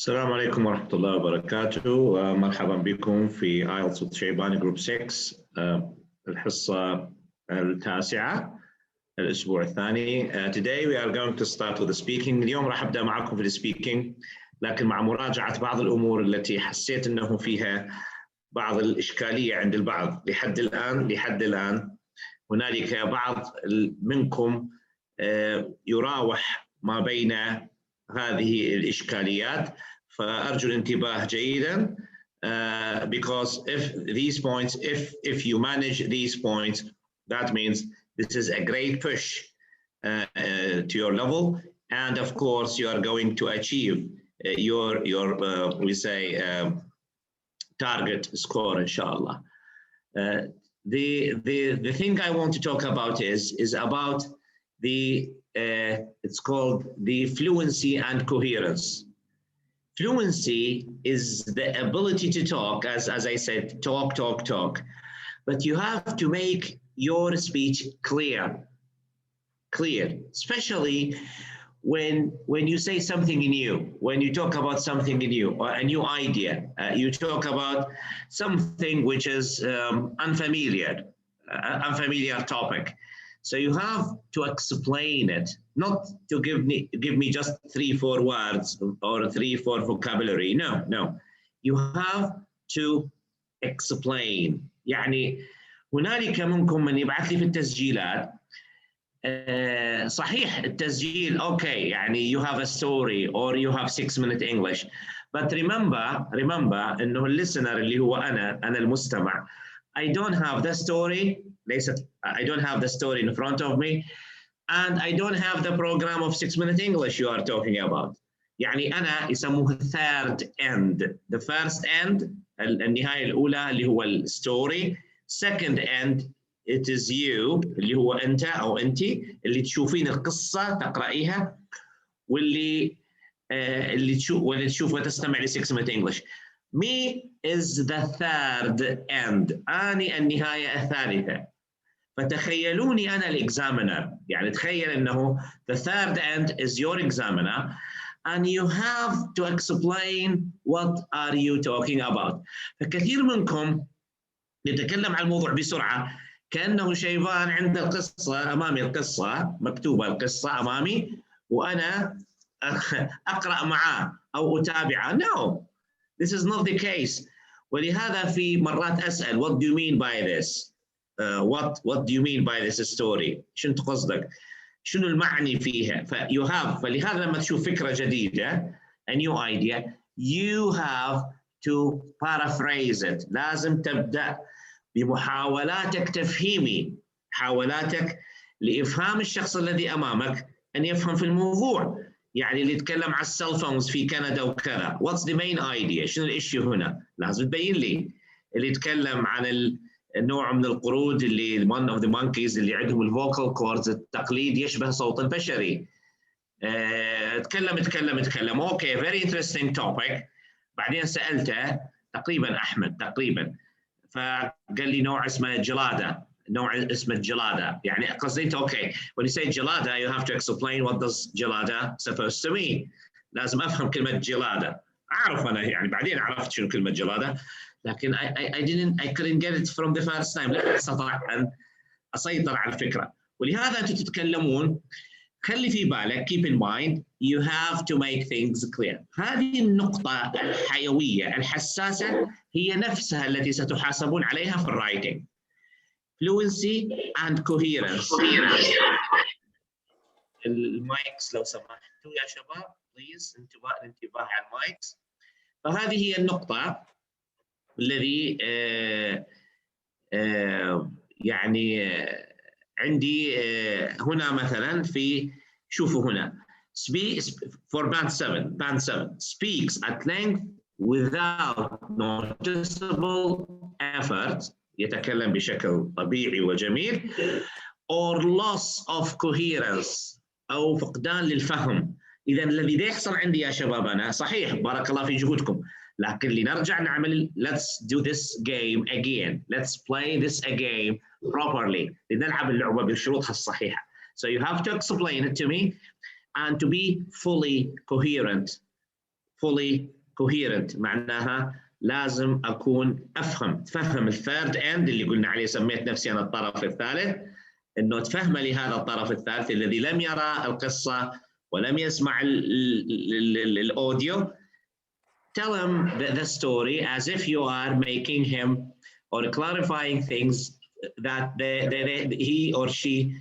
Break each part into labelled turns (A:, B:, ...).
A: السلام عليكم ورحمة الله وبركاته ومرحبا بكم في IELTS وشيباني جروب 6 الحصة التاسعة الأسبوع الثاني. Today we are going to start with the speaking. اليوم راح أبدأ معكم في السبيكينج لكن مع مراجعة بعض الأمور التي حسيت أنه فيها بعض الإشكالية عند البعض لحد الآن هنالك بعض منكم يراوح ما بين هذه الإشكاليات فأرجو الانتباه جيدا because if you manage these points that means this is a great push to your level, and of course you are going to achieve your target score inshallah. The thing I want to talk about is about the it's called the fluency and coherence. Fluency is the ability to talk, as I said, talk, but you have to make your speech clear, especially when you say something new, when you talk about something new or a new idea, you talk about something which is unfamiliar topic. So you have to explain it, not to give me just 3-4 words or 3-4 vocabulary. No. You have to explain. يعني هنالك منكم من يبعث لي في التسجيلات صحيح التسجيل okay يعني you have a story or you have 6-minute English, but remember إنه listener اللي هو أنا المستمع, I don't have the story. I don't have the story in front of me, and I don't have the program of 6-minute English you are talking about. يعني أنا يسموه third end. The first end النهاية الأولى اللي هو الستوري. Second end it is you اللي هو أنت أو أنتي اللي تشوفين القصة تقرأيها واللي تشوف وتستمع ل 6-minute English. Me is the third end. أنا النهاية الثالثة. فتخيلوني أنا الإكزامينر, يعني تخيل أنه the third end is your examiner and you have to explain what are you talking about. فكثير منكم يتكلم عن الموضوع بسرعة كأنه شيبان عند القصة أمامي, القصة مكتوبة, القصة أمامي وأنا أقرأ معاه أو أتابعه. No, this is not the case. ولهذا في مرات أسأل what do you mean by this? What do you mean by this story? شنو قصدك؟ شنو المعني فيها؟ فلهذا لما تشوف فكرة جديدة, a new idea, you have to paraphrase it. لازم تبدأ بمحاولاتك تفهيمي, محاولاتك لإفهام الشخص الذي أمامك أن يفهم في الموضوع. يعني اللي يتكلم عن السيل فونز في كندا وكذا, what's the main idea? شنو الإشيو هنا؟ لازم تبين لي. اللي يتكلم عن النوع من القرود اللي one of the monkeys اللي عندهم الفوكال كوردز التقليد يشبه صوت البشري. تكلم اوكي very interesting topic. بعدين سألته تقريبا أحمد فقال لي نوع اسمه جلادة, يعني قصدي اوكي when you say جلادة you have to explain what does جلادة supposed to mean. لازم أفهم كلمة جلادة. أعرف أنا يعني بعدين عرفت شنو كلمة جلادة لكن I couldn't get it from the first time. لا أستطيع أن أسيطر على الفكرة. ولهذا أنتم تتكلمون خلي في بالك, keep in mind you have to make things clear. هذه النقطة الحيوية الحساسة هي نفسها التي ستحاسبون عليها في الرايتنج. Fluency and coherence. المايكس لو سمحتوا يا شباب please انتباه على المايكس. فهذه هي النقطة الذي يعني عندي هنا مثلا في شوفوا هنا for band 7 speaks at length without noticeable effort, يتكلم بشكل طبيعي وجميل, or loss of coherence أو فقدان للفهم. إذا الذي يحصل عندي يا شباب أنا صحيح بارك الله في جهودكم, لكن لنرجع نعمل let's do this game again, let's play this game properly, لنلعب اللعبة بشروطها الصحيحة. So you have to explain it to me and to be fully coherent. fully coherent معناها لازم أكون تفهم الثيرد اند اللي قلنا عليه، سميت نفسي أنا الطرف الثالث، إنه تفهم لهذا الطرف الثالث الذي لم يرى القصة ولم يسمع الأوديو. Tell him the story as if you are making him or clarifying things that he or she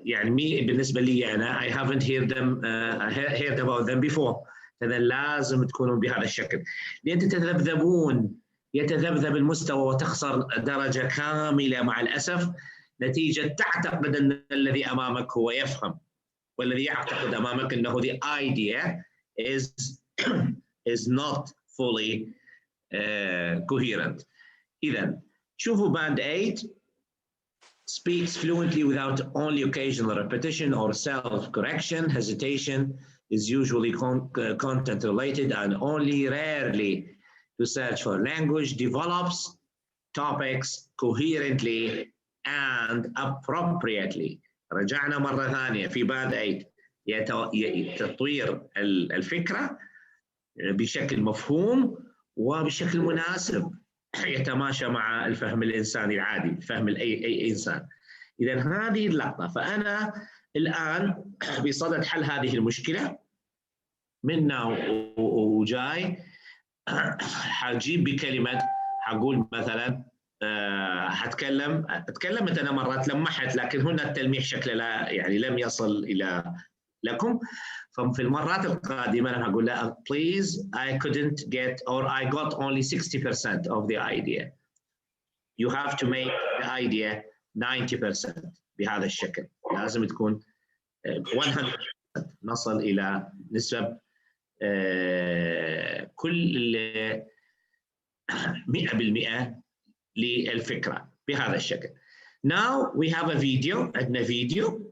A: يعني بالنسبة لي أنا I haven't heard about them before. فإذا لازم تكونوا بهذا الشكل، لأن يتذبذب المستوى وتخسر درجة كاملة مع الأسف نتيجة تعتقد أن الذي أمامك هو يفهم، والذي يعتقد أمامك أنه the idea is not fully coherent. إذن شوفوا band 8 speaks fluently without only occasional repetition or self-correction. Hesitation is usually content related and only rarely to search for language. Develops topics coherently and appropriately. رجعنا مرة ثانية في band 8 تطوير الفكرة بشكل مفهوم وبشكل مناسب يتماشى مع الفهم الإنساني العادي، فهم أي إنسان. إذا هذه اللقطة، فأنا الآن بصدد حل هذه المشكلة منا وجاي حجيب بكلمة، حقول مثلا تكلمت أنا مرات لمحت، لكن هنا التلميح شكله لا يعني لم يصل إلى لكم. ففي المرات القادمة أنا هقول لا please I couldn't get or I got only 60% of the idea. You have to make the idea 90% بهذا الشكل. لازم تكون 100% نصل إلى نسب كل 100% للفكرة بهذا الشكل. Now we have a video. عندنا فيديو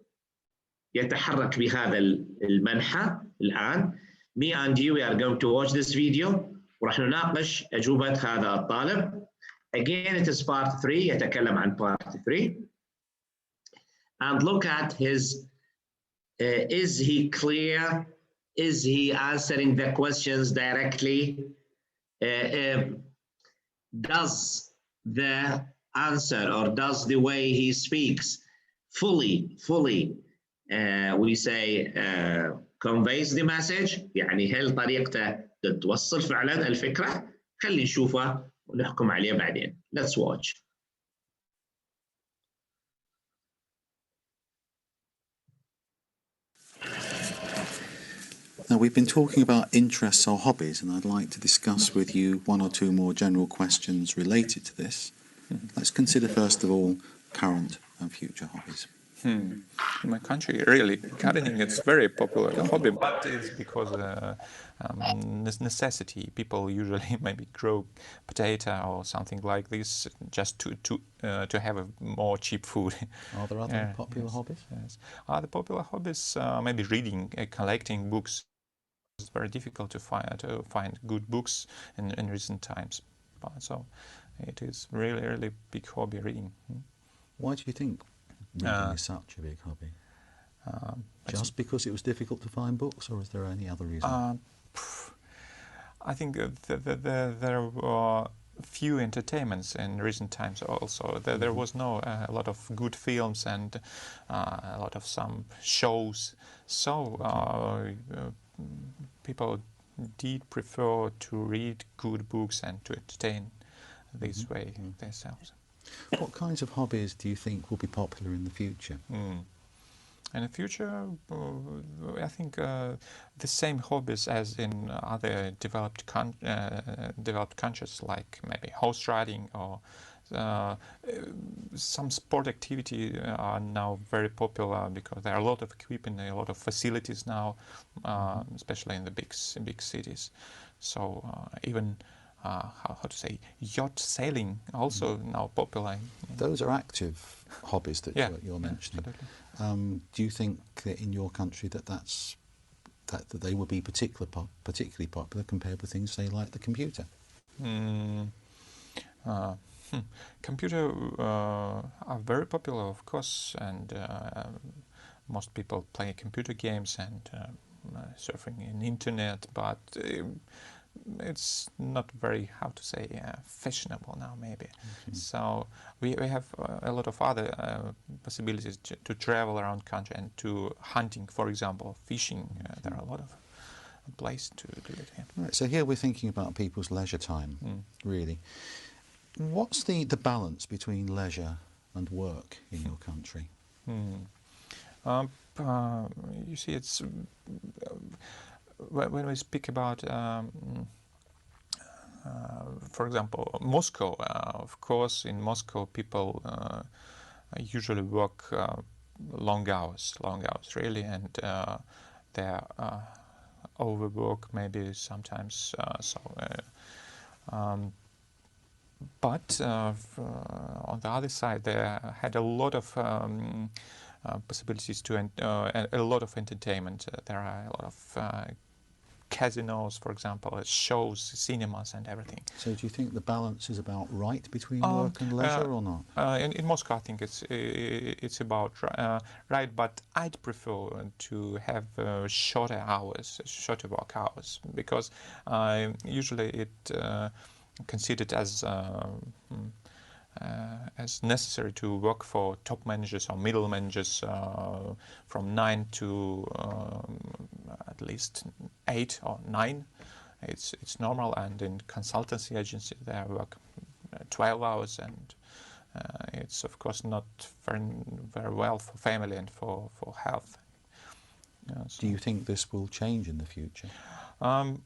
A: يتحرك بهذا المنحى الآن. Me and you we are going to watch this video وراح نناقش أجوبة هذا الطالب. Again it is part 3، يتكلم عن part 3 and look at his is he clear, is he answering the questions directly, does the answer or does the way he speaks fully we say conveys the message، يعني هل طريقته توصل فعلا الفكرة؟ خلي نشوفه ونحكم عليه بعدين. Let's watch.
B: Now, we've been talking about interests or hobbies, and I'd like to discuss with you one or two more general questions related to this. Let's consider first of all current and future hobbies.
C: In my country, really, gardening is very popular hobby, but it's because necessity. People usually maybe grow potato or something like this just to have a more cheap food.
B: Are there other popular hobbies?
C: Yes. Other popular hobbies, maybe reading, collecting books. It's very difficult to find good books in recent times. So it is really big hobby, reading.
B: Why do you think reading is such a big hobby? Just because it was difficult to find books, or is there any other reason?
C: I think there were few entertainments in recent times also. There was a lot of good films and a lot of some shows. So people did prefer to read good books and to entertain this way themselves.
B: What kinds of hobbies do you think will be popular in the future?
C: In the future, I think the same hobbies as in other developed countries, like maybe horse riding or some sport activity are now very popular because there are a lot of equipment, a lot of facilities now, especially in the big cities. So even how to say, yacht sailing also now popular.
B: Those are active hobbies that you're mentioning. Do you think that in your country that they will be particularly popular compared with things, say, like the computer?
C: Computer are very popular, of course, and most people play computer games, and surfing in internet, but it's not very, how to say, fashionable now maybe. So we have a lot of other possibilities to travel around country and to hunting, for example, fishing. There are a lot of places to do it.
B: Right, so here we're thinking about people's leisure time, really. What's the balance between leisure and work in your country?
C: You see, it's when we speak about, for example, Moscow. Of course, in Moscow, people usually work long hours, really, and they overwork maybe sometimes. But on the other side, they had a lot of possibilities to a lot of entertainment. There are a lot of casinos, for example, shows, cinemas, and everything.
B: So, do you think the balance is about right between work and leisure, or not?
C: In Moscow, I think it's about right, but I'd prefer to have shorter hours, shorter work hours, because usually it considered as necessary to work for top managers or middle managers from 9 to at least 8 or 9. It's normal, and in consultancy agencies they work 12 hours, and it's of course not very well for family and for health. So
B: do you think this will change in the future?
C: I'm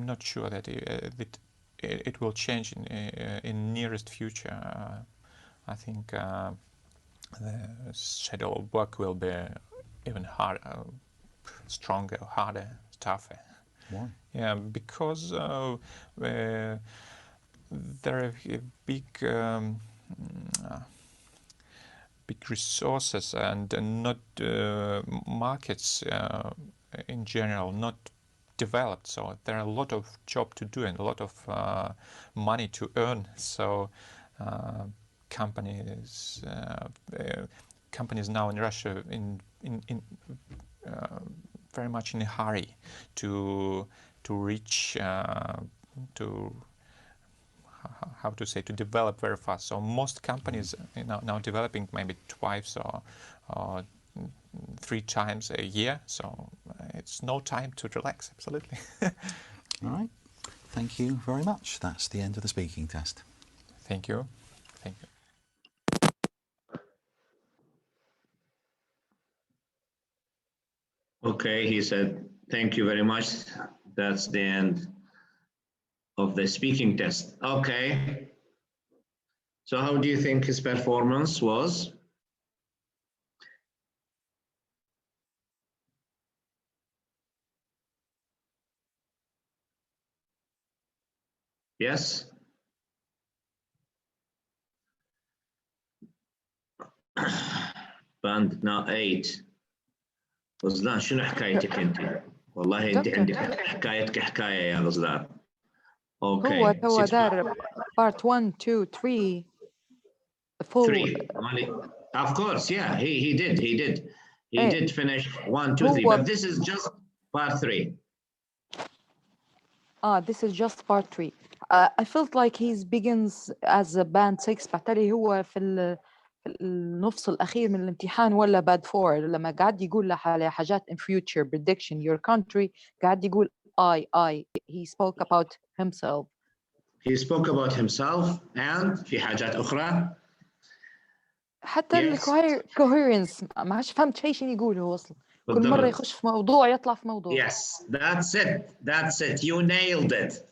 C: not sure that it will change in nearest future. I think the schedule of work will be even harder, stronger, harder, tougher.
B: Why?
C: Yeah, because there are big resources and not markets in general, not developed, so there are a lot of job to do and a lot of money to earn. So companies now in Russia in very much in a hurry to reach to how to say, to develop very fast. So most companies now developing maybe twice or 3 times a year, so it's no time to relax, absolutely.
B: All right, thank you very much. That's the end of the speaking test.
C: Thank you. Thank you.
A: Okay, he said, thank you very much. That's the end of the speaking test. Okay. So how do you think his performance was? Yes? Band now 8. غزلان شنو حكايتك انت؟ والله انت عندك حكايتك حكايه يا غزلان. اوكي.
D: هو دار part 1 2 3 full
A: 3. Of course, yeah, he did finish 1 2 3, but this is just part 3.
D: This is just part 3. I felt like he begins as a band 6. بعتلي هو في النص الأخير من الامتحان ولا band 4 لما قاعد يقول له على حاجات in future prediction your country قاعد يقول I he spoke about himself.
A: He spoke about himself and في حاجات أخرى.
D: حتى الcoherence ما عادش فهمت شيء يقول هو أصلا. كل مرة يخش في موضوع يطلع في موضوع.
A: Yes, that's it. You nailed it.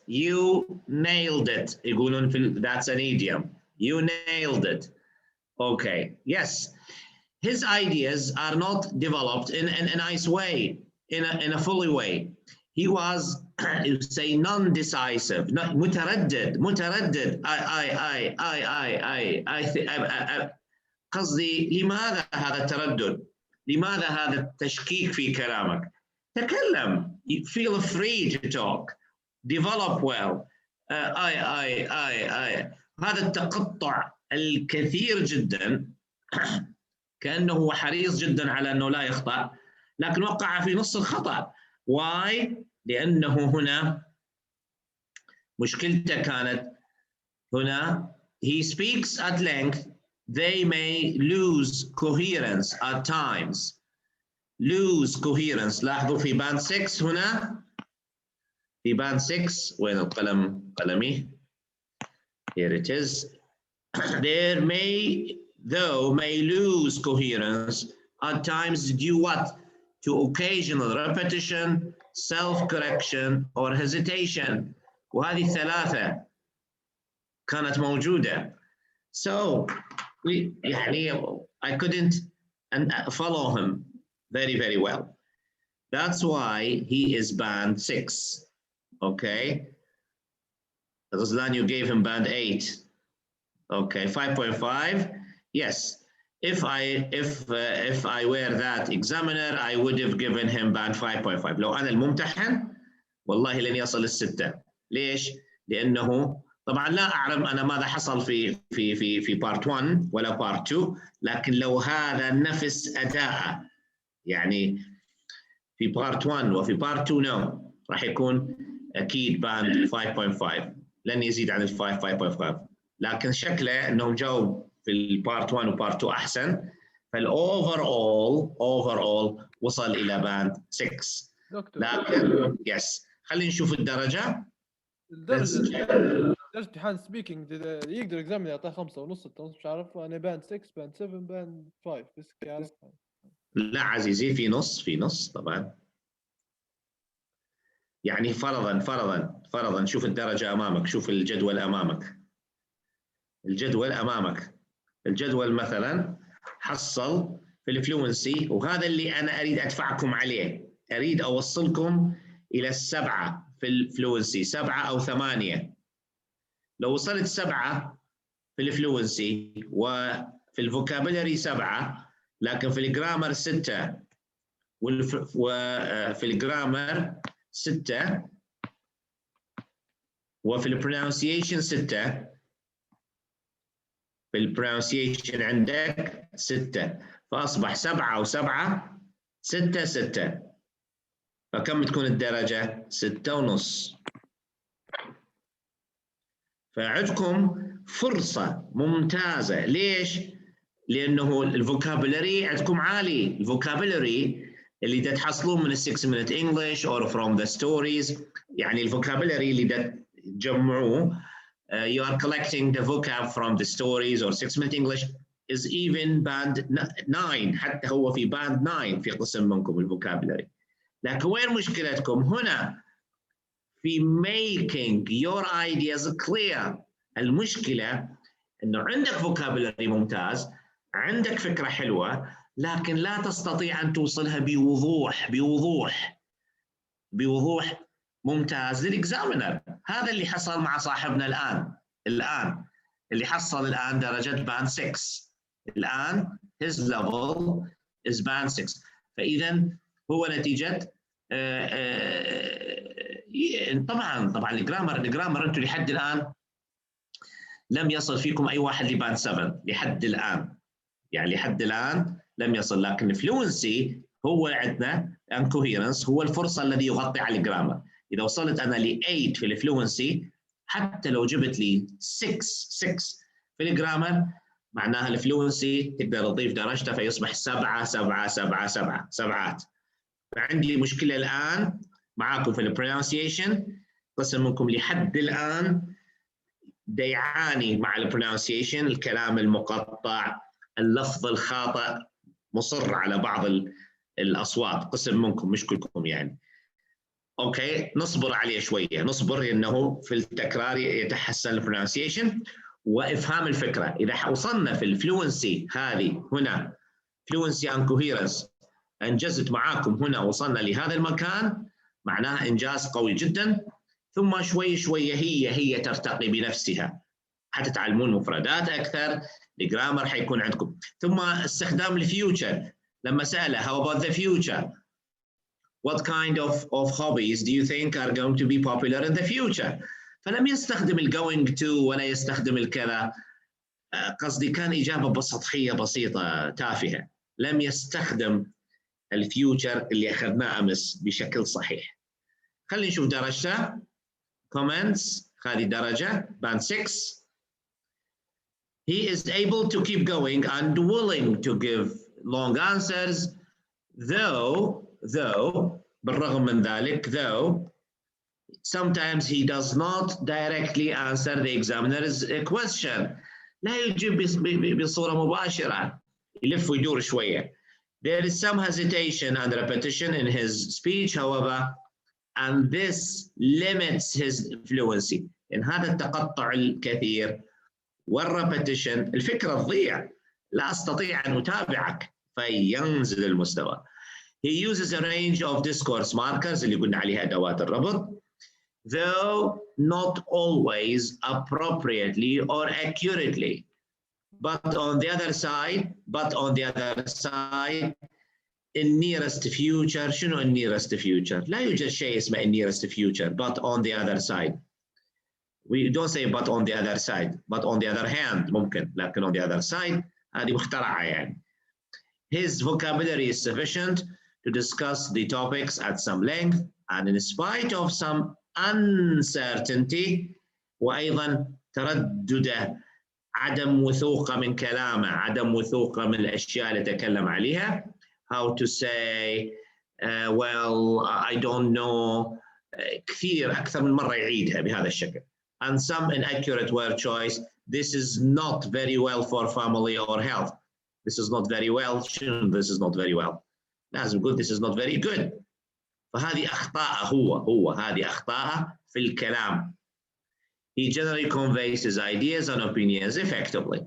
A: يقولون that's an idiom. You nailed it. Okay. Yes, his ideas are not developed in a nice way, in a fully way. He was, you say, non-decisive, متردد. I قصدي لماذا هذا التردد؟ لماذا هذا التشكيك في كلامك؟ تكلم. Feel free to talk. Develop well. هذا التقطع الكثير جدا كأنه هو حريص جدا على أنه لا يخطأ، لكن وقع في نص الخطأ. why؟ لأنه هنا مشكلته كانت هنا he speaks at length they may lose coherence at times. lose coherence. لاحظوا في band 6 هنا، في band 6 وين القلم قلمي؟ here it is. there may lose coherence at times due what? to occasional repetition, self-correction or hesitation. وهذه الثلاثة كانت موجودة. So يعني I couldn't follow him very well. That's why he is band 6. Okay. Ghazlan, you gave him band 8. Okay, 5.5. Yes. If I were that examiner, I would have given him band 5.5. لو أنا الممتحن والله لن يصل الستة. ليش؟ لأنه طبعا لا أعلم أنا ماذا حصل في part 1 ولا part 2، لكن لو هذا نفس أداءه يعني في part 1 وفي part 2 no راح يكون أكيد band 5.5 لن يزيد عن 5.5. لكن شكله أنهم جاوب في البارت 1 وبارت 2 أحسن، فالأوفر وصل إلى باند 6. لكن يس خلينا نشوف الدرجة.
E: درجة امتحان سبيكينج يقدر اكزامين يعطيه 5.5 6 مش عارف. أنا باند 6 باند 7 باند 5 بس كيعرف.
A: لا عزيزي في نص طبعا. يعني فرضا شوف الدرجة أمامك، شوف الجدول أمامك. الجدول مثلا حصل في الفلوينسي، وهذا اللي أنا أريد أدفعكم عليه، أريد أوصلكم إلى 7 في الفلوينسي، 7 أو 8. لو وصلت 7 في الفلوينسي وفي الفوكابولري 7، لكن في الجرامر 6 وفي الجرامر 6 وفي البرونونسيشن 6، في البرونونسيشن عندك 6، فأصبح 7 و7 6. فكم تكون الدرجة؟ 6.5. فعندكم فرصة ممتازة. ليش؟ لأنه الفوكابولري عندكم عالي. الفوكابولري اللي تحصلون من 6 minute English or from the stories، يعني الفوكابولري اللي تجمعوه you are collecting the vocab from the stories or 6 minute English is even band 9. حتى هو في band 9 في قسم منكم الفوكابولري. لكن وين مشكلتكم؟ هنا في making your ideas clear. المشكلة إنه عندك vocabulary ممتاز، عندك فكرة حلوة، لكن لا تستطيع أن توصلها بوضوح ممتاز للإكزامينر. هذا اللي حصل مع صاحبنا الآن اللي حصل الآن درجة band 6. الآن his level is band 6. فإذا هو نتيجة طبعا الجرامر انتم لحد الآن لم يصل فيكم أي واحد لباند 7 لحد الآن، يعني لحد الآن لم يصل. لكن فلوينسي هو عندنا and coherence هو الفرصة الذي يغطي على الجرامر. إذا وصلت أنا ل 8 في الفلوينسي، حتى لو جبت لي 6 في الجرامر، معناها الفلوينسي تقدر تضيف درجته فيصبح 7. فعندي مشكلة الآن معاكم في البرونونسيشن. قسم منكم لحد الآن يعاني مع البرونونسيشن، الكلام المقطع، اللفظ الخاطئ، مصر على بعض الأصوات. قسم منكم مش كلكم يعني. اوكي نصبر عليه شويه، نصبر لانه في التكرار يتحسن البرونونسيشن وافهام الفكره. اذا وصلنا في الفلوينسي هذه هنا فلوينسي اند كوهيرنس انجزت معاكم هنا، وصلنا لهذا المكان، معناها انجاز قوي جدا. ثم شوي هي ترتقي بنفسها، حتتعلمون مفردات اكثر، الجرامر حيكون عندكم. ثم استخدام الفيوتشر، لما ساله how about the future what kind of hobbies do you think are going to be popular in the future؟ فلم يستخدم going to ولا يستخدم الكذا. قصدي كان إجابة سطحية بسيطة تافهة. لم يستخدم الفيوتشر اللي أخذناه أمس بشكل صحيح. خلينا نشوف درجته. comments هذه درجة band 6. He is able to keep going and willing to give long answers though بالرغم من ذلك sometimes he does not directly answer the examiner's question. لا يجيب بصورة مباشرة، يلف ويدور شوية. There is some hesitation and repetition in his speech however and this limits his fluency. إن هذا التقطع الكثير والريبيتيشن الفكرة تضيع، لا أستطيع أن أتابعك فينزل المستوى. He uses a range of discourse markers اللي قلنا عليها أدوات الربط though not always appropriately or accurately. But on the other side in nearest future. شنو in nearest future؟ لا يوجد شيء اسمه in nearest future but on the other side. We don't say but on the other side, but on the other hand ممكن، لكن on the other side هذه مخترعة يعني. His vocabulary is sufficient to discuss the topics at some length and in spite of some uncertainty وأيضا تردده، عدم وثوقه من كلامه، عدم وثوقه من الأشياء اللي تكلم عليها. How to say well I don't know كثير أكثر من مرة يعيدها بهذا الشكل. And some inaccurate word choice. This is not very well for family or health. This is not very well. This is not very well. لازم نقول this is not very good. فهذه أخطاء هو هذه أخطاء في الكلام. He generally conveys his ideas and opinions effectively.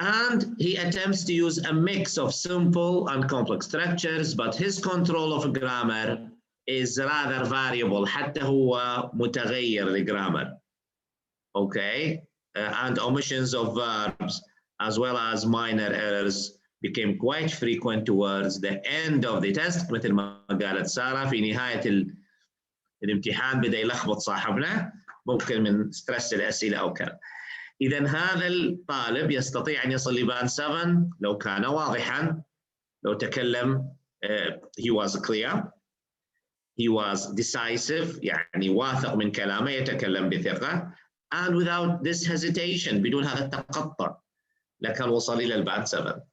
A: And he attempts to use a mix of simple and complex structures, but his control of grammar is rather variable. حتى هو متغير الجرامر. Okay, and omissions of verbs as well as minor errors became quite frequent towards the end of the test. مثل ما قالت سارة في نهاية الامتحان بدأ يلخبط صاحبنا، ممكن من ستريس الأسئلة أو كذا. إذا هذا الطالب يستطيع أن يصل لباند 7 لو كان واضحا، لو تكلم he was clear, he was decisive يعني واثق من كلامه، يتكلم بثقة and without this hesitation بدون هذا التقطع لكان وصل إلى الباند 7.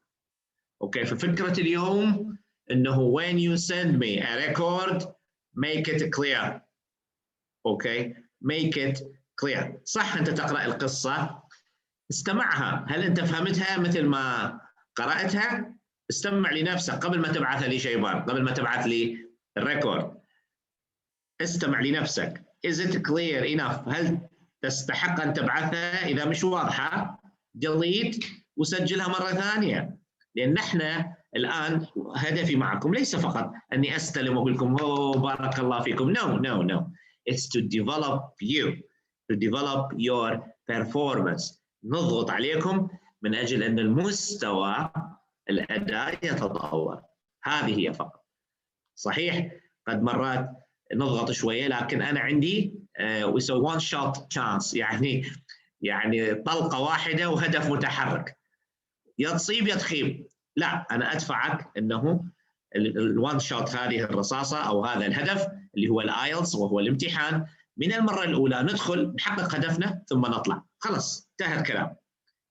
A: أوكي، ففكرة اليوم إنه when you send me a record make it clear. أوكي، make it clear. صح أنت تقرأ القصة استمعها، هل أنت فهمتها مثل ما قرأتها؟ استمع لنفسك قبل ما تبعثها لي شيبان، قبل ما تبعث لي الريكورد استمع لنفسك. Is it clear enough؟ هل تستحق أن تبعثها؟ إذا مش واضحة delete وسجلها مرة ثانية، لأن احنا الآن هدفي معكم ليس فقط أني أستلم وأقول لكم أوه بارك الله فيكم. No. It's to develop you, to develop your performance. نضغط عليكم من أجل أن المستوى الأداء يتطور. هذه هي فقط. صحيح قد مرات نضغط شوية، لكن أنا عندي we say one shot chance، يعني طلقة واحدة وهدف متحرك، يا تصيب يا تخيب. لا، أنا أدفعك أنه الوان شوت هذه الرصاصة أو هذا الهدف اللي هو الايلتس وهو الامتحان، من المرة الأولى ندخل نحقق هدفنا ثم نطلع، خلص انتهى الكلام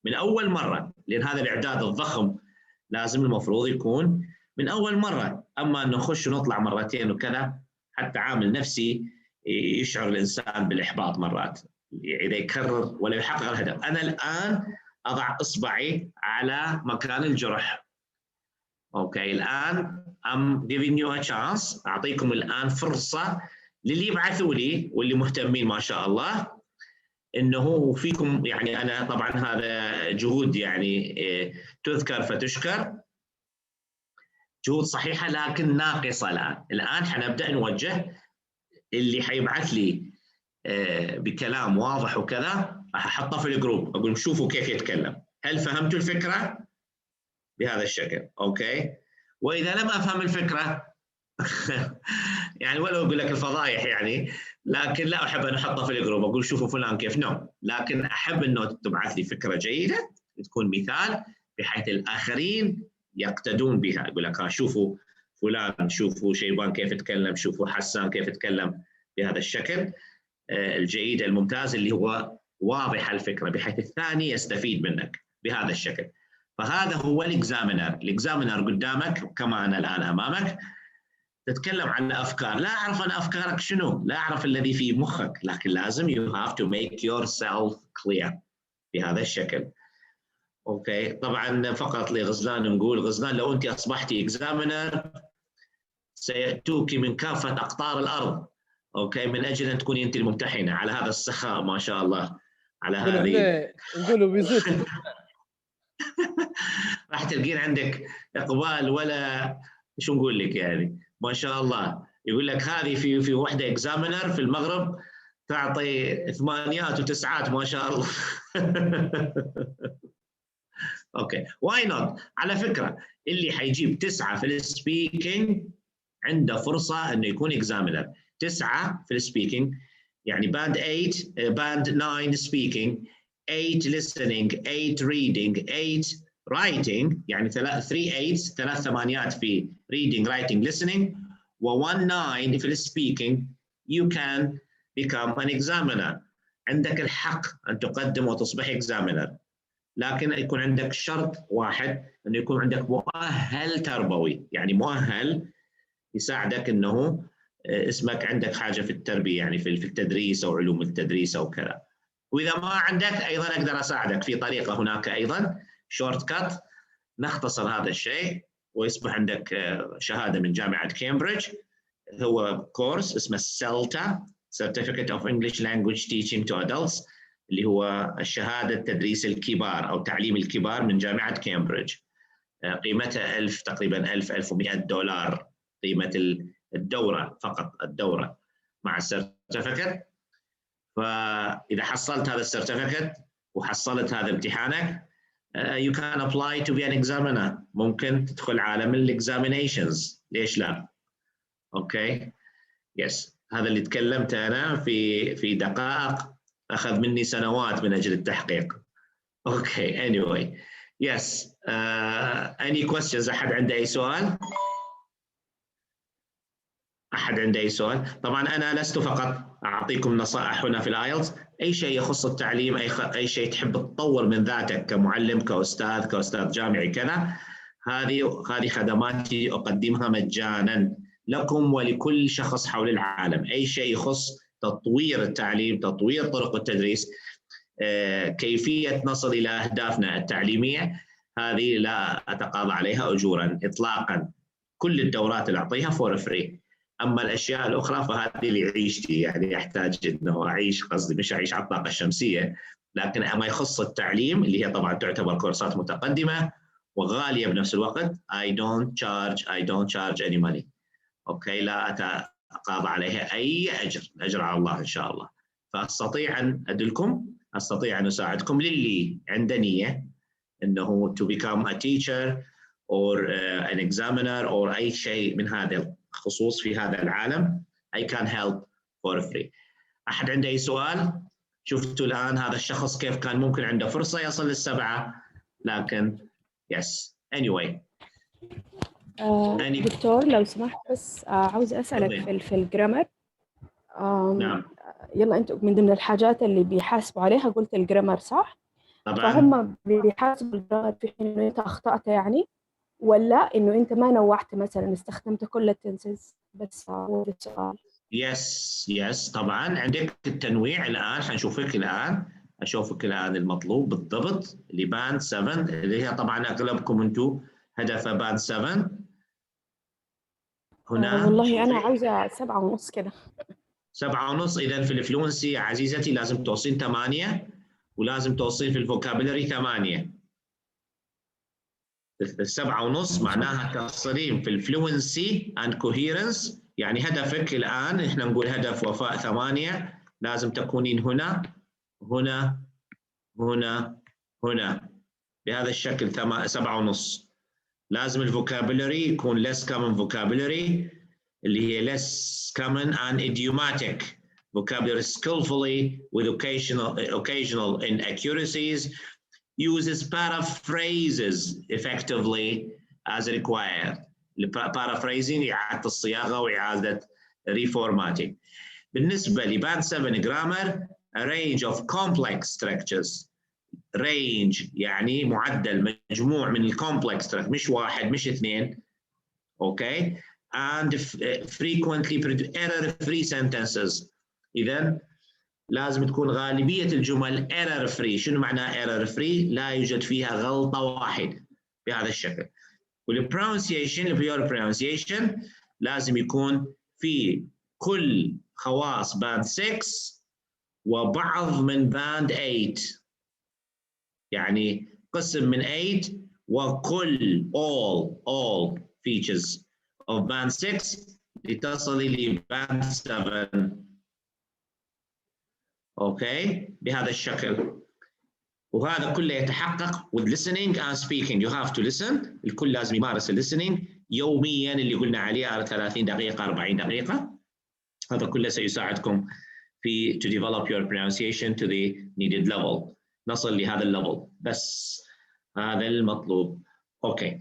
A: من أول مرة، لأن هذا الإعداد الضخم لازم المفروض يكون من أول مرة. أما أن نخش ونطلع مرتين وكذا حتى عامل نفسي يشعر الإنسان بالإحباط مرات إذا يكرر ولا يحقق الهدف. أنا الآن أضع إصبعي على مكان الجرح. أوكي، الآن I'm giving you a chance، أعطيكم الآن فرصة للي يبعثوا لي واللي مهتمين ما شاء الله إنه فيكم، يعني أنا طبعا هذا جهود يعني تذكر فتشكر، جهود صحيحة لكن ناقصة. الآن حنبدأ نوجه اللي حيبعث لي بكلام واضح وكذا راح أحطه في الجروب، أقول شوفوا كيف يتكلم، هل فهمتوا الفكرة بهذا الشكل؟ أوكي، وإذا لم أفهم الفكرة يعني ولو أقول لك الفضايح يعني، لكن لا أحب أن أحطه في الجروب أقول شوفوا فلان كيف. لكن أحب أنه تبعث لي فكرة جيدة تكون مثال بحيث الآخرين يقتدون بها، يقول لك شوفوا فلان، شوفوا شيبان كيف يتكلم، شوفوا حسان كيف يتكلم بهذا الشكل الجيد الممتاز اللي هو واضح الفكرة، بحيث الثاني يستفيد منك بهذا الشكل. فهذا هو الإكزامينر قدامك كما أنا الآن أمامك، تتكلم عن أفكار. لا أعرف أنا أفكارك شنو، لا أعرف الذي في مخك، لكن لازم you have to make yourself clear بهذا الشكل. أوكي، طبعا فقط لغزلان نقول غزلان لو أنت أصبحتي إكزامينر سيأتوك من كافة أقطار الأرض، أوكي، من أجل أن تكوني أنت الممتحنة على هذا السخاء ما شاء الله، على هذه
E: نقولوا بيزيد
A: راح تلقين عندك إقبال ولا شو نقول لك يعني ما شاء الله. يقول لك هذه في وحدة إكزامينر في المغرب تعطي 8 و9 ما شاء الله. اوكي، واي نوت. على فكرة اللي حيجيب 9 في السبيكينج عنده فرصة انه يكون إكزامينر. 9 في السبيكينج يعني باند 8 باند 9 سبيكينج، 8 listening، 8 reading، 8 writing، يعني 3 8s 3 8 في reading writing listening و1 9 في السبيكينج. you can become an examiner. عندك الحق أن تقدم وتصبح examiner، لكن يكون عندك شرط واحد، أنه يكون عندك مؤهل تربوي، يعني مؤهل يساعدك أنه اسمك عندك حاجة في التربية، يعني في التدريس أو علوم التدريس أو كذا. وإذا ما عندك أيضا أقدر أساعدك في طريقة هناك أيضا شورت كات، نختصر هذا الشيء ويصبح عندك شهادة من جامعة كامبريدج. هو كورس اسمه السلتا Certificate of English Language Teaching to Adults، اللي هو الشهادة تدريس الكبار أو تعليم الكبار من جامعة كامبريدج. قيمتها تقريبا 1100 دولار قيمة الدورة، فقط الدورة مع السيرتيفيكت. فإذا حصلت هذا السيرتيفيكت وحصلت هذا امتحانك you can apply to be an examiner. ممكن تدخل عالم الاكزامينيشنز، ليش لا؟ اوكي يس، هذا اللي تكلمت انا في دقائق، اخذ مني سنوات من اجل التحقيق. اوكي anyway yes any questions؟ احد عنده اي سؤال؟ احد عنده اي سؤال؟ طبعا انا لست فقط اعطيكم نصائح هنا في الايلتس، اي شيء يخص التعليم، اي شيء تحب تطور من ذاتك كمعلم كاستاذ جامعي كذا، هذه خدماتي اقدمها مجانا لكم ولكل شخص حول العالم. اي شيء يخص تطوير التعليم، تطوير طرق التدريس، كيفيه نصل الى اهدافنا التعليميه، هذه لا اتقاضى عليها اجورا اطلاقا. كل الدورات اللي اعطيها فور فري. اما الاشياء الاخرى فهذه اللي عيشتي، يعني احتاج انه اعيش، قصدي مش اعيش على الطاقه الشمسيه، لكن ما يخص التعليم اللي هي طبعا تعتبر كورسات متقدمه وغاليه بنفس الوقت. I don't charge any money. اوكي، لا اتقاضى عليها اي اجر على الله ان شاء الله. فاستطيع ان ادلكم، استطيع ان اساعدكم للي عنده نيه انه to become a teacher or an examiner or اي شيء من هذا الخصوص في هذا العالم. I can help for free. احد عنده اي سؤال؟ شفتوا الان هذا الشخص كيف كان ممكن عنده فرصه يصل لل7، لكن yes anyway.
F: دكتور لو سمحت بس عاوز أسألك في الجرامر.
A: نعم.
F: يلا أنتوا من ضمن الحاجات اللي بيحاسبوا عليها قلت الجرامر صح؟
A: طبعا.
F: فهم بيحاسبوا الجرامر في حين إنه أنت أخطأت يعني، ولا إنه أنت ما نوعت مثلا استخدمت كل التنسز بس هو السؤال؟
A: يس طبعا عندك التنويع الآن، حنشوفك الآن، أشوفك الآن المطلوب بالضبط اللي باند 7 اللي هي طبعا أغلبكم أنتم هدفها باند 7 هنا.
F: والله أنا عاوزة 7.5 كده.
A: 7.5. إذا في الفلونسي يا عزيزتي لازم توصين 8 ولازم توصين في الفوكابولري 8. 7.5 معناها تصريم في الفلونسي اند كوهيرنس، يعني هدفك الآن احنا نقول هدف وفاء 8 لازم تكونين هنا هنا هنا هنا بهذا الشكل 7.5. لازم الفوكابولري يكون less common vocabulary اللي هي less common and idiomatic vocabulary skillfully with occasional inaccuracies, uses paraphrases effectively as required. paraphrasing إعادة الصياغة وإعادة reformatting. بالنسبة لباند 7 grammar a range of complex structures. range يعني معدل مجموع من الcomplex structures مش واحد مش اثنين. okay and frequently error free sentences. إذن لازم تكون غالبية الجمل error free. شنو معنى error free؟ لا يوجد فيها غلطة واحدة بهذا الشكل. والpronunciation pure pronunciation لازم يكون في كل خواص باند 6 وبعض من باند 8. يعني قسم من 8 وكل all features of band 6 لتصل إلى band 7. اوكي بهذا الشكل. وهذا كله يتحقق with listening and speaking. You have to listen. الكل لازم يمارس listening يوميا اللي قلنا عليه 30 دقيقة 40 دقيقة. هذا كله سيساعدكم في to develop your pronunciation to the needed level. نصل لهذا الليفل بس هذا المطلوب. اوكي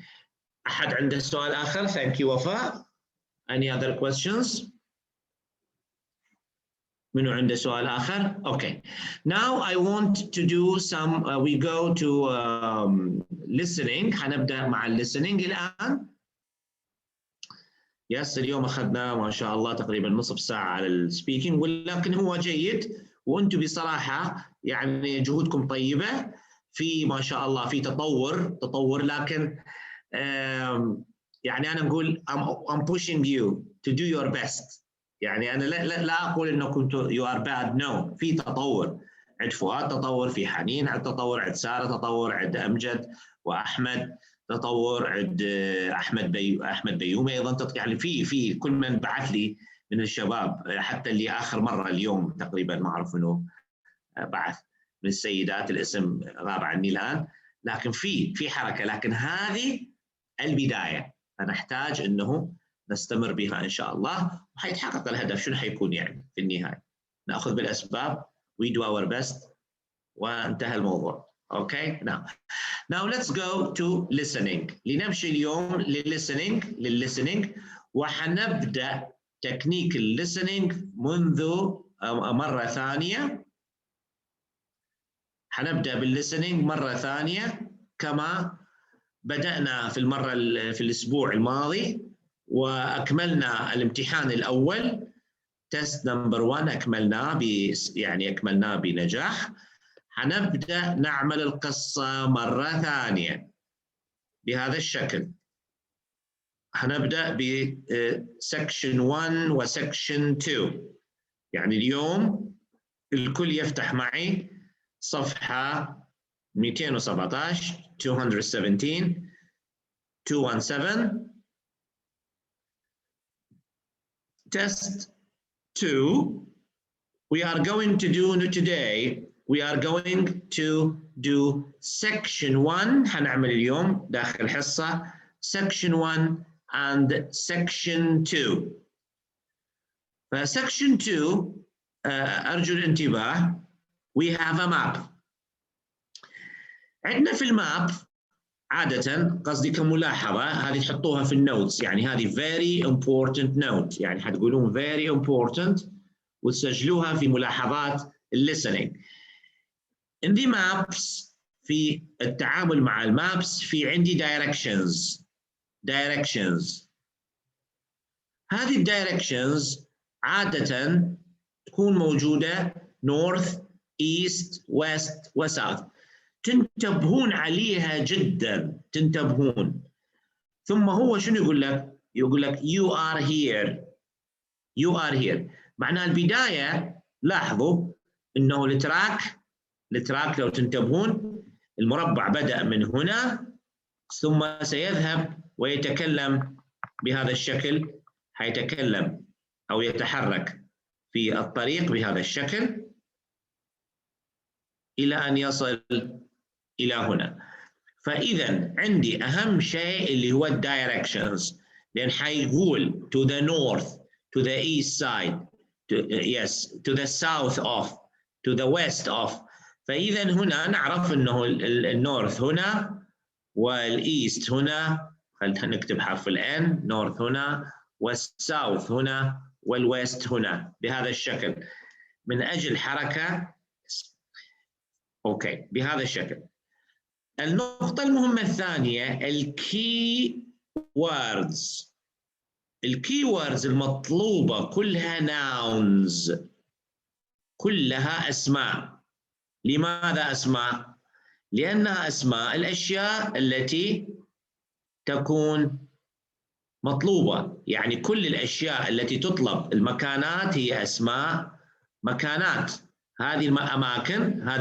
A: أحد عنده سؤال آخر؟ Thank you وفاء. Any other questions؟ منو عنده سؤال آخر؟ Okay. Now I want to do some. We go to listening. حنبدأ مع listening الآن. يس اليوم أخذنا ما شاء الله تقريبا نصف ساعة على السبيكينج ولكن هو جيد وأنتم بصراحة يعني جهودكم طيبة في ما شاء الله في تطور لكن يعني أنا نقول I'm pushing you to do your best. يعني أنا لا أقول إنكم you are bad. No. في تطور. عند فؤاد تطور، في حنين عند تطور، عند سارة تطور، عند أمجد وأحمد تطور، عند أحمد بيومي أيضا يعني في كل من بعث لي من الشباب حتى اللي آخر مرة اليوم تقريبا ما أعرف إنه بعث من السيدات الاسم غاب عني الآن لكن في حركة. لكن هذه البداية فنحتاج إنه نستمر بها إن شاء الله وحيتحقق الهدف. شنو حيكون يعني في النهاية؟ نأخذ بالأسباب we do our best وانتهى الموضوع. Okay now let's go to listening. لنمشي اليوم للlistening وحنبدأ تكنيك listening منذ مرة ثانية. حنبدأ بالlistening مرة ثانية كما بدأنا في الأسبوع الماضي وأكملنا الامتحان الأول تست نمبر 1 أكملناه بنجاح. حنبدأ نعمل القصة مرة ثانية بهذا الشكل. حنبدأ بسكشن 1 وسكشن 2. يعني اليوم الكل يفتح معي صفحة 217 217 Test 2. We are going to do today. We are going to do section 1. حنعمل اليوم داخل الحصة section 1 and section 2. فsection 2 أرجو الانتباه. We have a map. عندنا في الماب عادة قصدي كملاحظة هذه تحطوها في النوتس. يعني هذه very important note. يعني حتقولون very important وتسجلوها في ملاحظات listening. In the maps في التعامل مع المابس في عندي directions. هذه directions عادة تكون موجودة north, east, west وsouth. تنتبهون عليها جدا تنتبهون. ثم هو شنو يقول لك؟ يقول لك you are here. معناه البداية لاحظوا انه التراك لو تنتبهون المربع بدأ من هنا ثم سيذهب ويتكلم بهذا الشكل. حيتكلم او يتحرك في الطريق بهذا الشكل الى ان يصل إلى هنا. فإذا عندي أهم شيء اللي هو directions. لأن حيقول to the north, to the east side, to the south of, to the west of. فإذا هنا نعرف أنه النورث هنا والإيست هنا خلينا نكتب حرف الN، نورث هنا، والساوث هنا، والويست هنا بهذا الشكل من أجل حركة. أوكي بهذا الشكل. النقطة المهمة الثانية الكي ووردز. الكي ووردز المطلوبة كلها nouns، كلها أسماء. لماذا أسماء؟ لأنها أسماء الأشياء التي تكون مطلوبة، يعني كل الأشياء التي تطلب المكانات هي أسماء مكانات. هذه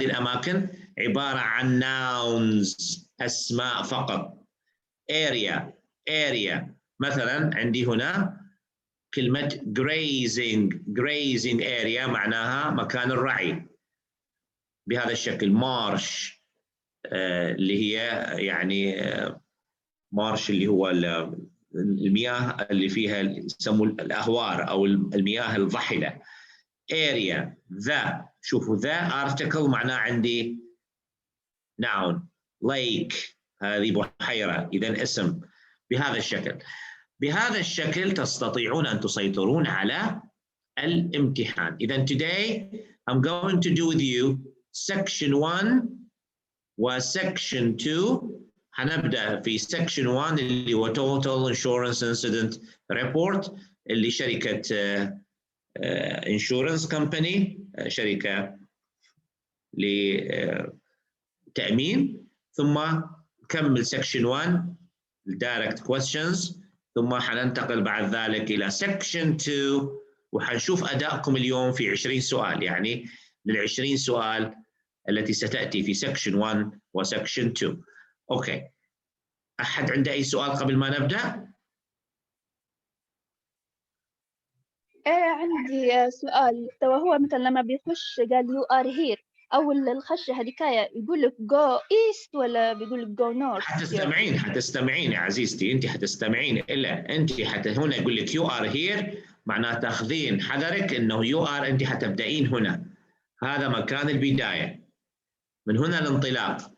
A: الأماكن عبارة عن nouns، أسماء فقط. area مثلا عندي هنا كلمة grazing area معناها مكان الرعي بهذا الشكل. marsh اللي هي يعني مارش اللي هو المياه اللي فيها يسموا الأهوار أو المياه الضحلة. area شوفوا article معناه عندي noun. lake هذه بحيرة، إذن اسم. بهذا الشكل تستطيعون أن تسيطرون على الامتحان. إذن today I'm going to do with you section 1 و section 2. هنبدأ في section 1 اللي هو total insurance incident report اللي شركة insurance company، شركة لتأمين. ثم نكمل section 1 direct questions، ثم حننتقل بعد ذلك إلى section 2 وحنشوف أدائكم اليوم في 20 سؤال، يعني لل20 سؤال التي ستأتي في section 1 و section 2. أوكي، أحد عنده أي سؤال قبل ما نبدأ؟
G: عندي سؤال. تو هو مثلا لما بيخش قال you are here، أو الخشة هذيكاية يقول لك go east ولا بيقول لك go north؟
A: حتستمعين يا عزيزتي، أنت حتستمعين هنا يقول لك you are here، معناه تأخذين حذرك إنه you are، أنت حتبدأين هنا، هذا مكان البداية، من هنا الانطلاق،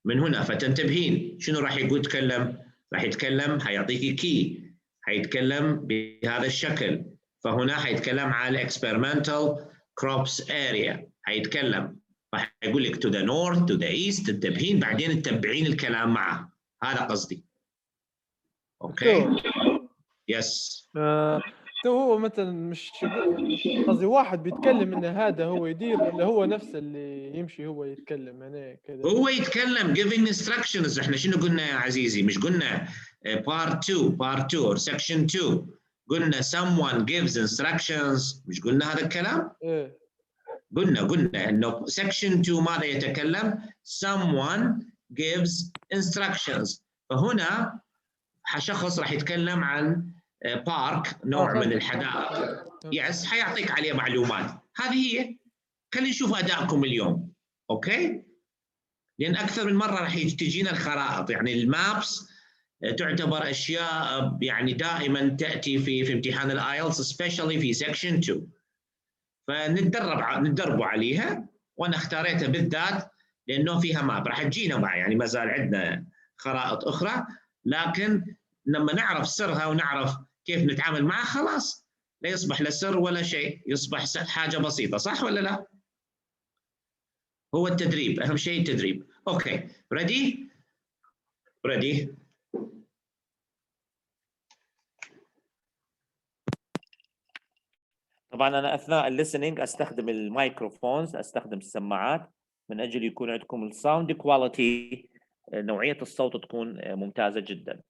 A: من هنا فتنتبهين. شنو راح يتكلم؟ راح يتكلم، حيعطيكي كي، حيتكلم بهذا الشكل. فهنا حيتكلم على experimental crops area، حيتكلم، راح يقول لك to the north to the east، تنتبهين بعدين تتبعين الكلام معه. هذا قصدي. اوكي يس.
E: تو هو مثلا مش قصدي واحد بيتكلم ان هذا هو يدير، ولا هو نفسه اللي يمشي هو يتكلم يعني كذا؟
A: هو يتكلم giving instructions. احنا شنو قلنا يا عزيزي؟ مش قلنا part 2 or section 2 قلنا someone gives instructions؟ مش قلنا هذا الكلام؟
E: ايه
A: قلنا انه section 2 ماذا يتكلم؟ someone gives instructions. فهنا شخص راح يتكلم عن بارك، نوع من الحدائق، يس، حيعطيك عليه معلومات. هذه هي. خلينا نشوف ادائكم اليوم. اوكي، لان اكثر من مره راح تجينا الخرائط، يعني المابس تعتبر اشياء يعني دائما تاتي في امتحان الايلتس سبيشالي في سكشن 2، فنتدربوا عليها، وانا اختاريتها بالذات لانه فيها ماب. راح تجينا مع يعني ما زال عندنا خرائط اخرى، لكن لما نعرف سرها ونعرف كيف نتعامل معها خلاص لا يصبح لا سر ولا شيء، يصبح حاجه بسيطه، صح ولا لا؟ هو التدريب، اهم شيء التدريب. اوكي، ريدي؟ طبعا انا اثناء الليسننج استخدم الميكروفونز، استخدم السماعات من اجل يكون عندكم الساوند كواليتي، نوعيه الصوت تكون ممتازه جدا.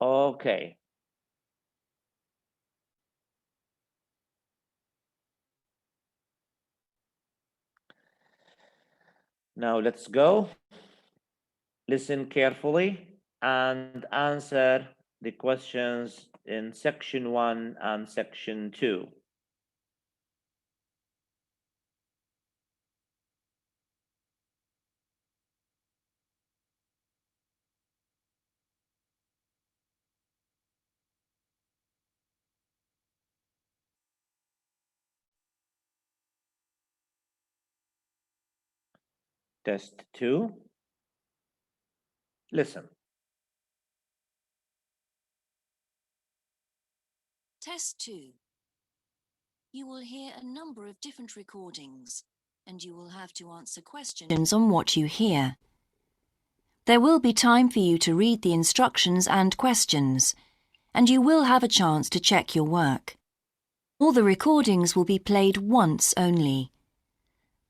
A: اوكي، now let's go. Listen carefully and answer the questions in section 1 and section 2. Test 2. Listen.
H: Test 2. You will hear a number of different recordings, and you will have to answer questions on what you hear. There will be time for you to read the instructions and questions, and you will have a chance to check your work. All the recordings will be played once only.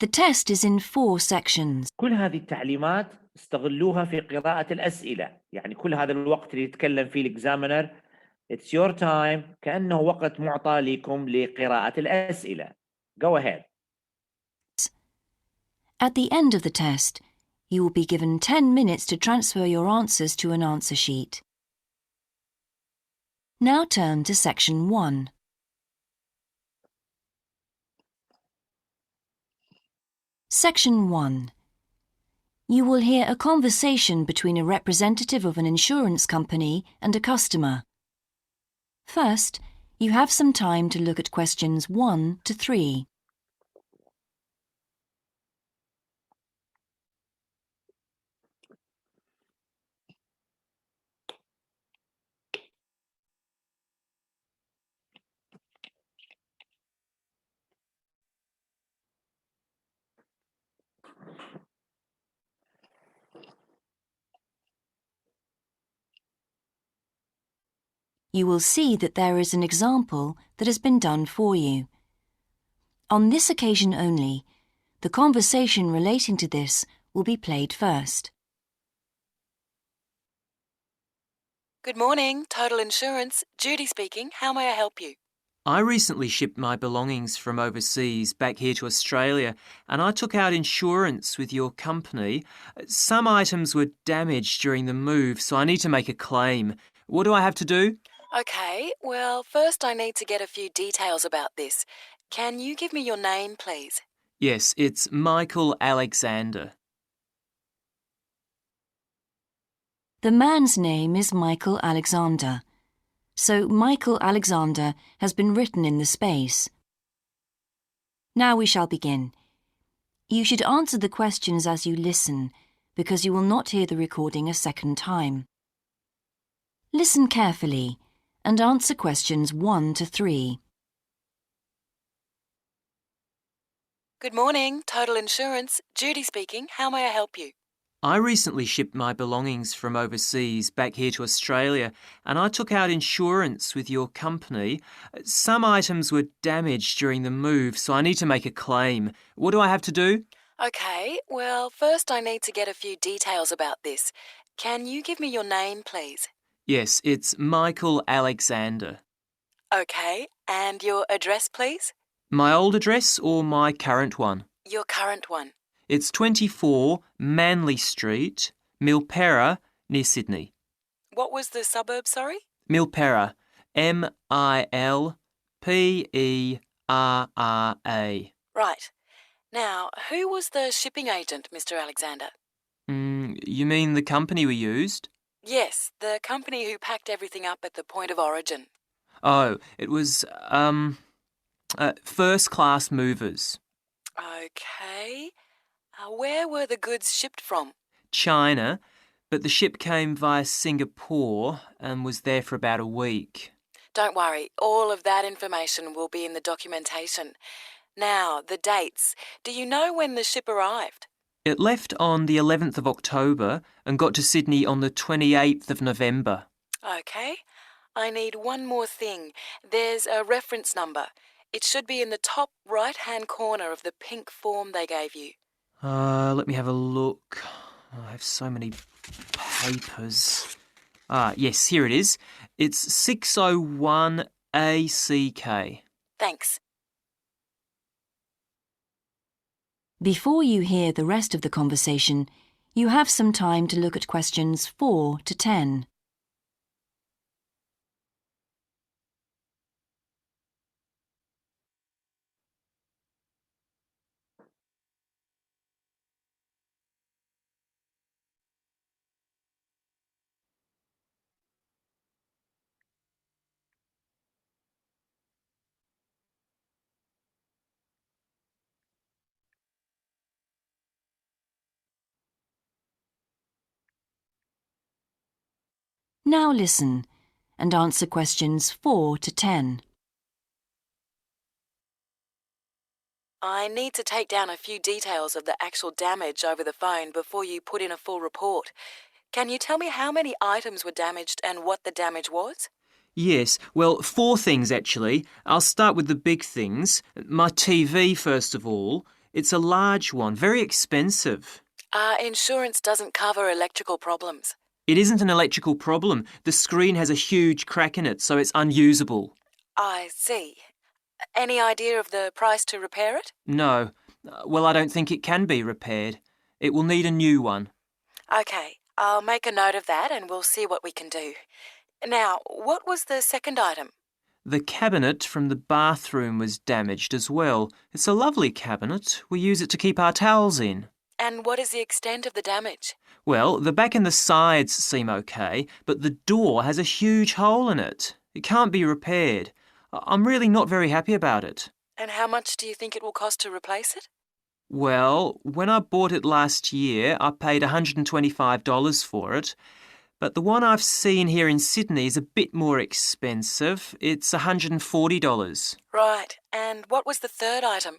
H: The test is in 4 sections.
I: كل هذه التعليمات استغلوها في قراءة الأسئلة، يعني كل هذا الوقت اللي يتكلم فيه الإكزامينر it's your time، كأنه وقت معطى لكم لقراءة الأسئلة. Go ahead.
H: At the end of the test, you will be given 10 minutes to transfer your answers to an answer sheet. Now turn to section 1. Section 1. You will hear a conversation between a representative of an insurance company and a customer. First, you have some time to look at questions 1 to 3. You will see that there is an example that has been done for you. On this occasion only, the conversation relating to this will be played first.
J: Good morning, Total Insurance. Judy speaking. How may I help you?
K: I recently shipped my belongings from overseas back here to Australia, and I took out insurance with your company. Some items were damaged during the move, so I need to make a claim. What do I have to do?
J: Okay, well, first I need to get a few details about this. Can you give me your name, please?
K: Yes, it's Michael Alexander.
H: The man's name is Michael Alexander, so Michael Alexander has been written in the space. Now we shall begin. You should answer the questions as you listen, because you will not hear the recording a second time. Listen carefully and answer questions 1 to 3.
J: Good morning, Total Insurance. Judy speaking. How may I help you?
K: I recently shipped my belongings from overseas back here to Australia, and I took out insurance with your company. Some items were damaged during the move, so I need to make a claim. What do I have to do?
J: Okay, well, first I need to get a few details about this. Can you give me your name, please?
K: Yes, it's Michael Alexander.
J: Okay, and your address, please?
K: My old address or my current one?
J: Your current one.
K: It's 24 Manly Street, Milperra, near Sydney.
J: What was the suburb, sorry?
K: Milperra, Milperra.
J: Right. Now, who was the shipping agent, Mr. Alexander?
K: You mean the company we used?
J: Yes, the company who packed everything up at the point of origin.
K: Oh, it was, First Class Movers.
J: Okay. Where were the goods shipped from?
K: China, but the ship came via Singapore and was there for about a week.
J: Don't worry, all of that information will be in the documentation. Now, the dates. Do you know when the ship arrived?
K: It left on the 11th of October and got to Sydney on the 28th of November.
J: Okay. I need one more thing. There's a reference number. It should be in the top right-hand corner of the pink form they gave you.
K: Let me have a look. I have so many papers. Yes, here it is. It's 601 ACK.
J: Thanks.
H: Before you hear the rest of the conversation, you have some time to look at questions 4 to 10. Now listen and answer questions 4 to 10.
J: I need to take down a few details of the actual damage over the phone before you put in a full report. Can you tell me how many items were damaged and what the damage was?
K: Yes, well, 4 things actually. I'll start with the big things. My TV, first of all. It's a large one, very expensive.
J: Insurance doesn't cover electrical problems.
K: It isn't an electrical problem. The screen has a huge crack in it, so it's unusable.
J: I see. Any idea of the price to repair it?
K: No. Well, I don't think it can be repaired. It will need a new one.
J: OK, I'll make a note of that and we'll see what we can do. Now, what was the second item?
K: The cabinet from the bathroom was damaged as well. It's a lovely cabinet. We use it to keep our towels in.
J: And what is the extent of the damage?
K: Well, the back and the sides seem OK, but the door has a huge hole in it. It can't be repaired. I'm really not very happy about it.
J: And how much do you think it will cost to replace it?
K: Well, when I bought it last year, I paid $125 for it. But the one I've seen here in Sydney is a bit more expensive. It's $140.
J: Right. And what was the third item?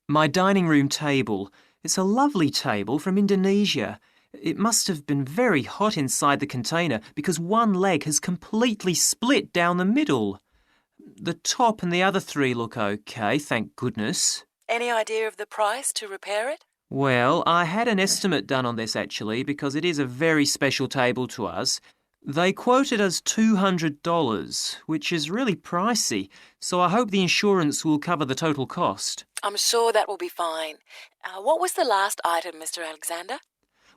K: My dining room table. It's a lovely table from Indonesia. It must have been very hot inside the container because one leg has completely split down the middle. The top and the other 3 look OK, thank goodness.
J: Any idea of the price to repair it?
K: Well, I had an estimate done on this actually because it is a very special table to us. They quoted us $200, which is really pricey, so I hope the insurance will cover the total cost.
J: I'm sure that will be fine. What was the last item, Mr. Alexander?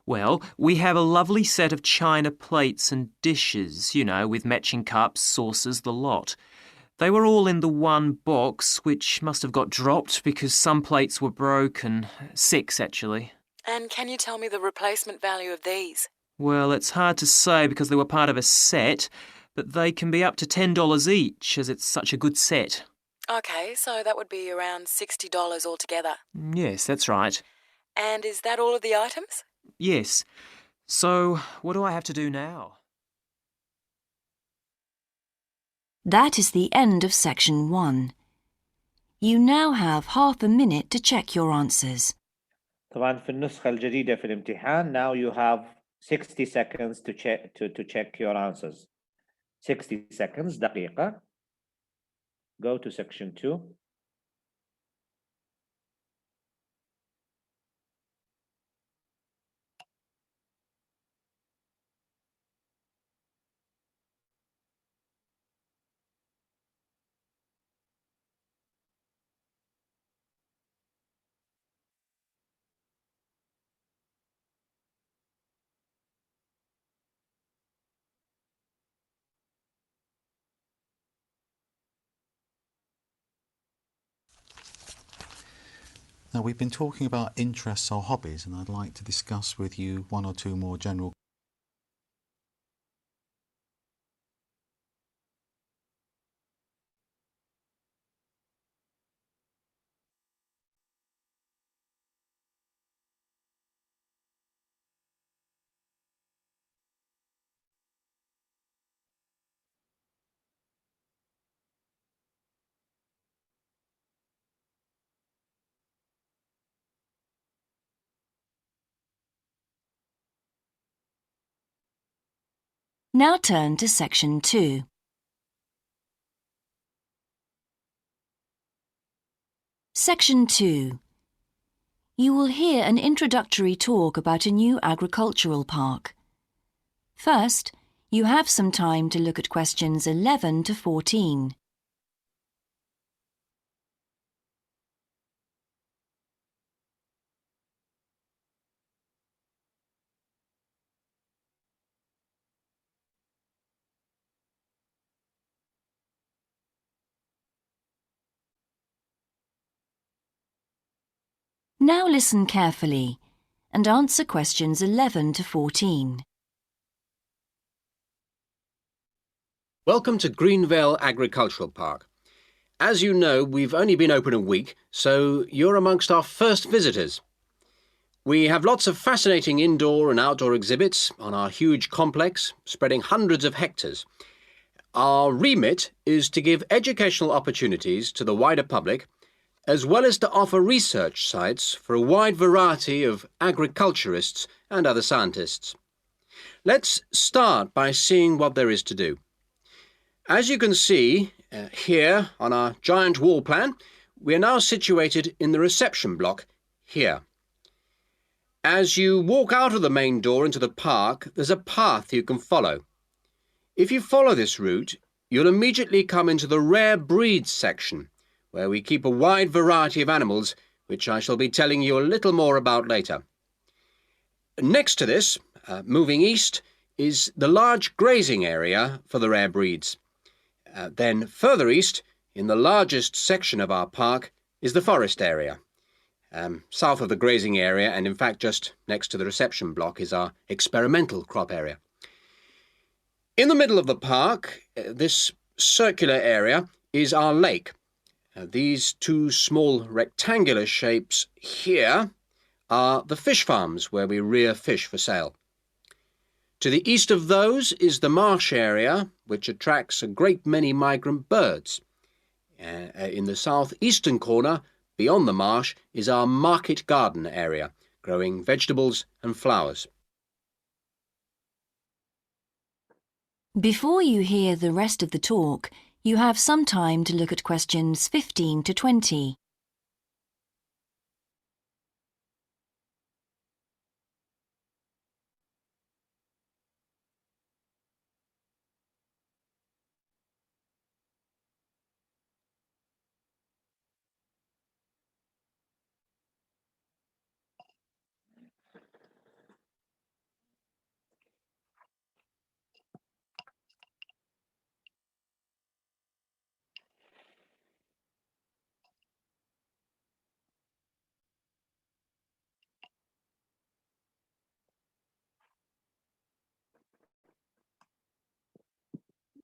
K: Well, we have a lovely set of china plates and dishes, you know, with matching cups, saucers, the lot. They were all in the one box, which must have got dropped because some plates were broken. 6, actually.
J: And can you tell me the replacement value of these?
K: Well, it's hard to say because they were part of a set, but they can be up to $10 each as it's such a good set.
J: OK, so that would be around $60 altogether.
K: Yes, that's right.
J: And is that all of the items?
K: Yes. So, what do I have to do now?
H: That is the end of section 1. You now have half a minute to check your answers.
I: طبعا في النسخة الجديدة في الامتحان now you have 60 seconds to check your answers. 60 seconds, دقيقة. Go to section 2.
B: Now, we've been talking about interests or hobbies, and I'd like to discuss with you 1 or 2 more general.
H: Now turn to section 2. Section 2. You will hear an introductory talk about a new agricultural park. First, you have some time to look at questions 11 to 14. Now listen carefully and answer questions 11 to 14.
L: Welcome to Greenvale Agricultural Park. As you know, we've only been open a week, so you're amongst our first visitors. We have lots of fascinating indoor and outdoor exhibits on our huge complex, spreading hundreds of hectares. Our remit is to give educational opportunities to the wider public as well as to offer research sites for a wide variety of agriculturists and other scientists. Let's start by seeing what there is to do. As you can see here on our giant wall plan, we are now situated in the reception block here. As you walk out of the main door into the park, there's a path you can follow. If you follow this route, you'll immediately come into the rare breeds section, where we keep a wide variety of animals, which I shall be telling you a little more about later. Next to this, moving east, is the large grazing area for the rare breeds. Then further east, in the largest section of our park, is the forest area. South of the grazing area, and in fact just next to the reception block, is our experimental crop area. In the middle of the park, this circular area, is our lake. These two small rectangular shapes here are the fish farms where we rear fish for sale. To the east of those is the marsh area, which attracts a great many migrant birds. In the southeastern corner, beyond the marsh, is our market garden area, growing vegetables and flowers.
H: Before you hear the rest of the talk, you have some time to look at questions 15 to 20.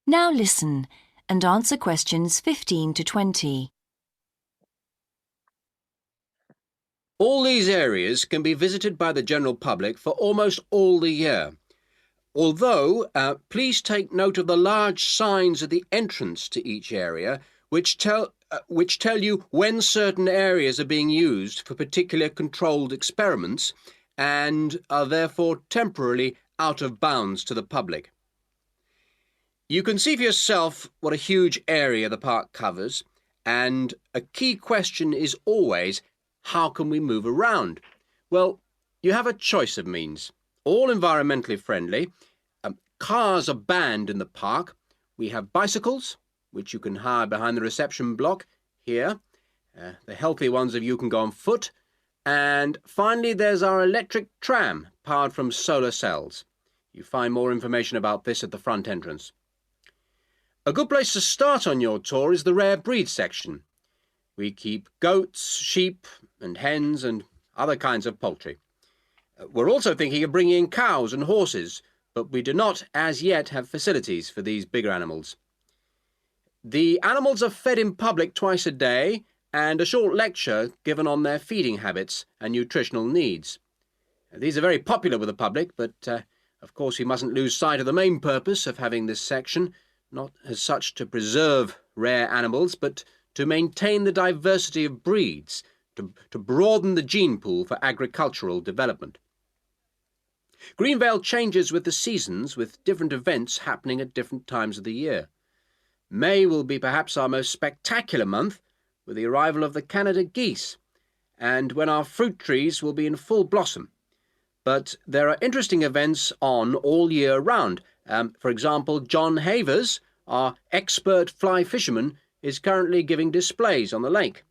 H: Now listen and answer questions 15 to 20.
L: All these areas can be visited by the general public for almost all the year. Although, please take note of the large signs at the entrance to each area, which tell you when certain areas are being used for particular controlled experiments and are therefore temporarily out of bounds to the public. You can see for yourself what a huge area the park covers, and a key question is always, how can we move around? Well, you have a choice of means, all environmentally friendly. Cars are banned in the park. We have bicycles, which you can hire behind the reception block here. The healthy ones of you can go on foot. And finally, there's our electric tram, powered from solar cells. You find more information about this at the front entrance. A good place to start on your tour is the rare breed section. We keep goats, sheep and hens and other kinds of poultry. We're also thinking of bringing in cows and horses, but we do not as yet have facilities for these bigger animals. The animals are fed in public twice a day and a short lecture given on their feeding habits and nutritional needs. These are very popular with the public, but of course we mustn't lose sight of the main purpose of having this section, not as such to preserve rare animals, but to maintain the diversity of breeds, to broaden the gene pool for agricultural development. Greenvale changes with the seasons, with different events happening at different times of the year. May will be perhaps our most spectacular month, with the arrival of the Canada geese, and when our fruit trees will be in full blossom. But there are interesting events on all year round. For example, John Havers, our expert fly fisherman, is currently giving displays on the lake.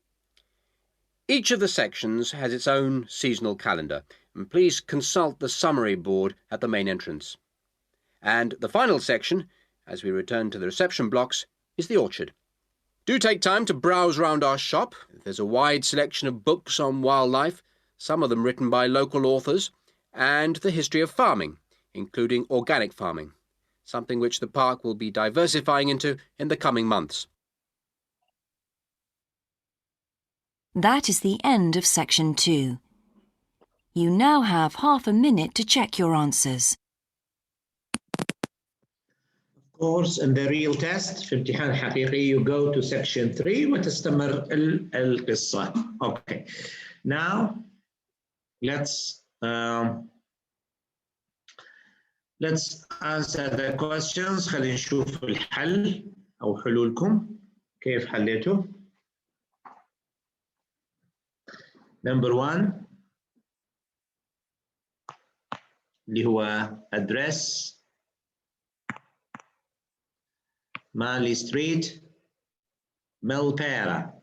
L: Each of the sections has its own seasonal calendar, and please consult the summary board at the main entrance. And the final section, as we return to the reception blocks, is the orchard. Do take time to browse round our shop. There's a wide selection of books on wildlife, some of them written by local authors, and the history of farming, including organic farming, something which the park will be diversifying into in the coming months.
H: That is the end of section 2. You now have half a minute to check your answers.
A: Of course in the real test في امتحان حقيقي you go to section 3 وتستمر القصة. Okay. Now let's answer the questions. خلينا نشوف الحل أو حلولكم كيف حليتوا. Number 1 اللي هو address مالي ستريت ملبيرا،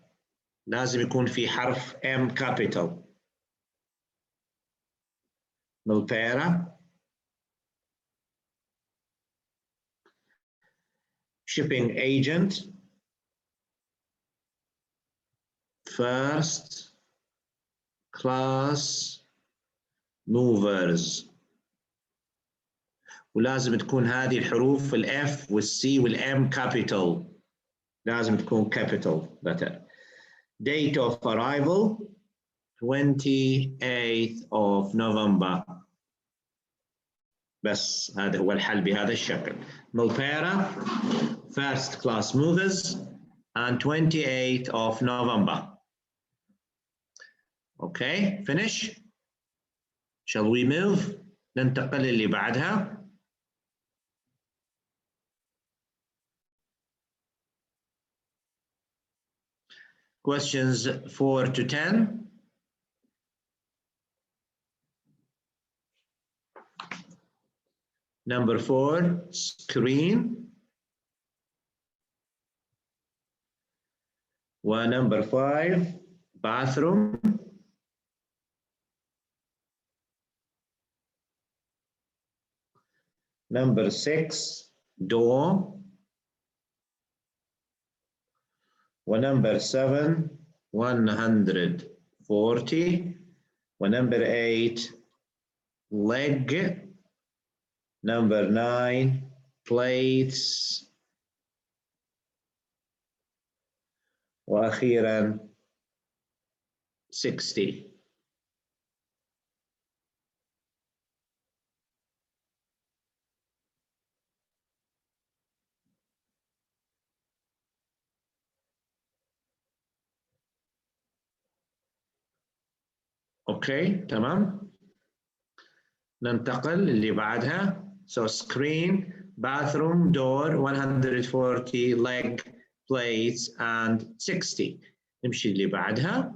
A: لازم يكون في حرف M capital. ملبيرا. Shipping agent first class movers، ولازم تكون هذه الحروف الF والC والM capital، لازم تكون capital letter. Date of arrival 28th of November. بس هذا هو الحل بهذا الشكل. ملبيرا first class movers and 28th of November. Okay, finish. Shall we move? ننتقل اللي بعدها. Questions 4 to 10. Number 4, screen. Number 5, bathroom. Number 6, door. Number 7, 140. Number 8, leg. Number 9, plates. وأخيرا 60. اوكي تمام. ننتقل اللي بعدها. So screen, bathroom, door, 140, leg, plates and 60. نمشي اللي بعدها.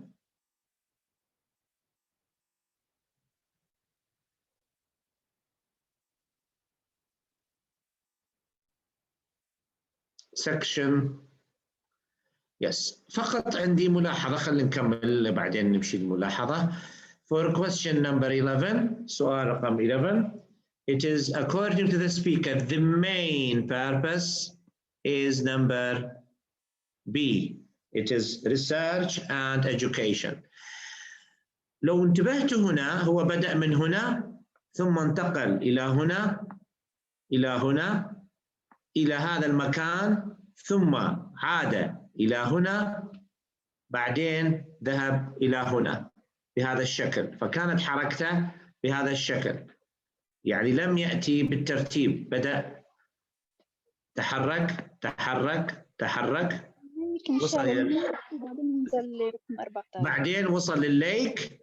A: section. Yes. فقط عندي ملاحظة، خلينا نكمل بعدين نمشي الملاحظة. For question number 11, سؤال رقم 11. It is according to the speaker, the main purpose is number B. It is research and education. لو انتبهتوا هنا هو بدأ من هنا ثم انتقل إلى هنا إلى هنا إلى هذا المكان ثم عاد إلى هنا بعدين ذهب إلى هنا بهذا الشكل، فكانت حركته بهذا الشكل، يعني لم يأتي بالترتيب، بدأ تحرك تحرك تحرك وصل إلى بعدين وصل للليك،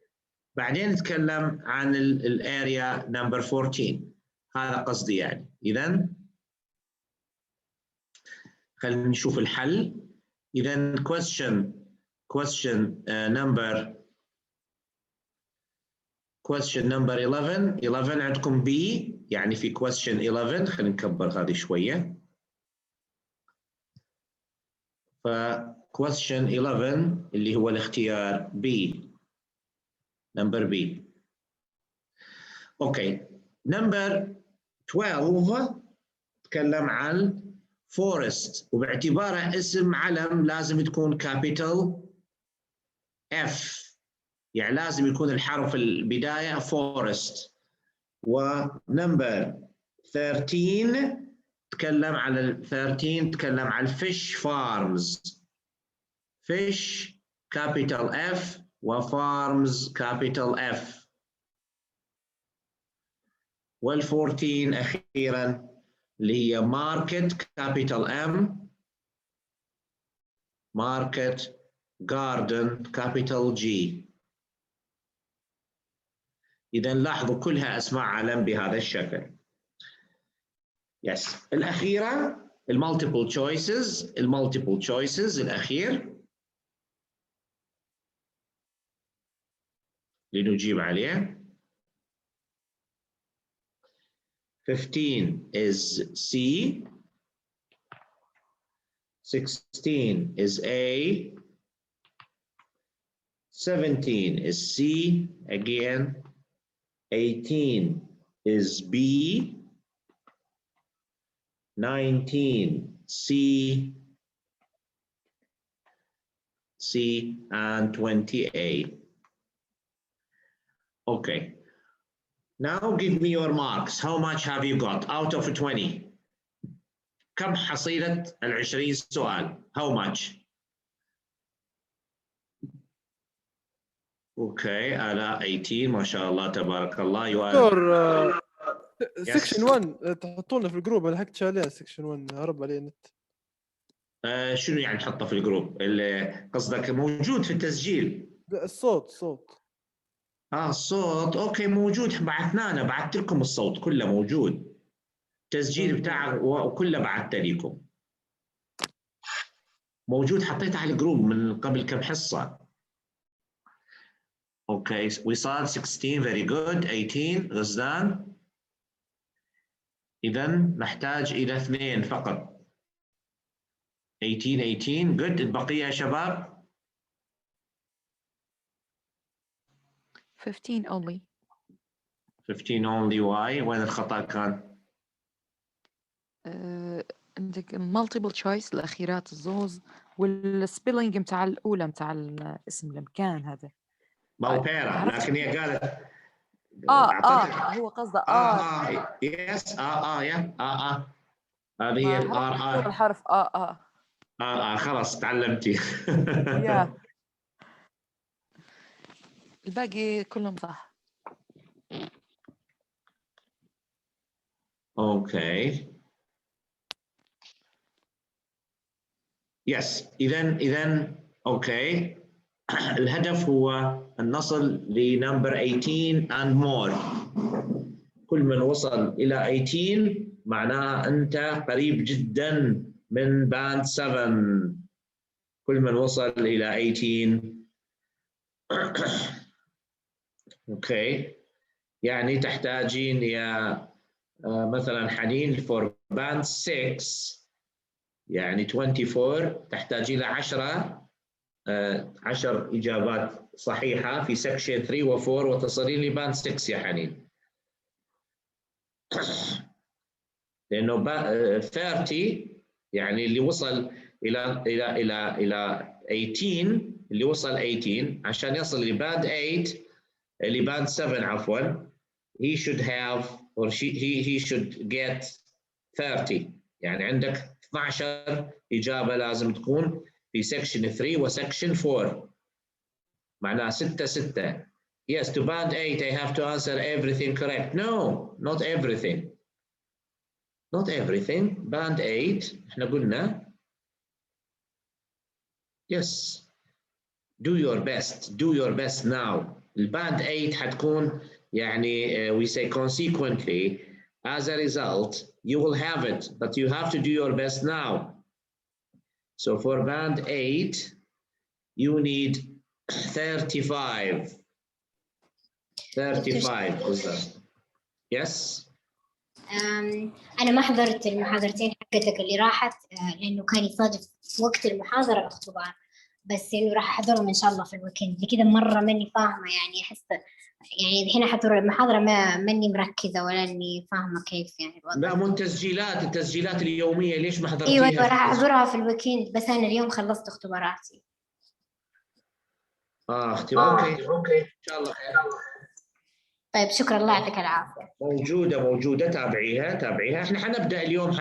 A: بعدين نتكلم عن الاريا نمبر 14. هذا قصدي يعني. إذن خلينا نشوف الحل. إذن question number 11 عندكم B، يعني في question 11. خلينا نكبر هذه شوية. ف question 11 اللي هو الاختيار B، number B. اوكي. number 12 تكلم عن forest، وباعتباره اسم علم لازم تكون capital F، يعني لازم يكون الحرف البداية forest. ونمبر 13 تكلم على 13 تكلم عن fish farms، fish capital F وfarms capital F. وال14 أخيرا اللي هي market capital M market garden capital G. إذا لاحظوا كلها أسماء علم بهذا الشكل. Yes. الأخيرة المالتيبل choices الأخير لنجيب عليه. 15 is C, 16 is A, 17 is C again, 18 is B, 19 C, and 20A. Okay. Now give me your marks. How much have you got out of 20? كم حصيلة ال20 سؤال؟ How much? Okay, على 18 ما شاء الله تبارك الله.
E: دكتور سكشن 1 تحطونه في الجروب. انا حكيت عليه سكشن 1 هرب عليه نت.
A: شنو يعني تحطه في الجروب؟ اللي قصدك موجود في التسجيل؟
E: الصوت.
A: الصوت اوكي موجود. بعثنا بعثت لكم الصوت كله موجود. التسجيل بتاعه وكله بعثت لكم. موجود حطيته على الجروب من قبل كم حصة. اوكي وصال 16 very good. 18 غزلان. إذا نحتاج إلى 2 فقط. 18 good. البقية يا شباب
D: 15 only.
A: 15 only. why؟ وين الخطأ كان؟
D: عندك multiple choice الأخيرات الزوز والسبيلينج متاع الأولى متاع اسم المكان هذا.
A: باوبيرا لكن هي قالت
D: هو قصده
A: يس هذه هي الار
D: الحرف
A: خلاص تعلمتي.
D: يا الباقي كلهم صح.
A: اوكي يس اذا اوكي الهدف هو أن نصل لنمبر 18 and more. كل من وصل إلى 18 معناها أنت قريب جدا من باند 7. كل من وصل إلى 18 أوكي يعني تحتاجين يا مثلا حنين for band 6 يعني 24 تحتاجين ل 10 إجابات صحيحة في سكشن 3 و4 وتصلين لباند 6 يا حنين. لأنه 30 يعني اللي وصل إلى 18 اللي وصل 18 عشان يصل لباند 8 لباند 7 عفوا he should have or he should get 30. يعني عندك 12 إجابة لازم تكون في section 3 و section 4 معناها 6. Yes, to band 8 I have to answer everything correct. No, not everything. Not everything. Band 8 احنا قلنا yes. Do your best. Do your best now. الباند 8 حتكون يعني we say consequently as a result you will have it but you have to do your best now. So for band 8, you need 35. 35. Yes?
M: أنا ما حضرت المحاضرتين حقتك اللي راحت لأنه كان يصادف وقت المحاضرة الاختبار، بس إنه راح أحضرهم إن شاء الله في الويكند. لكذا مرة ماني فاهمة يعني أحس يعني الحين حضر المحاضرة ماني مركزة ولا إني فاهمة كيف يعني الوضع.
A: لا مو التسجيلات اليومية ليش ما حضرتيها؟
M: أيوة راح أحضرها في الويكند بس أنا اليوم خلصت اختباراتي.
A: اختبار أوكي إن شاء الله خير.
M: طيب شكرا الله يعطيك العافية.
A: موجودة تابعيها. احنا حنبدأ اليوم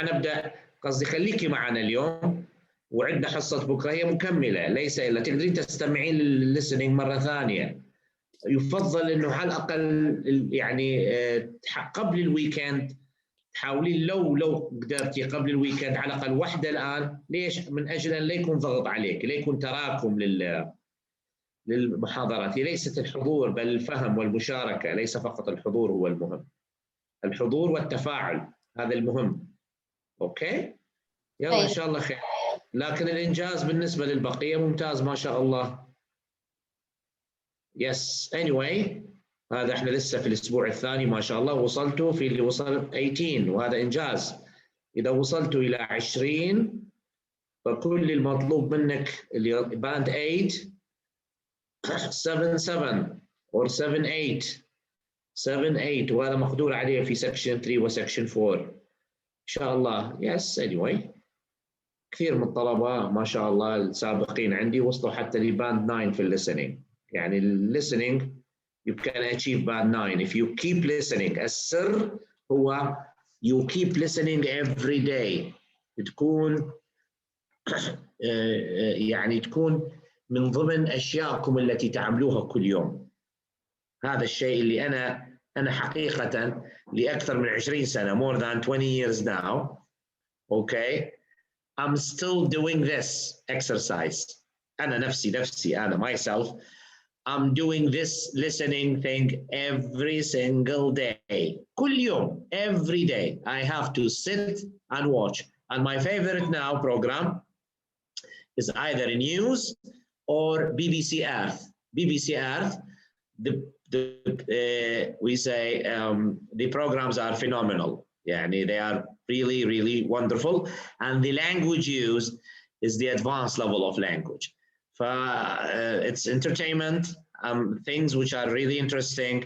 A: قصدي خليكي معنا اليوم وعندنا حصة بكرة هي مكملة ليس إلا تقدرين تستمعين للليسننج مرة ثانية. يفضل إنه على الأقل يعني قبل الويكند حاولي لو قدرتي قبل الويكند على الأقل واحدة الآن. ليش؟ من أجل أن لا يكون ضغط عليك، لا يكون تراكم للمحاضرات. ليست الحضور بل الفهم والمشاركة، ليس فقط الحضور هو المهم. الحضور والتفاعل هذا المهم. أوكي؟ يلا إن شاء الله خير. لكن الإنجاز بالنسبة للبقية ممتاز ما شاء الله. Yes, anyway هذا احنا لسه في الأسبوع الثاني ما شاء الله، وصلتوا في اللي وصل 18 وهذا إنجاز. إذا وصلتوا إلى 20 فكل المطلوب منك اللي باند 8 7 or 7 8 وهذا مقدور عليه في section 3 و section 4 إن شاء الله. Yes, anyway كثير من الطلبة ما شاء الله السابقين عندي وصلوا حتى لباند 9 في listening. يعني listening you can achieve band 9 if you keep listening. السر هو you keep listening every day. تكون يعني تكون من ضمن أشياءكم التي تعملوها كل يوم. هذا الشيء اللي أنا حقيقة لأكثر من 20 سنة more than 20 years now. Okay, I'm still doing this exercise. أنا نفسي أنا myself I'm doing this listening thing every single day. كل يوم, every day. I have to sit and watch. And my favorite now program is either news or BBC Earth. BBC Earth, we say the programs are phenomenal. يعني they are really, really wonderful. And the language used is the advanced level of language. It's entertainment, things which are really interesting,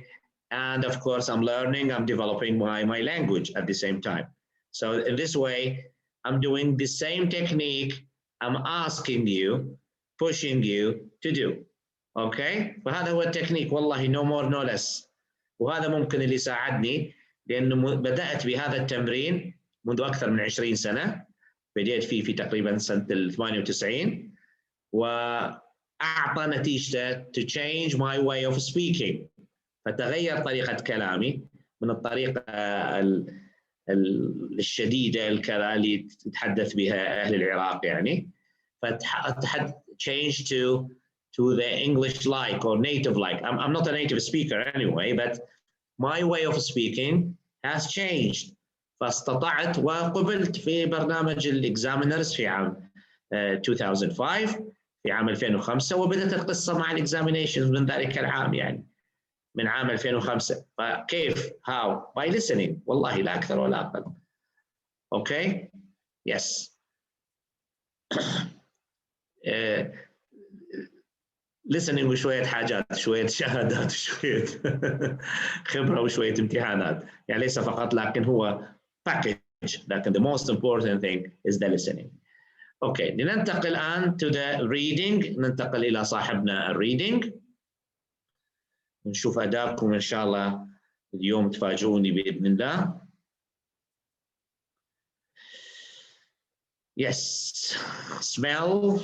A: and of course I'm learning, I'm developing my language at the same time. So in this way, I'm doing the same technique I'm asking you, pushing you to do. Okay? فهذا هو التكنيك والله no more no less. وهذا ممكن اللي ساعدني لأنه بدأت بهذا التمرين منذ أكثر من 20 سنة. بدأت فيه في تقريبا سنة 98 وأعطى نتيجته to change my way of speaking. فتغير طريقة كلامي من الطريقة الشديدة الكذا اللي تتحدث بها أهل العراق يعني. change to the English like or native like. I'm not a native speaker anyway, but my way of speaking has changed. فاستطعت وقبلت في برنامج الإكزامينرز في عام 2005 في عام 2005 وبدأت القصة مع الإكزامينيشنز من ذلك العام يعني من عام 2005. فكيف؟ How? By listening. والله لا أكثر ولا أقل. Okay? Yes. listening وشوية حاجات، شوية شهادات، شوية خبرة وشوية امتحانات. يعني ليس فقط لكن هو package. لكن the most important thing is the listening. Okay. لننتقل الآن to the reading. ننتقل إلى صاحبنا الreading. نشوف أدائكم إن شاء الله اليوم تفاجئوني بإذن الله. Yes. Smell.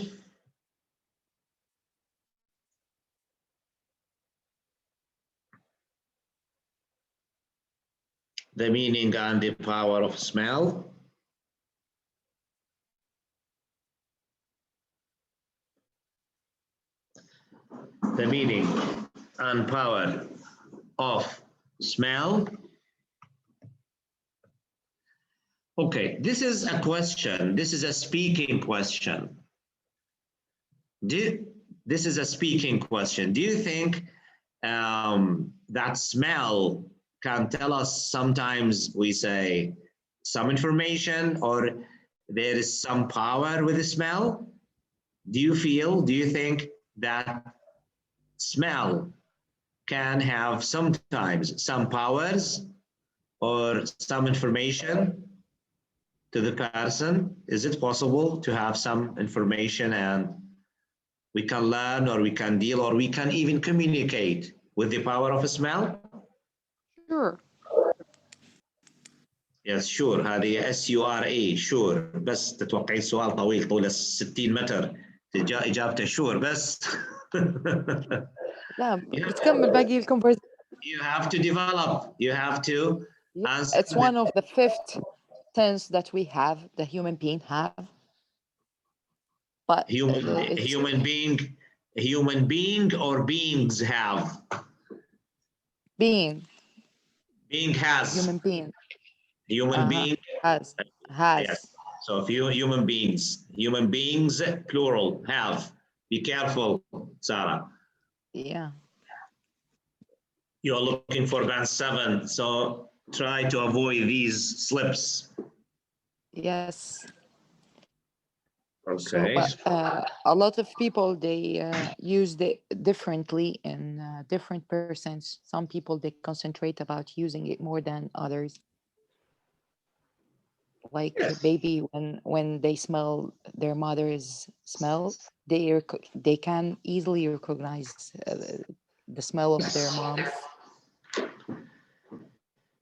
A: The meaning and the power of smell. The meaning and power of smell. Okay, this is a question. This is a speaking question. This is a speaking question. Do you think that smell can tell us sometimes we say some information or there is some power with the smell? Do you think that smell can have sometimes some powers or some information to the person? Is it possible to have some information and we can learn or we can deal or we can even communicate with the power of a smell?
D: Sure.
A: Yes, sure. هذه SURE sure. بس تتوقعين سؤال طويل طوله 60 متر إجابته sure بس.
D: لا بتكمل باقي الكونفرسيشن.
A: You have to develop. You have to
D: It's one of the 5th tense that we have, the human being have. But
A: human being or beings have?
D: Being.
A: Being has.
D: Human being.
A: Human being
D: has.
A: Yes. So if you human beings plural have. Be careful, Sarah.
D: Yeah.
A: You're looking for band 7, so try to avoid these slips.
D: Yes.
A: Okay.
D: So, but, a lot of people, they use it differently in different persons. Some people, they concentrate about using it more than others. Like a baby, when they smell their mother's smell, they can easily recognize the smell of their mom.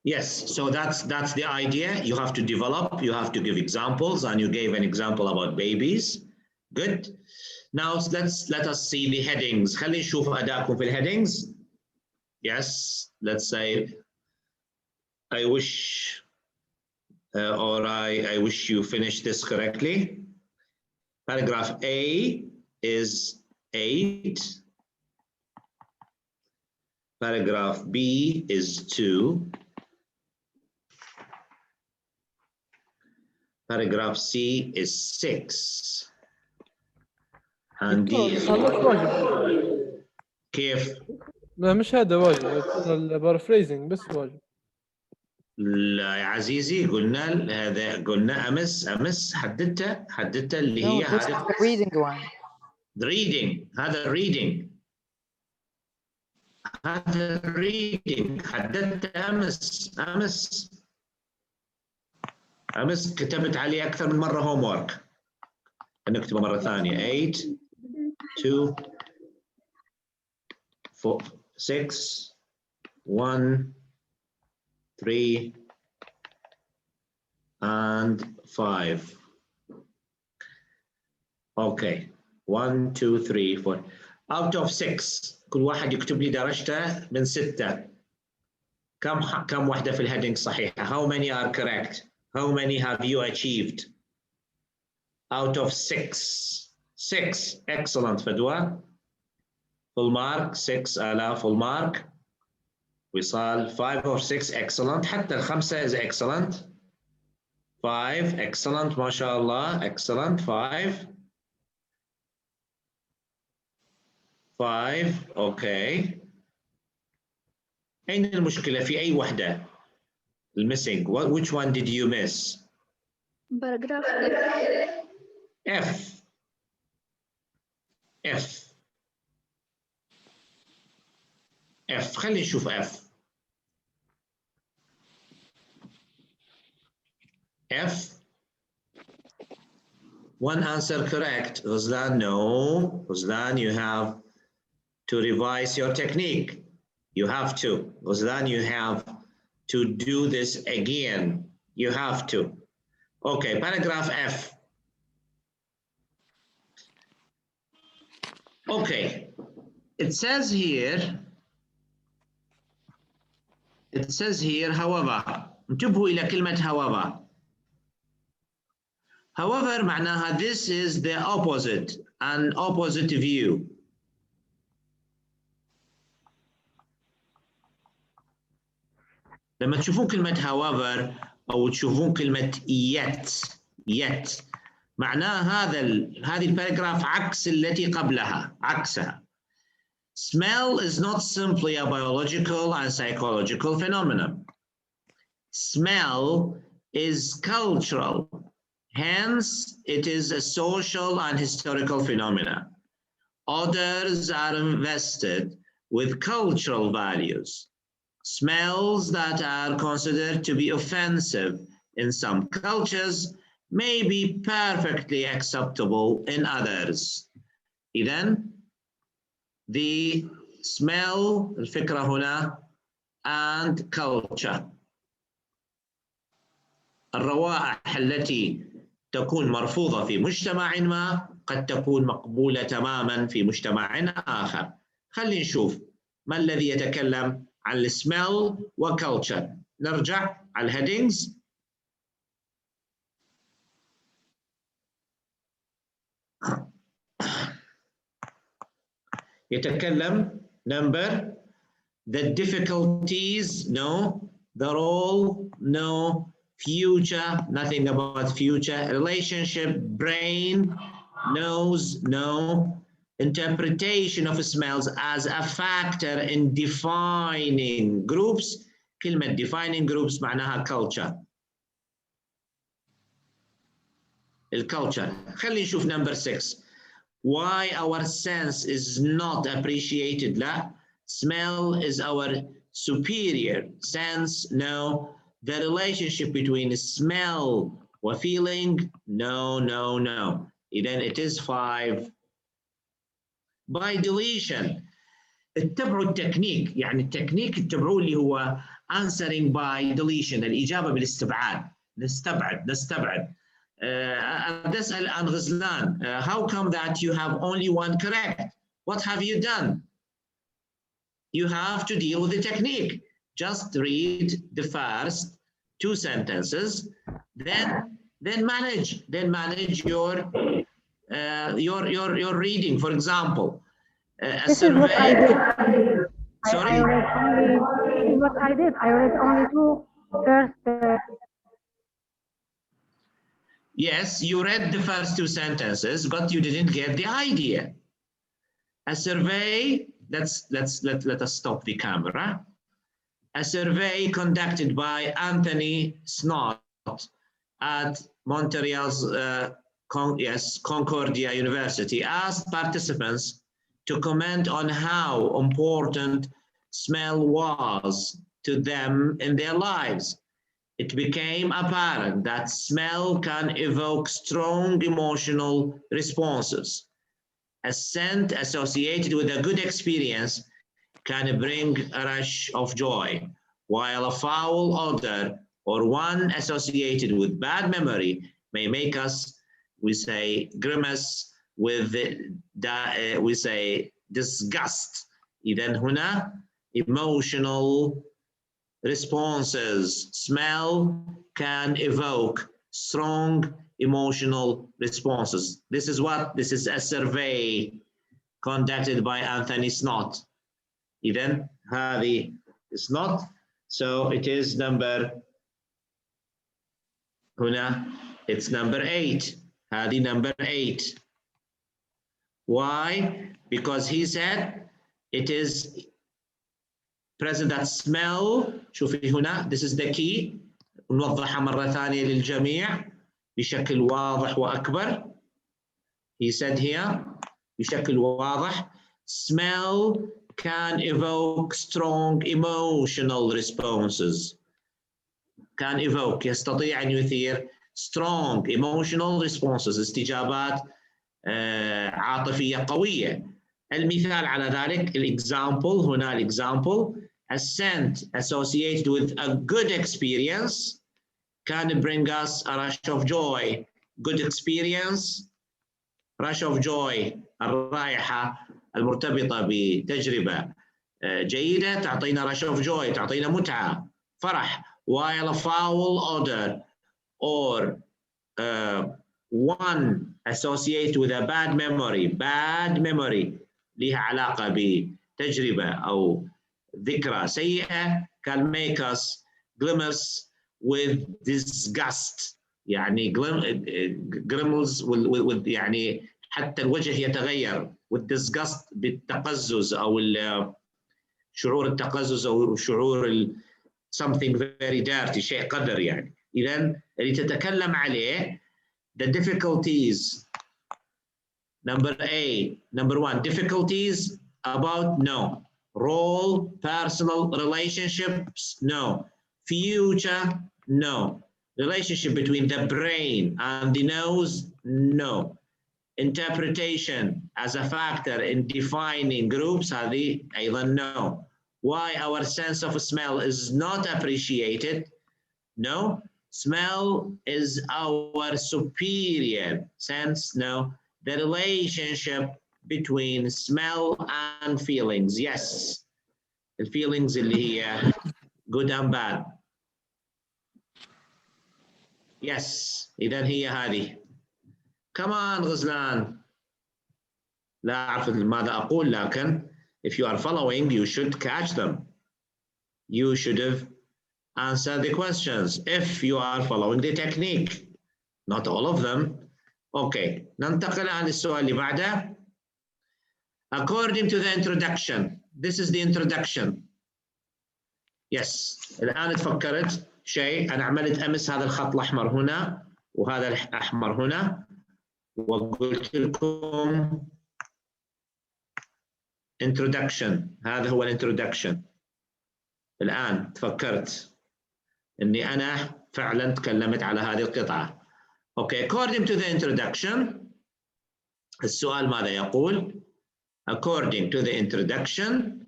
A: Yes, so that's the idea. You have to develop, you have to give examples, and you gave an example about babies. Good. Now let us see the headings. خلينا نشوف أداءكم في الheadings. Yes, let's say I wish or I wish you finish this correctly. Paragraph A is 8. Paragraph B is 2. Paragraph C is 6. And D is كيف؟
E: لا مش هذا واجب، البارافريزنج بس واجب.
A: لا يا عزيزي، قلنا امس حددتها اللي هي هذا
D: reading one.
A: The reading، هذا الريدنج، هذا الريدنج حددته امس كتبت عليه اكثر من مره هوم ورك. نكتبه مره ثانيه. 8 2 4 6 1 3 and 5. Okay. 1 2 3 4. Out of 6 كل واحد يكتب لي درجته من 6. كم واحدة في الهيدنج صحيحة؟ How many are correct? How many have you achieved? Out of 6. 6. Excellent فدوى. Full mark. 6,000 full mark. وصال 5 or 6 excellent. حتى الخمسة is excellent. 5 excellent ما شاء الله. Excellent. 5 okay. أين المشكلة في أي وحدة؟ missing. Which one did you miss?
G: Paragraph
A: F. خلينا نشوف F. One answer correct. Ruslan, no. Ruslan, you have to revise your technique. You have to. Ruslan, you have to do this again. You have to. Okay, paragraph F. Okay, it says here, however. انتبهوا إلى كلمة however. However معناها this is the opposite, an opposite view. لما تشوفون كلمة however أو تشوفون كلمة yet معناها هذه الباراجراف عكس التي قبلها، عكسها. Smell is not simply a biological and psychological phenomenon. Smell is cultural. Hence, it is a social and historical phenomenon. Odors are invested with cultural values. Smells that are considered to be offensive in some cultures may be perfectly acceptable in others. إذن, the smell, الفكرة هنا, and culture. الروائح التي تكون مرفوضة في مجتمع ما قد تكون مقبولة تماما في مجتمع آخر. خلينا نشوف ما الذي يتكلم عن السمell وculture. نرجع على الهيدنجز. يتكلم number the difficulties, no. The role, no. Future, nothing about future. Relationship, brain, nose, no. Interpretation of smells as a factor in defining groups. كلمة defining groups معناها culture. الculture. خلينا نشوف number 6. Why our sense is not appreciated. لا. Smell is our superior sense. No. The relationship between smell and feeling. No, no, no. Then it is 5. By deletion. اتبعوا التكنيك. يعني التكنيك اتبعوه اللي هو answering by deletion. الإجابة بالاستبعاد. نستبعد. أسأل عن غزلان. How come that you have only one correct? What have you done? You have to deal with the technique. Just read the first 2 sentences, then manage your reading. For example, a survey. Sorry.
N: This is what I did. I read only 2 first.
A: Yes, you read the first 2 sentences, but you didn't get the idea. A survey. Let us stop the camera. A survey conducted by Anthony Snott at Montreal's Concordia University asked participants to comment on how important smell was to them in their lives. It became apparent that smell can evoke strong emotional responses. A scent associated with a good experience can bring a rush of joy, while a foul odor or one associated with bad memory may make us, we say, grimace with, we say, disgust. إذن هنا emotional responses. Smell can evoke strong emotional responses. This is a survey conducted by Anthony Snott. Even هذه Snott, so it is number هنا, it's number 8. هذه number 8. Why? Because he said it is present that smell. شوفي هنا, this is the key. نوضحها مرة ثانية للجميع بشكل واضح وأكبر. He said here بشكل واضح, smell can evoke strong emotional responses. Can evoke, يستطيع أن يثير strong emotional responses, استجابات عاطفية قوية. المثال على ذلك الexample هنا الexample, a scent associated with a good experience can bring us a rush of joy. Good experience, rush of joy, الرائحة المرتبطة بتجربة جيدة تعطينا rush of joy, تعطينا متعة, فرح. While a foul odor or one associated with a bad memory لها علاقة بتجربة أو ذكرى سيئة can make us grimace with disgust. يعني grimace with يعني حتى الوجه يتغير with disgust بالتقزز أو شعور التقزز أو شعور something very dirty, شيء قذر يعني. إذن اللي تتكلم عليه the difficulties. Number 1, difficulties about no. Role, personal relationships, no. Future, no. Relationship between the brain and the nose, no. Interpretation as a factor in defining groups, هذه أيضا no. Why our sense of smell is not appreciated, no. Smell is our superior sense, no. The relationship between smell and feelings, yes. The feelings اللي هي good and bad. يس إذا هي هذه. كمان غزلان لا أعرف ماذا أقول لكن if you are following you should catch them. You should have answered the questions if you are following the technique. Not all of them. Okay. ننتقل الآن للسؤال اللي بعده. According to the introduction. This is the introduction. Yes. الآن تفكرت شيء. أنا عملت أمس هذا الخط الأحمر هنا وهذا الأحمر هنا وقلت لكم introduction. هذا هو الانترودكشن. الآن تفكرت إني أنا فعلا تكلمت على هذه القطعة. Okay, according to the introduction. السؤال ماذا يقول؟ According to the introduction,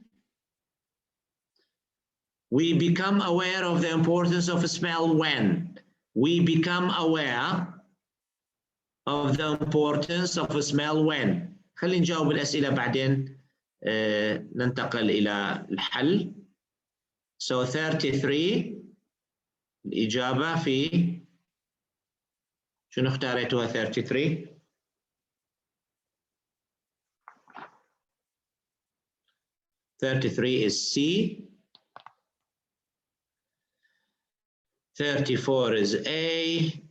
A: we become aware of the importance of smell when. We become aware of the importance of smell when. خلينا نجاوب الأسئلة بعدين ننتقل إلى الحل. So 33 الإجابة في شنو اختاريتوها 33؟ is C. 34 is A.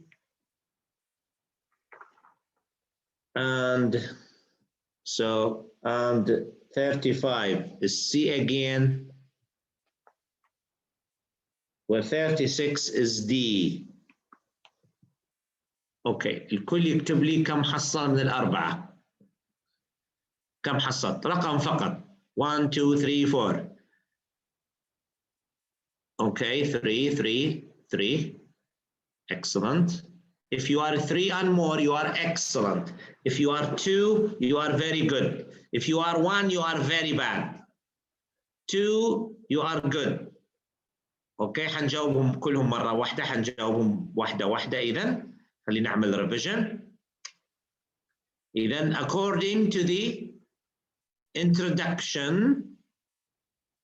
A: And 35 is C again. Well, 36 is D. Okay, الكل يكتب لي كم حصل من الأربعة. كم حصلت؟ رقم فقط. 1, 2, 3, 4. Okay, 3. Excellent. If you are 3 and more, you are excellent. If you are 2, you are very good. If you are 1, you are very bad. 2, you are good. Okay, حنجاوبهم كلهم مرة واحدة. حنجاوبهم واحدة إذن. خلينا نعمل revision. إذن according to the introduction,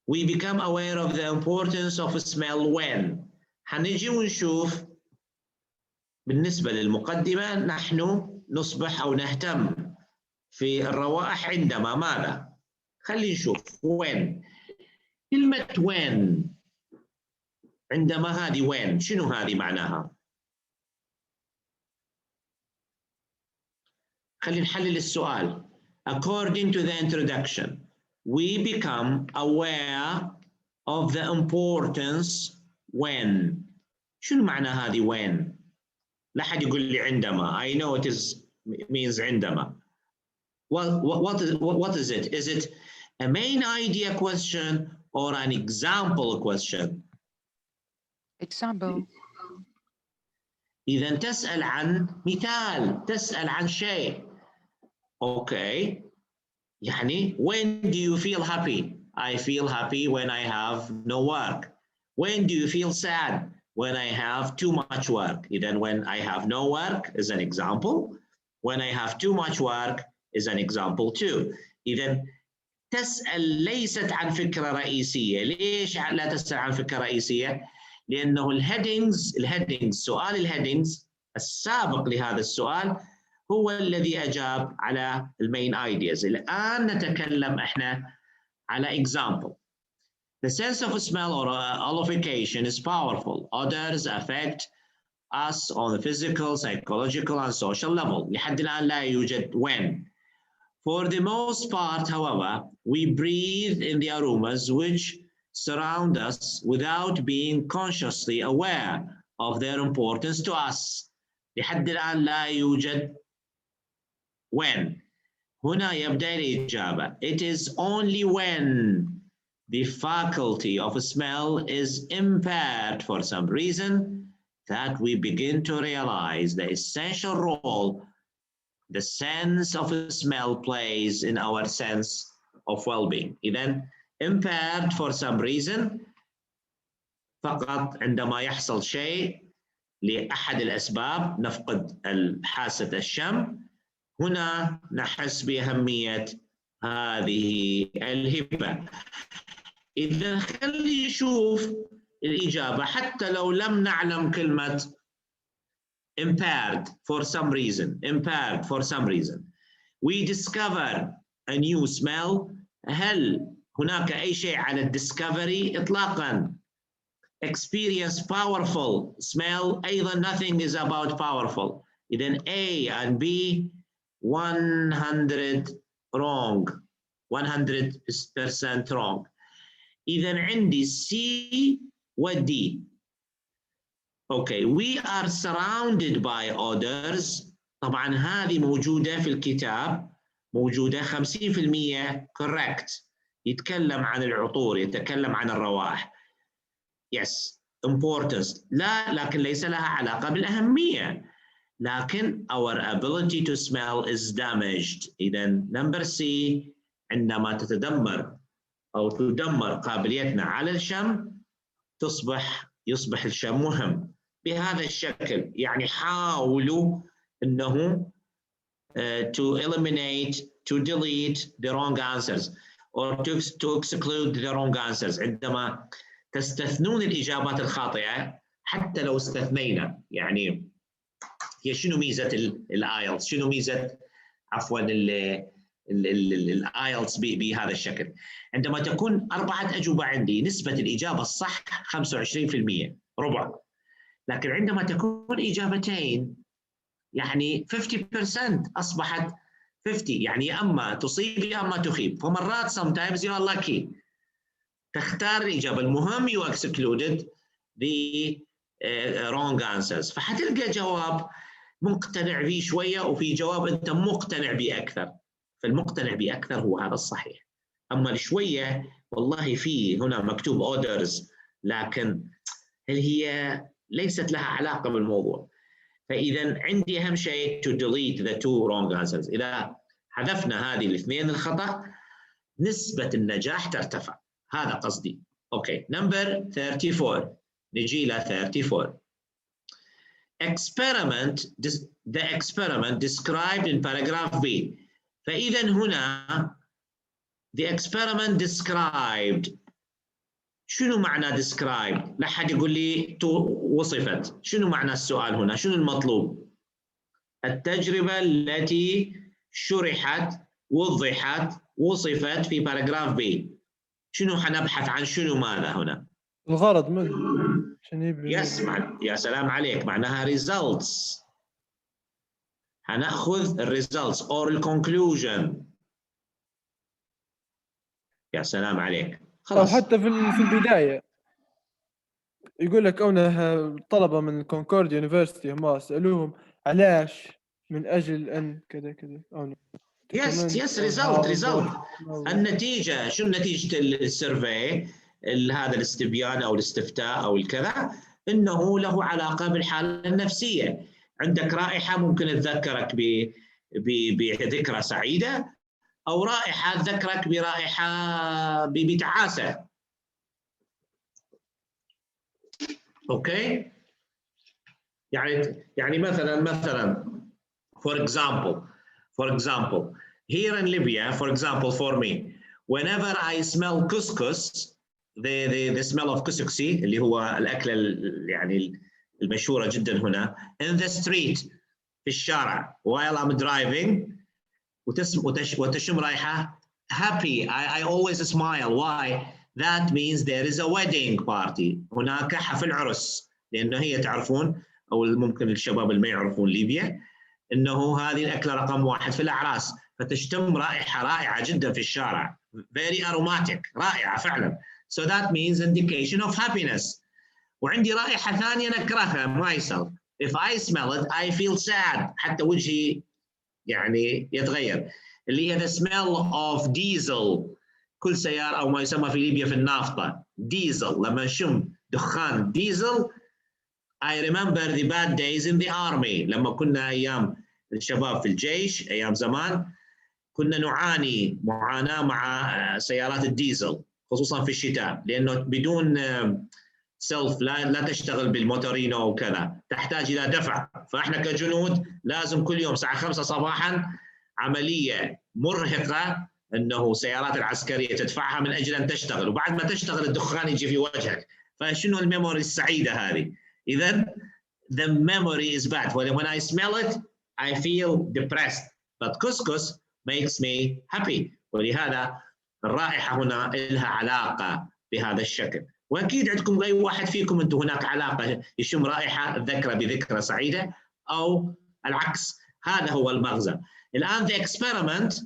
A: we become aware of the importance of smell when. حنجي ونشوف بالنسبة للمقدمة نحن نصبح أو نهتم في الروائح عندما ماذا؟ خلينا نشوف when. كلمة when عندما هذه when شنو هذه معناها؟ خلينا نحلل السؤال. According to the introduction, we become aware of the importance when. شنو معنى هذه when؟ لا حد يقول لي عندما. I know it means عندما. Well, what is it? Is it a main idea question or an example question?
D: Example.
A: إذا تسأل عن مثال، تسأل عن شيء. Okay. يعني when do you feel happy? I feel happy when I have no work. When do you feel sad? When I have too much work. Then when I have no work is an example. When I have too much work is an example too. إذن تسأل ليست عن فكرة رئيسية. ليش لا تسأل عن فكرة رئيسية؟ لأنه الهيدنجز سؤال الهيدنجز السابق لهذا السؤال هو الذي أجاب على المين ايدياز. الآن نتكلم احنا على example. The sense of smell or olfactory is powerful. Odors affect us on the physical, psychological, and social level. لحد الآن لا يوجد when. For the most part, however, we breathe in the aromas which surround us without being consciously aware of their importance to us. لحد الآن لا يوجد when. هنا يبدأ الإجابة. It is only when the faculty of smell is impaired for some reason that we begin to realize the essential role the sense of smell plays in our sense of well-being. إذن impaired for some reason فقط عندما يحصل شيء لأحد الأسباب نفقد حاسة الشم هنا نحس بأهمية هذه الهبة. إذا خلي نشوف الإجابة حتى لو لم نعلم كلمة impaired for some reason. Impaired for some reason. We discover a new smell. هل هناك أي شيء على الديسكفري؟ إطلاقاً. Experience powerful smell. أيضاً nothing is about powerful. إذن A and B 100 wrong. 100% wrong. إذن عندي C و D. Okay, we are surrounded by odors. طبعاً هذه موجودة في الكتاب. موجودة 50% correct. يتكلم عن العطور، يتكلم عن الروائح. Yes, importance. لا، لكن ليس لها علاقة بالأهمية. لكن our ability to smell is damaged. إذن number C، عندما تتدمر أو تدمر قابليتنا على الشم يصبح الشم مهم بهذا الشكل. يعني حاولوا أنه to eliminate, to delete the wrong answers or to exclude the wrong answers. عندما تستثنون الإجابات الخاطئة حتى لو استثنينا، يعني هي شنو ميزة الآيلتس؟ شنو ميزة عفوا الآيلتس بهذا الشكل؟ عندما تكون 4 أجوبة عندي نسبة الإجابة الصح 25%، ربع. لكن عندما تكون إجابتين يعني 50% أصبحت 50، يعني يا أما تصيب يا أما تخيب. فمرات sometimes you are lucky تختار الإجابة المهم you excluded the wrong answers. فحتلقى جواب مقتنع به شوية وفي جواب أنت مقتنع به أكثر. فالمقتنع به أكثر هو هذا الصحيح. أما الشوية والله في هنا مكتوب orders لكن هل هي ليست لها علاقة بالموضوع. فإذا عندي أهم شيء to delete the 2 wrong answers. إذا حذفنا هذه الاثنين الخطأ نسبة النجاح ترتفع. هذا قصدي. أوكي. number 34. نجي إلى 34. The experiment described in paragraph B. فإذا هنا the experiment described. شنو معنى described؟ لا حد يقول لي وصفت. شنو معنى السؤال هنا؟ شنو المطلوب؟ التجربة التي شرحت، وضحت، وصفت في باراجراف B. شنو حنبحث عن شنو ماذا هنا؟
E: الغرض منه.
A: يا سلام عليك، معناها results. هنأخذ الريزلتس or الconclusion. يا سلام عليك.
E: خلاص. أو حتى في البداية يقول لك أنا طلبة من كونكورد يونيفرسيتي هم سألوهم علاش، من أجل أن كذا كذا.
A: يس ريزلت. النتيجة شو نتيجة السيرفي هذا الاستبيان أو الاستفتاء أو الكذا؟ إنه له علاقة بالحالة النفسية. عندك رائحة ممكن تذكرك بذكرى سعيدة، أو رائحة تذكرك برائحة بتعاسة. أوكي؟ يعني مثلا for example here in Libya, for example, for me, whenever I smell couscous, the smell of couscousi اللي هو الأكلة يعني المشهورة جدا هنا in the street في الشارع while I'm driving وتشم رائحة happy, I always smile. Why? That means there is a wedding party. هناك حفل عرس. لأنه هي تعرفون أو ممكن الشباب اللي ما يعرفون ليبيا إنه هذه الأكلة رقم 1 في الأعراس. فتشتم رائحة رائعة جدا في الشارع. Very aromatic. رائعة فعلا. So that means indication of happiness. وعندي رائحة ثانية نكرهها myself. If I smell it, I feel sad. حتى وجهي يعني يتغير. اللي هي the smell of diesel. كل سيارة أو ما يسمى في ليبيا في النافطة ديزل. لما نشم دخان ديزل I remember the bad days in the army. لما كنا أيام الشباب في الجيش أيام زمان كنا نعاني معاناة مع سيارات الديزل خصوصا في الشتاء، لأنه بدون سلف لا تشتغل بالموتورينو وكذا، تحتاج إلى دفع. فإحنا كجنود لازم كل يوم الساعة 5 صباحا عملية مرهقة أنه سيارات العسكرية تدفعها من أجل أن تشتغل، وبعد ما تشتغل الدخان يجي في وجهك. فشنو الميموري السعيدة هذه؟ إذن the memory is bad. When I smell it, I feel depressed. But couscous makes me happy. ولهذا الرائحة هنا لها علاقة بهذا الشكل. وأكيد عندكم أي واحد فيكم أنتم هناك علاقة يشم رائحة ذكرى بذكرى سعيدة أو العكس. هذا هو المغزى. الآن the experiment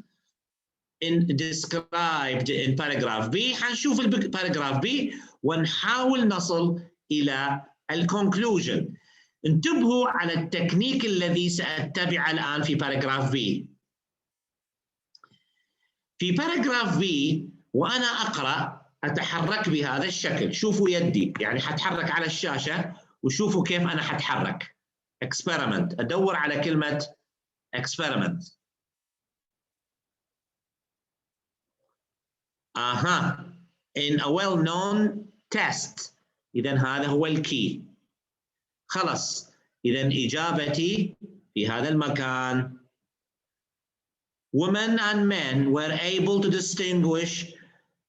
A: described in paragraph B. حنشوف paragraph B ونحاول نصل إلى الconclusion. انتبهوا على التكنيك الذي سأتبعه الآن في paragraph B. في paragraph B وأنا أقرأ أتحرك بهذا الشكل. شوفوا يدي، يعني حتحرك على الشاشة وشوفوا كيف أنا حتحرك. experiment. أدور على كلمة experiment. in a well-known test. إذن هذا هو الكي. خلص. إذن إجابتي في هذا المكان. Women and men were able to distinguish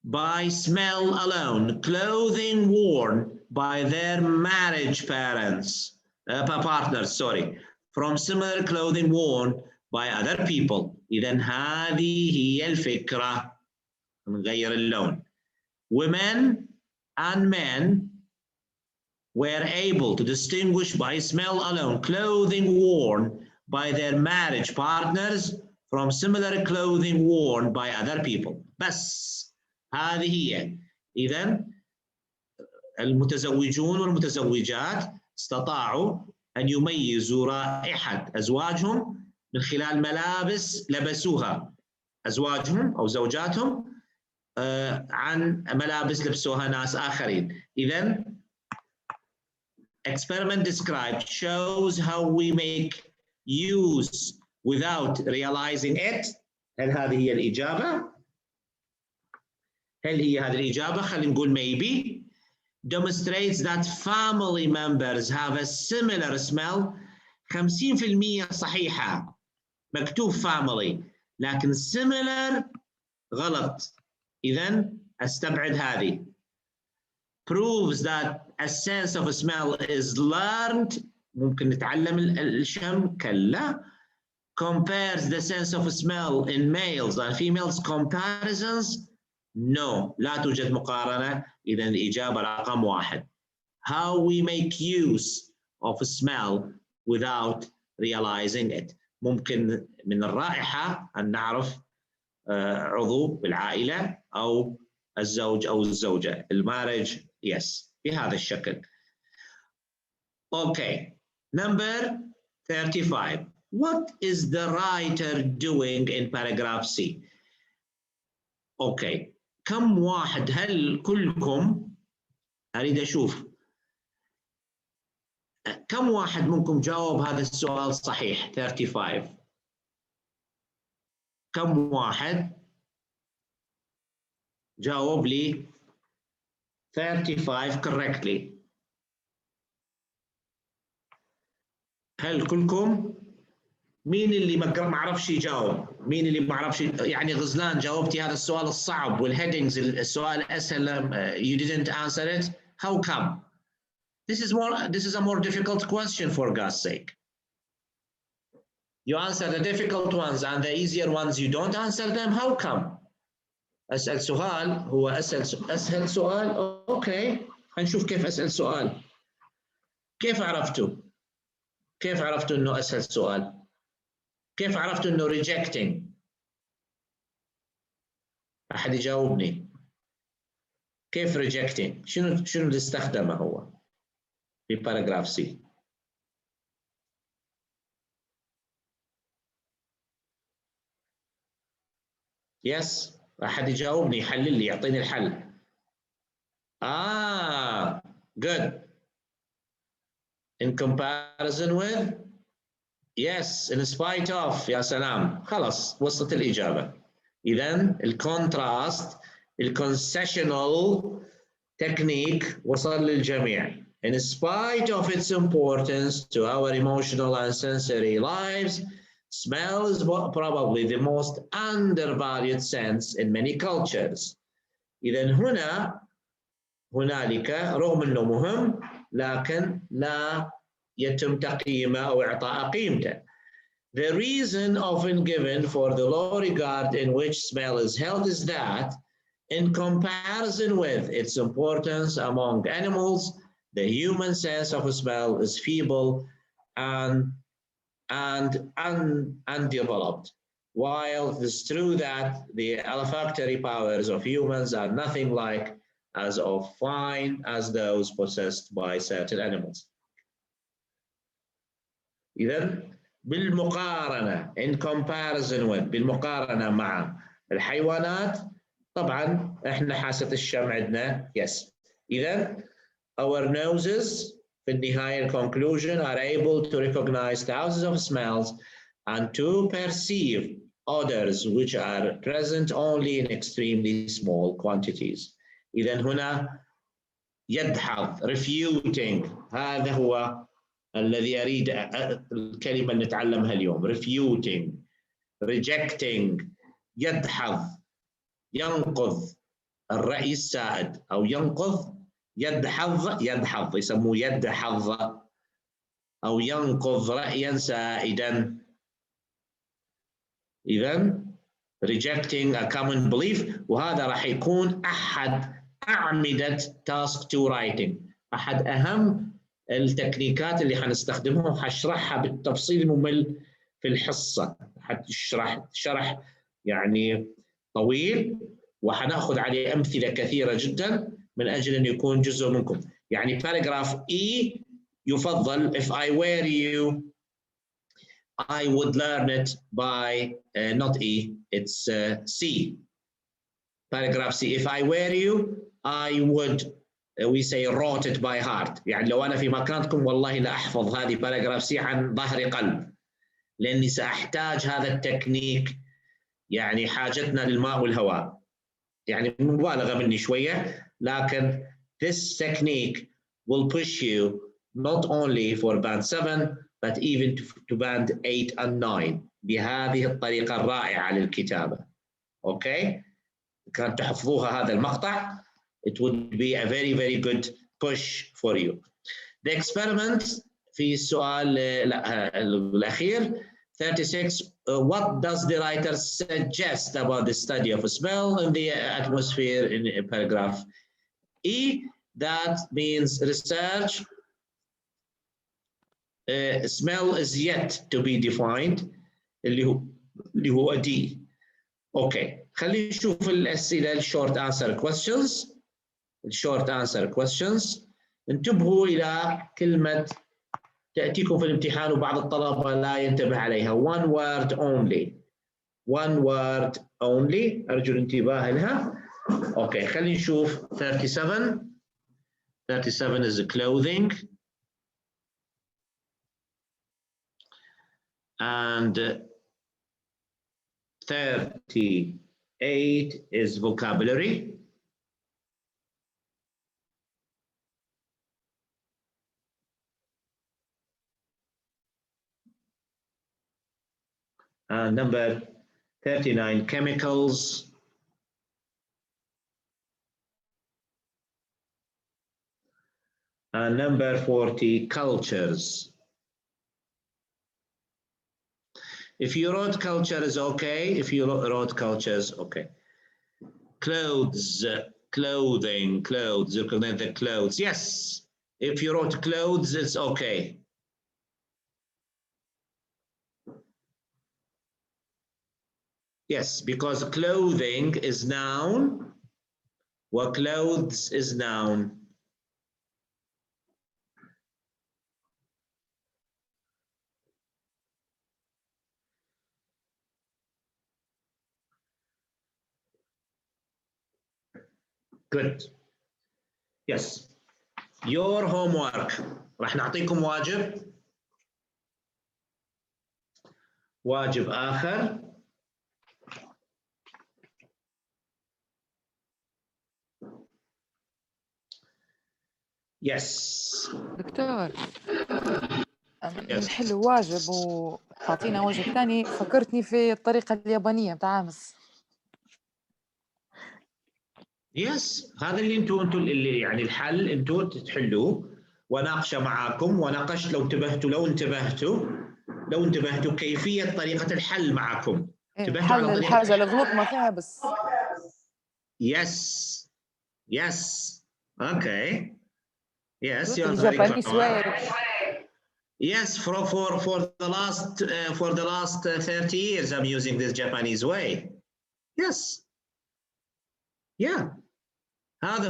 A: by smell alone clothing worn by their marriage partners, from similar clothing worn by other people. إذن هذه هي الفكرة. نغير اللون. Women and men were able to distinguish by smell alone clothing worn by their marriage partners from similar clothing worn by other people. بس هذه هي. إذن المتزوجون والمتزوجات استطاعوا أن يميزوا رائحة أزواجهم من خلال ملابس لبسوها أزواجهم أو زوجاتهم عن ملابس لبسوها ناس آخرين. إذن experiment described shows how we make use without realizing it. هل هذه هي الإجابة؟ هل هي هذه الإجابة؟ خلينا نقول maybe. Demonstrates that family members have a similar smell. 50% صحيحة. مكتوب family لكن similar غلط. إذن أستبعد هذه. Proves that a sense of smell is learned. ممكن نتعلم الشم؟ كلا. Compares the sense of smell in males and females. Comparisons? No. لا توجد مقارنة. إذن الإجابة رقم 1. How we make use of smell without realizing it. ممكن من الرائحة أن نعرف عضو بالعائلة أو الزوج أو الزوجة. المارج yes بهذا الشكل. Okay. Number 35. What is the writer doing in paragraph C? Okay. كم واحد هل كلكم أريد أشوف كم واحد منكم جاوب هذا السؤال صحيح 35 كم واحد جاوب لي 35 correctly هل كلكم مين اللي ما عرفش يجاوب مين اللي ما عرفش يعني غزلان جاوبتي هذا السؤال الصعب والهيدنجز السؤال الأسهل you didn't answer it how come this is a more difficult question for God's sake you answer the difficult ones and the easier ones you don't answer them how come أسأل سؤال هو أسهل سؤال أوكي هنشوف كيف أسأل سؤال كيف عرفتوا إنه أسهل سؤال كيف عرفتوا إنه rejecting أحد يجاوبني كيف rejecting شنو اللي استخدمه هو في باراجراف سي يس أحد يجاوبني يحلل لي يعطيني الحل good in comparison with yes in spite of يا سلام خلاص وصلت الإجابة إذن الكونتراست الكونسيشنال تكنيك وصل للجميع in spite of its importance to our emotional and sensory lives smell is probably the most undervalued sense in many cultures إذن هنالك رغم أنه مهم لكن لا يتم تقييمه أو إعطاء قيمته. The reason often given for the low regard in which smell is held is that, in comparison with its importance among animals, the human sense of smell is feeble and undeveloped. While it is true that the olfactory powers of humans are nothing like as fine as those possessed by certain animals. إذن بالمقارنة in comparison with بالمقارنة مع الحيوانات طبعا احنا حاسة الشم عندنا yes. إذن our noses في النهاية conclusion are able to recognize thousands of smells and to perceive odors which are present only in extremely small quantities. إذن هنا يدحض refuting هذا هو الذي أريد الكلمة اللي نتعلمها اليوم refuting rejecting يدحض ينقض الرأي السائد أو ينقض يدحض يسموه يدحض أو ينقض رأيا سائدا. إذن rejecting a common belief وهذا راح يكون أحد أعمدة task 2 writing أحد أهم التكنيكات اللي حنستخدمها وحشرحها بالتفصيل الممل في الحصة. حتشرح شرح يعني طويل وحناخذ عليه أمثلة كثيرة جدا من أجل أن يكون جزء منكم. يعني paragraph E يفضل if I were you I would learn it by not E it's C. paragraph C if I were you I would we say wrote it by heart. يعني لو أنا في مكانكم والله لا أحفظ هذه paragraph C عن ظهر قلب لأني سأحتاج هذا التكنيك. يعني حاجتنا للماء والهواء يعني مبالغة مني شوية لكن this technique will push you not only for band 7 but even to band 8 and 9 بهذه الطريقة الرائعة للكتابة. أوكي كان تحفظوها هذا المقطع it would be a very very good push for you. The experiment في السؤال الأخير 36 what does the writer suggest about the study of smell in the atmosphere in paragraph E? That means research smell is yet to be defined اللي هو D. اوكي خلينا نشوف الأسئلة الشورت answer questions. الشورت answer questions انتبهوا إلى كلمة تأتيكم في الامتحان وبعض الطلبة لا ينتبه عليها one word only. one word only أرجو الانتباه لها. أوكي خلينا نشوف 37 is clothing and 38 is vocabulary. Number 39 chemicals. Number 40 cultures. If you wrote culture is okay. If you wrote cultures, okay. Clothes, clothing, clothes. You can have the clothes. Yes. If you wrote clothes, it's okay. Yes, because clothing is noun, or clothes is noun. Good. Yes. Your homework. راح نعطيكم واجب آخر. Yes.
D: دكتور نحل واجب وتعطينا واجب ثاني فكرتني في الطريقة اليابانية بتاع أمس.
A: يس هذا اللي انتوا اللي يعني الحل انتوا تحلوه وناقش معكم وناقشت لو انتبهتوا كيفية طريقة الحل معكم. انتبهتوا على طريقة
D: الحاجة اللي غلطنا فيها بس.
A: Yes. Okay. Yes, you're very
D: Japanese way.
A: Yes, for the last 30 years I'm using this Japanese way. Yes. Yeah. هذا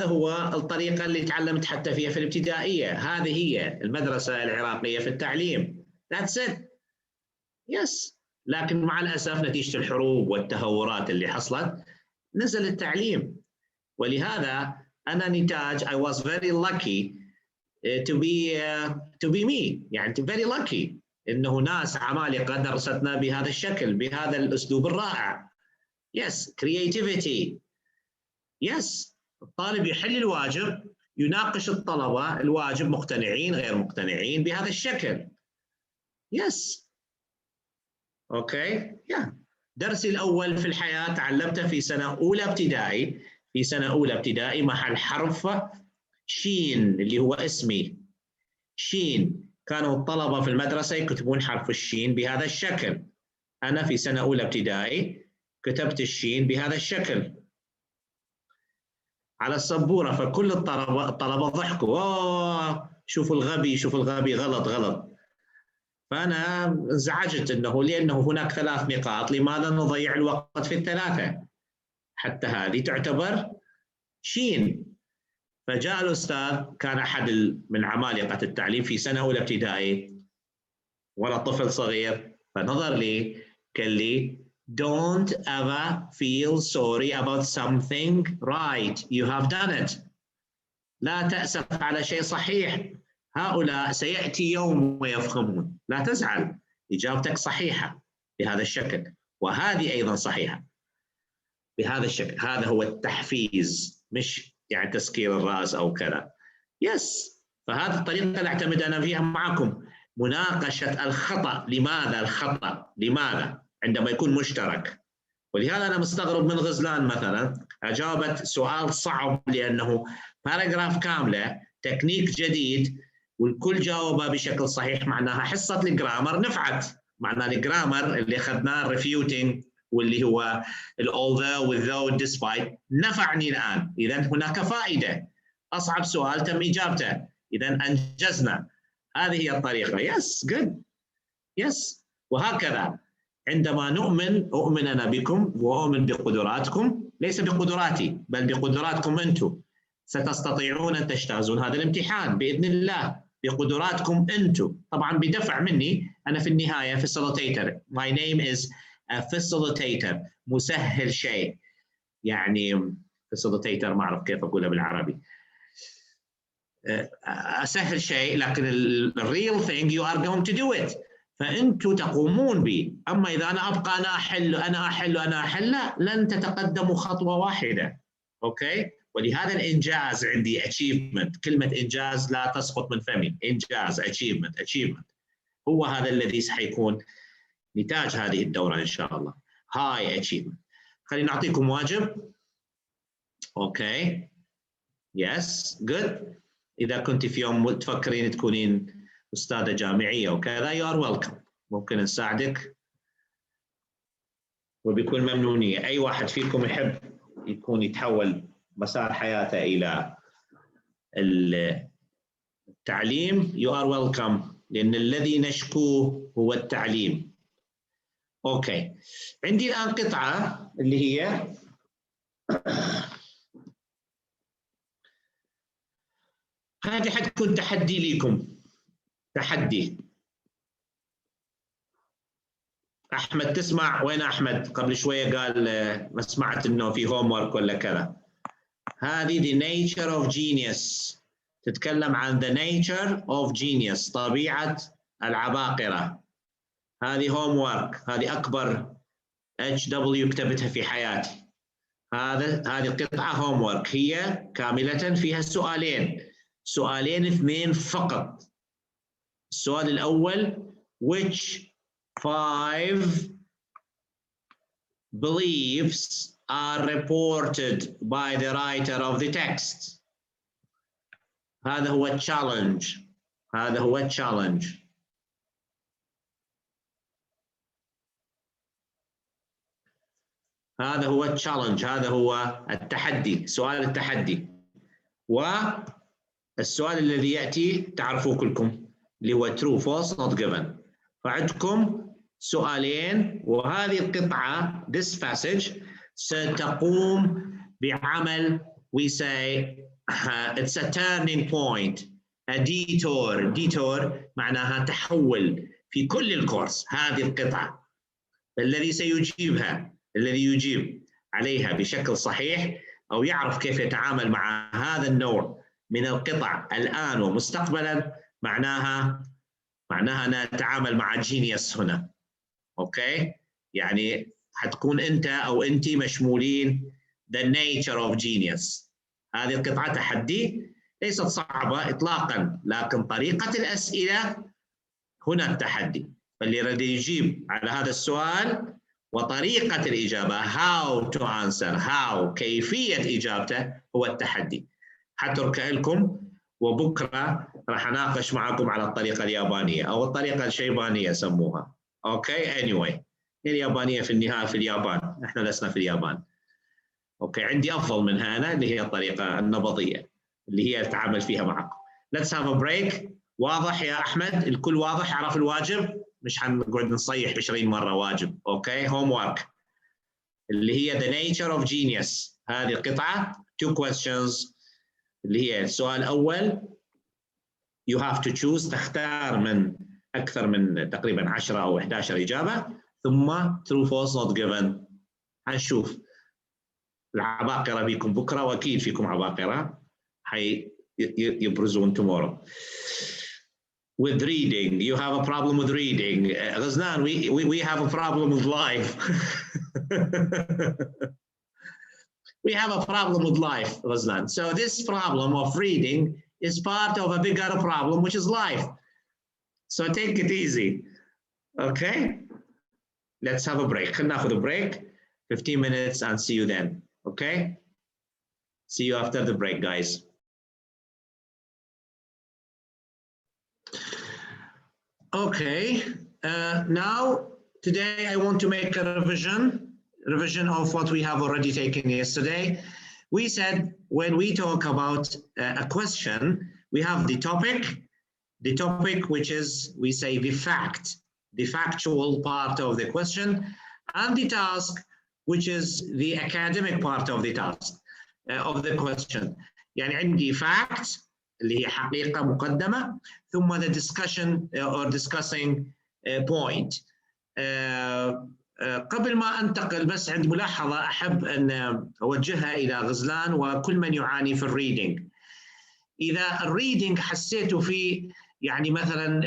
A: هو الطريقة اللي تعلمت حتى فيها في الابتدائية. هذه هي المدرسة العراقية في التعليم. That's it. Yes. لكن مع الأسف نتيجة الحروب والتهورات اللي حصلت نزل التعليم. ولهذا أنا نتاج I was very lucky to be me. يعني very lucky إنه ناس عمالقة درستنا بهذا الشكل بهذا الأسلوب الرائع. Yes. Creativity. Yes. الطالب يحل الواجب يناقش الطلبة الواجب مقتنعين غير مقتنعين بهذا الشكل. Yes. Okay. Yeah. درسي الأول في الحياة تعلمته في سنة أولى ابتدائي محل حرف شين اللي هو اسمي شين. كانوا الطلبة في المدرسة يكتبون حرف الشين بهذا الشكل. أنا في سنة أولى ابتدائي كتبت الشين بهذا الشكل على السبورة. فكل الطلبة ضحكوا شوفوا الغبي غلط. فأنا انزعجت لأنه هناك 3 نقاط لماذا نضيع الوقت في الثلاثة حتى هذه تعتبر شين. فجاء الأستاذ كان أحد من عمالقة التعليم في سنة أولى ابتدائي وأنا طفل صغير فنظر لي قال لي don't ever feel sorry about something right you have done it. لا تأسف على شيء صحيح هؤلاء سيأتي يوم ويفهمون. لا تزعل إجابتك صحيحة بهذا الشكل وهذه أيضا صحيحة بهذا الشكل. هذا هو التحفيز مش يعني تسكير الرأس أو كذا. يس. فهذه الطريقة اللي أعتمد أنا فيها معكم مناقشة الخطأ. لماذا الخطأ؟ لماذا؟ عندما يكون مشترك. ولهذا أنا مستغرب من غزلان مثلا أجابت سؤال صعب لأنه باراجراف كاملة تكنيك جديد والكل جاوبه بشكل صحيح. معناها حصة الجرامر نفعت. معناها الجرامر اللي أخذناه الريفيوتينج واللي هو although without despite نفعني الآن. إذن هناك فائدة. أصعب سؤال تم إجابته إذن أنجزنا. هذه هي الطريقة. yes good yes. وهكذا عندما أؤمن أنا بكم وأؤمن بقدراتكم ليس بقدراتي بل بقدراتكم أنتم. ستستطيعون أن تجتازون هذا الامتحان بإذن الله بقدراتكم أنتم. طبعا بدفع مني أنا في النهاية facilitator. My name is a facilitator. مسهل شيء. يعني facilitator ما أعرف كيف أقولها بالعربي. أسهل شيء لكن real thing you are going to do it. فأنتم تقومون به. أما إذا أنا أبقى أنا أحل لا لن تتقدموا خطوة واحدة. أوكي. ولهذا الإنجاز عندي achievement. كلمة إنجاز لا تسقط من فمي. إنجاز achievement هو هذا الذي سيكون نتاج هذه الدورة إن شاء الله. high achievement. خلينا نعطيكم واجب. أوكي. yes good. إذا كنت في يوم تفكرين تكونين أستاذة جامعية وكذا you are welcome. ممكن نساعدك وبكل ممنونية. أي واحد فيكم يحب يتحول مسار حياته إلى التعليم you are welcome لأن الذي نشكوه هو التعليم. أوكي. عندي الآن قطعة اللي هي هذه حتكون تحدي لكم. تحدي. أحمد تسمع؟ وين أحمد؟ قبل شوية قال ما سمعت إنه في هوم ورك ولا كذا. هذه the nature of genius. تتكلم عن the nature of genius. طبيعة العباقرة. هذه هوم ورك. هذه أكبر HW كتبتها في حياتي. هذه قطعة هوم ورك هي كاملة فيها سؤالين 2 فقط. السؤال الأول which 5 beliefs are reported by the writer of the text. هذا هو التشالنج، هذا هو التشالنج. هذا هو التشالنج، هذا هو التحدي، سؤال التحدي. والسؤال الذي يأتي تعرفوه كلكم اللي هو true false not given. فعندكم سؤالين، وهذه القطعة this passage ستقوم بعمل we say it's a turning point, a detour. detour معناها تحول في كل الكورس. هذه القطعة الذي سيجيبها، الذي يجيب عليها بشكل صحيح أو يعرف كيف يتعامل مع هذا النوع من القطع الآن ومستقبلا، معناها نتعامل مع جينيوس هنا. أوكي؟ يعني حتكون أنت أو أنت مشمولين the nature of genius. هذه القطعة تحدي، ليست صعبة إطلاقا، لكن طريقة الأسئلة هنا التحدي. فاللي يريد يجيب على هذا السؤال وطريقة الإجابة how to answer، how كيفية إجابته هو التحدي. حتركه لكم، وبكرة راح أناقش معكم على الطريقة اليابانية أو الطريقة الشيبانية سموها. أوكي anyway، اليابانية في النهاية في اليابان، إحنا لسنا في اليابان. أوكي عندي أفضل منها أنا اللي هي الطريقة النبطية اللي هي أتعامل فيها معكم. Let's have a break. واضح يا أحمد؟ الكل واضح؟ عرف الواجب؟ مش هنقعد نصيح 20 مرة واجب. أوكي homework اللي هي the nature of genius. هذه القطعة 2 questions اللي هي السؤال الأول you have to choose، تختار من أكثر من تقريبا 10 أو 11 إجابة، ثم true false not given. هنشوف العباقرة بيكم بكرة، وأكيد فيكم عباقرة يبرزون tomorrow. With reading, you have a problem with reading. Ghazlan, we have a problem with life. We have a problem with life, Ghazlan. So this problem of reading is part of a bigger problem, which is life. So take it easy, okay? Let's have a break. خلينا ناخذ a break, 15 minutes, and see you then, okay? See you after the break, guys. Okay, now today I want to make a revision of what we have already taken yesterday. We said when we talk about a question, we have the topic which is, we say, the fact, the factual part of the question, and the task, which is the academic part of the task of the question. يعني عندي fact اللي هي حقيقة مقدمة، ثم the discussion or discussing point. قبل ما أنتقل بس عندي ملاحظة أحب أن أوجهها إلى غزلان وكل من يعاني في الريدينج. إذا الريدينج حسيتوا فيه يعني مثلا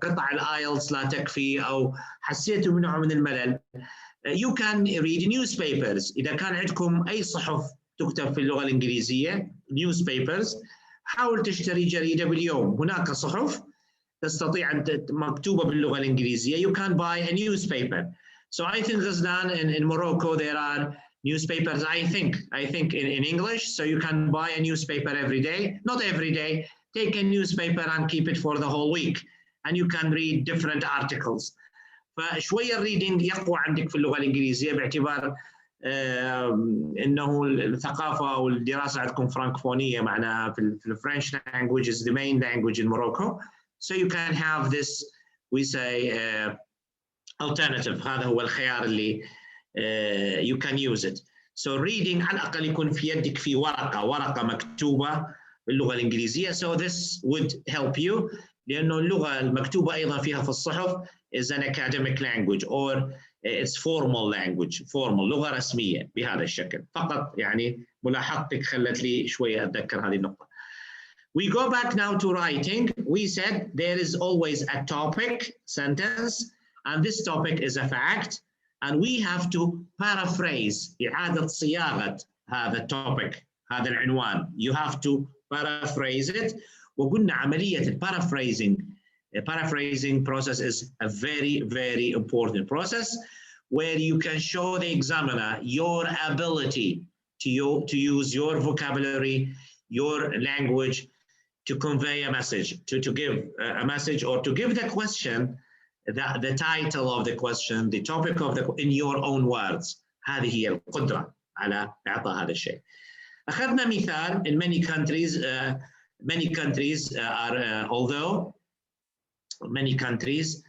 A: قطع الآيلتس لا تكفي أو حسيتوا من نوع من الملل، you can read newspapers. إذا كان عندكم أي صحف تكتب في اللغة الإنجليزية newspapers، حاول تشتري جريدة باليوم. هناك صحف تستطيع أن مكتوبة باللغة الإنجليزية. You can buy a newspaper. So I think Ghazlan in Morocco there are newspapers. I think in English. So you can buy a newspaper every day. Not every day. Take a newspaper and keep it for the whole week, and you can read different articles. فشوية الريدينج يقوى عندك في اللغة الإنجليزية باعتبار إنه الثقافة والدراسة عندكم فرانكفونية، معناها في الفرنش language is the main language in Morocco. So you can have this, we say, alternative. هذا هو الخيار اللي you can use it. So reading على الأقل يكون في يدك في ورقة مكتوبة باللغة الإنجليزية. So this would help you، لأنه اللغة المكتوبة أيضا فيها في الصحف is an academic language or it's formal language. formal لغة رسمية بهذا الشكل. فقط يعني ملاحظتك خلت لي شوية أتذكر هذه النقطة. We go back now to writing. We said there is always a topic sentence, and this topic is a fact, and we have to paraphrase، إعادة صياغة هذا التوبيك، هذا العنوان. You have to paraphrase it. وقلنا عملية paraphrasing process is a very, very important process where you can show the examiner your ability to use your vocabulary, your language, to convey a message, to give a message, or to give the question, the title of the question, the topic of the in your own words. هذه هي القدرة على إعطاء هذا الشيء. أخذنا مثال in many countries are although many countries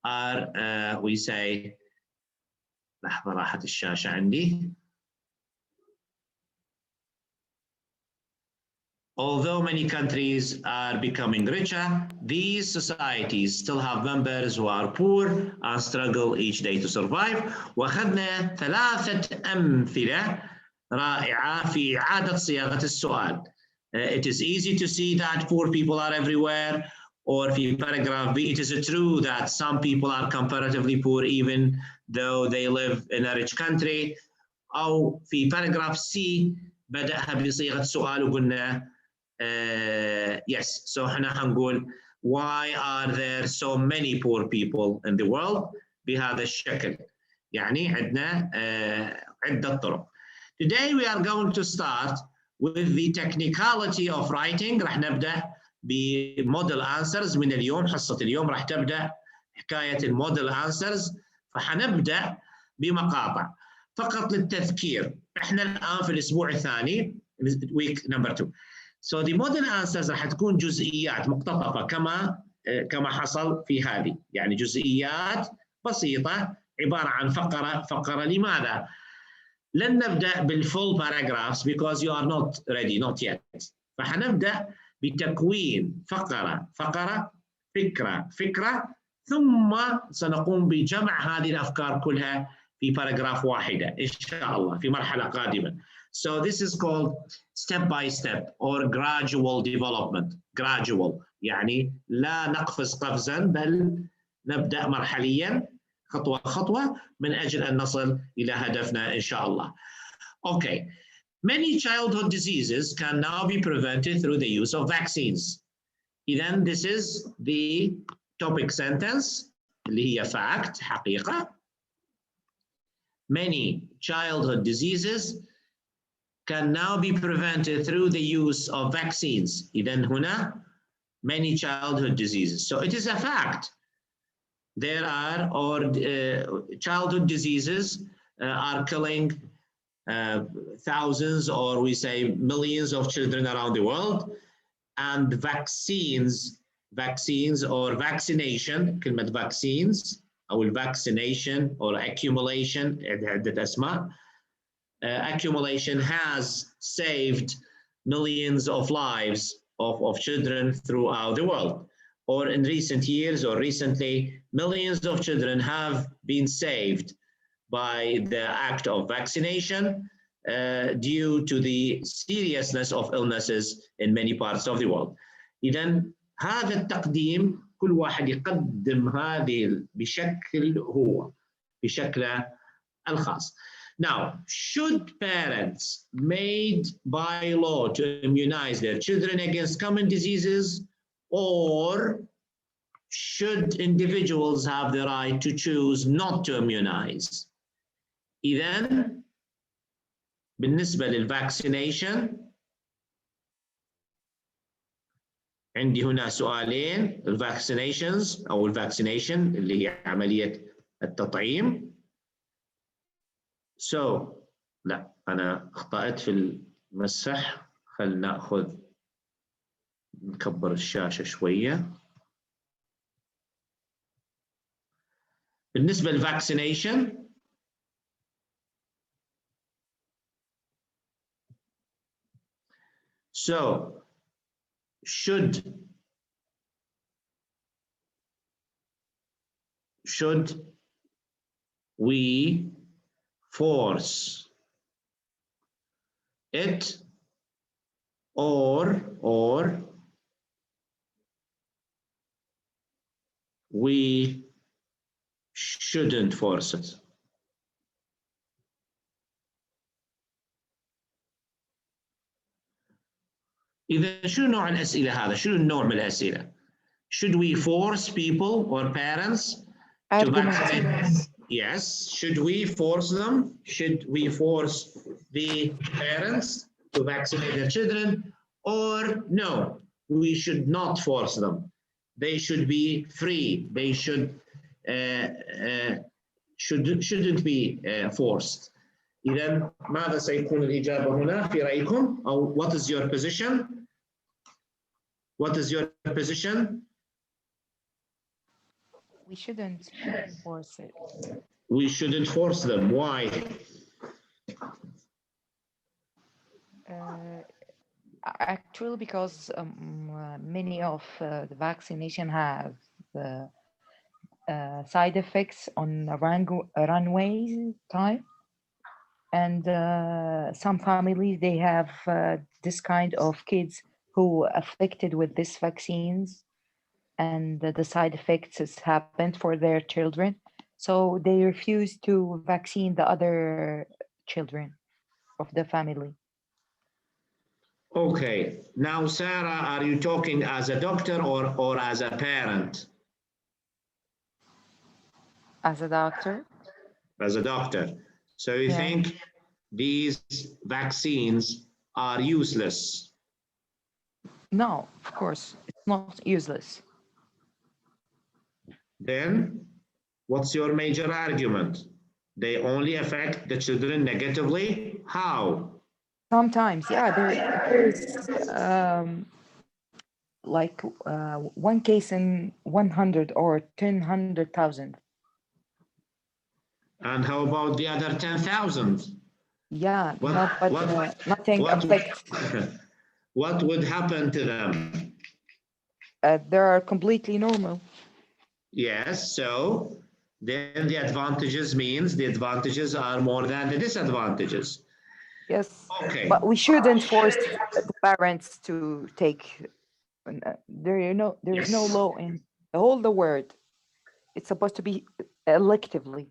A: are we say لحظة راحت الشاشة عندي. Although many countries are becoming richer, these societies still have members who are poor and struggle each day to survive. وأخذنا 3 أمثلة رائعة في إعادة صياغة السؤال. It is easy to see that poor people are everywhere. Or في paragraph B, it is true that some people are comparatively poor even though they live in a rich country. أو في paragraph C بدأها بصيغة سؤال وقلنا yes, so احنا حنقول why are there so many poor people in the world بهذا الشكل. يعني عندنا عدة طرق. Today we are going to start with the technicality of writing. راح نبدأ بموديل answers من اليوم. حصة اليوم راح تبدأ حكاية الموديل answers. فحنبدأ بمقاطع فقط للتذكير. احنا الآن في الأسبوع الثاني week number 2. So the model answers راح تكون جزئيات مقتطفة كما حصل في هذه. يعني جزئيات بسيطة عبارة عن فقرة. لماذا؟ لن نبدأ بالفول paragraphs because you are not ready, not yet. فحنبدأ بتكوين فقرة فكرة ثم سنقوم بجمع هذه الأفكار كلها في باراجراف واحدة إن شاء الله في مرحلة قادمة. So this is called step by step or gradual development. Gradual يعني لا نقفز قفزا بل نبدأ مرحليا خطوة من أجل أن نصل إلى هدفنا إن شاء الله. Okay. Many childhood diseases can now be prevented through the use of vaccines. Then this is the topic sentence اللي هي fact حقيقة. Many childhood diseases can now be prevented through the use of vaccines. إذن هنا many childhood diseases. So it is a fact. There are childhood diseases are killing thousands or we say millions of children around the world, and vaccines or vaccination, كلمة vaccines أو vaccination or accumulation عدة أسماء. Accumulation has saved millions of lives of children throughout the world. Or in recent years or recently, millions of children have been saved by the act of vaccination due to the seriousness of illnesses in many parts of the world. إذن هذا التقديم كل واحد يقدم هذه بشكله الخاص. Now, should parents made by law to immunize their children against common diseases, or should individuals have the right to choose not to immunize? إذن بالنسبة للvaccination عندي هنا سؤالين. الvaccinations أو الvaccination اللي هي عملية التطعيم. So لا أنا أخطأت في المسح. خلنا نكبر الشاشة شوية. بالنسبة للvaccination so should we force it or we shouldn't force it? إذا شنو نوع الأسئلة هذا؟ شنو النوع من الأسئلة؟ Should we force people or parents to vaccinate? Yes. Should we force them? Should we force the parents to vaccinate their children? Or no, we should not force them. They should be free. They shouldn't be forced. إذا ماذا سيكون الإجابة هنا في رأيكم؟ أو what is your position? What is your position?
D: We shouldn't force it.
A: We shouldn't force them. Why?
D: Actually, because many of the vaccination have side effects on runway time, and some families, they have this kind of kids who affected with these vaccines, and the side effects has happened for their children, so they refuse to vaccine the other children of the family.
A: Okay, now Sarah, are you talking as a doctor or as a parent?
D: As a doctor.
A: As a doctor. So you think these vaccines are useless?
D: No, of course, it's not useless.
A: Then what's your major argument? They only affect the children negatively? How?
D: Sometimes, yeah, there's like one case in 100 or 100,000.
A: And how about the other 10,000?
D: Yeah, nothing affects.
A: What would happen to them?
D: They are completely normal.
A: Yes, so then the advantages means the advantages are more than the disadvantages.
D: Yes,
A: okay.
D: But we shouldn't force the parents to take. There is no law in the word. It's supposed to be electively.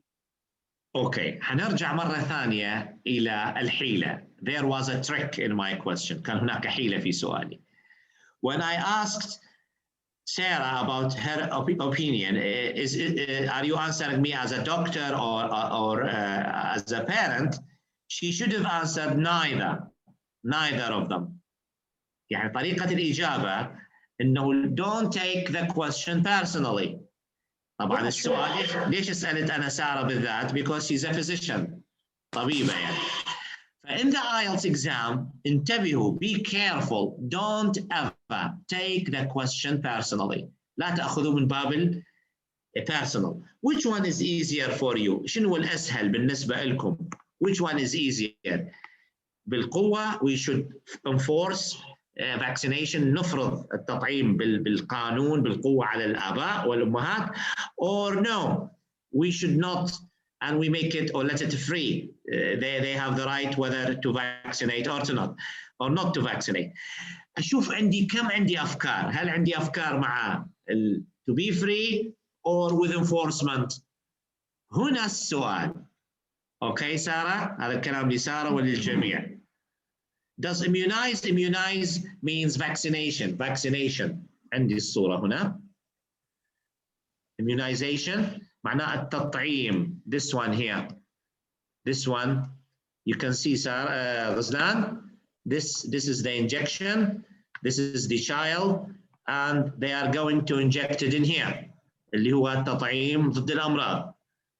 A: Okay, حنرجع مرة ثانية إلى الحيلة. There was a trick in my question. كان هناك حيلة في سؤالي. When I asked Sarah about her opinion, are you answering me as a doctor or as a parent? She should have answered neither of them. يعني طريقة الإجابة إنه don't take the question personally. طبعا السؤال ليش سألت أنا سارة بالذات؟ Because she's a physician. طبيبة يعني. فإن the IELTS exam انتبهوا, be careful, don't ever take the question personally. لا تأخذوا من باب personal. Which one is easier for you? شنو الأسهل بالنسبة لكم? Which one is easier? بالقوة we should enforce vaccination, نفرض التطعيم بالقانون بالقوة على الآباء والأمهات, or no, we should not, and we make it or let it free. They have the right whether to vaccinate or not to vaccinate. أشوف كم عندي أفكار. هل عندي أفكار مع to be free or with enforcement? هنا السؤال. Okay, سارة, هذا الكلام لسارة وللجميع. Does immunize means vaccination. عندي الصورة هنا. Immunization معناه التطعيم. This one here. This one, you can see Ghazlan. This is the injection. This is the child, and they are going to inject it in here. اللي هو التطعيم ضد الأمراض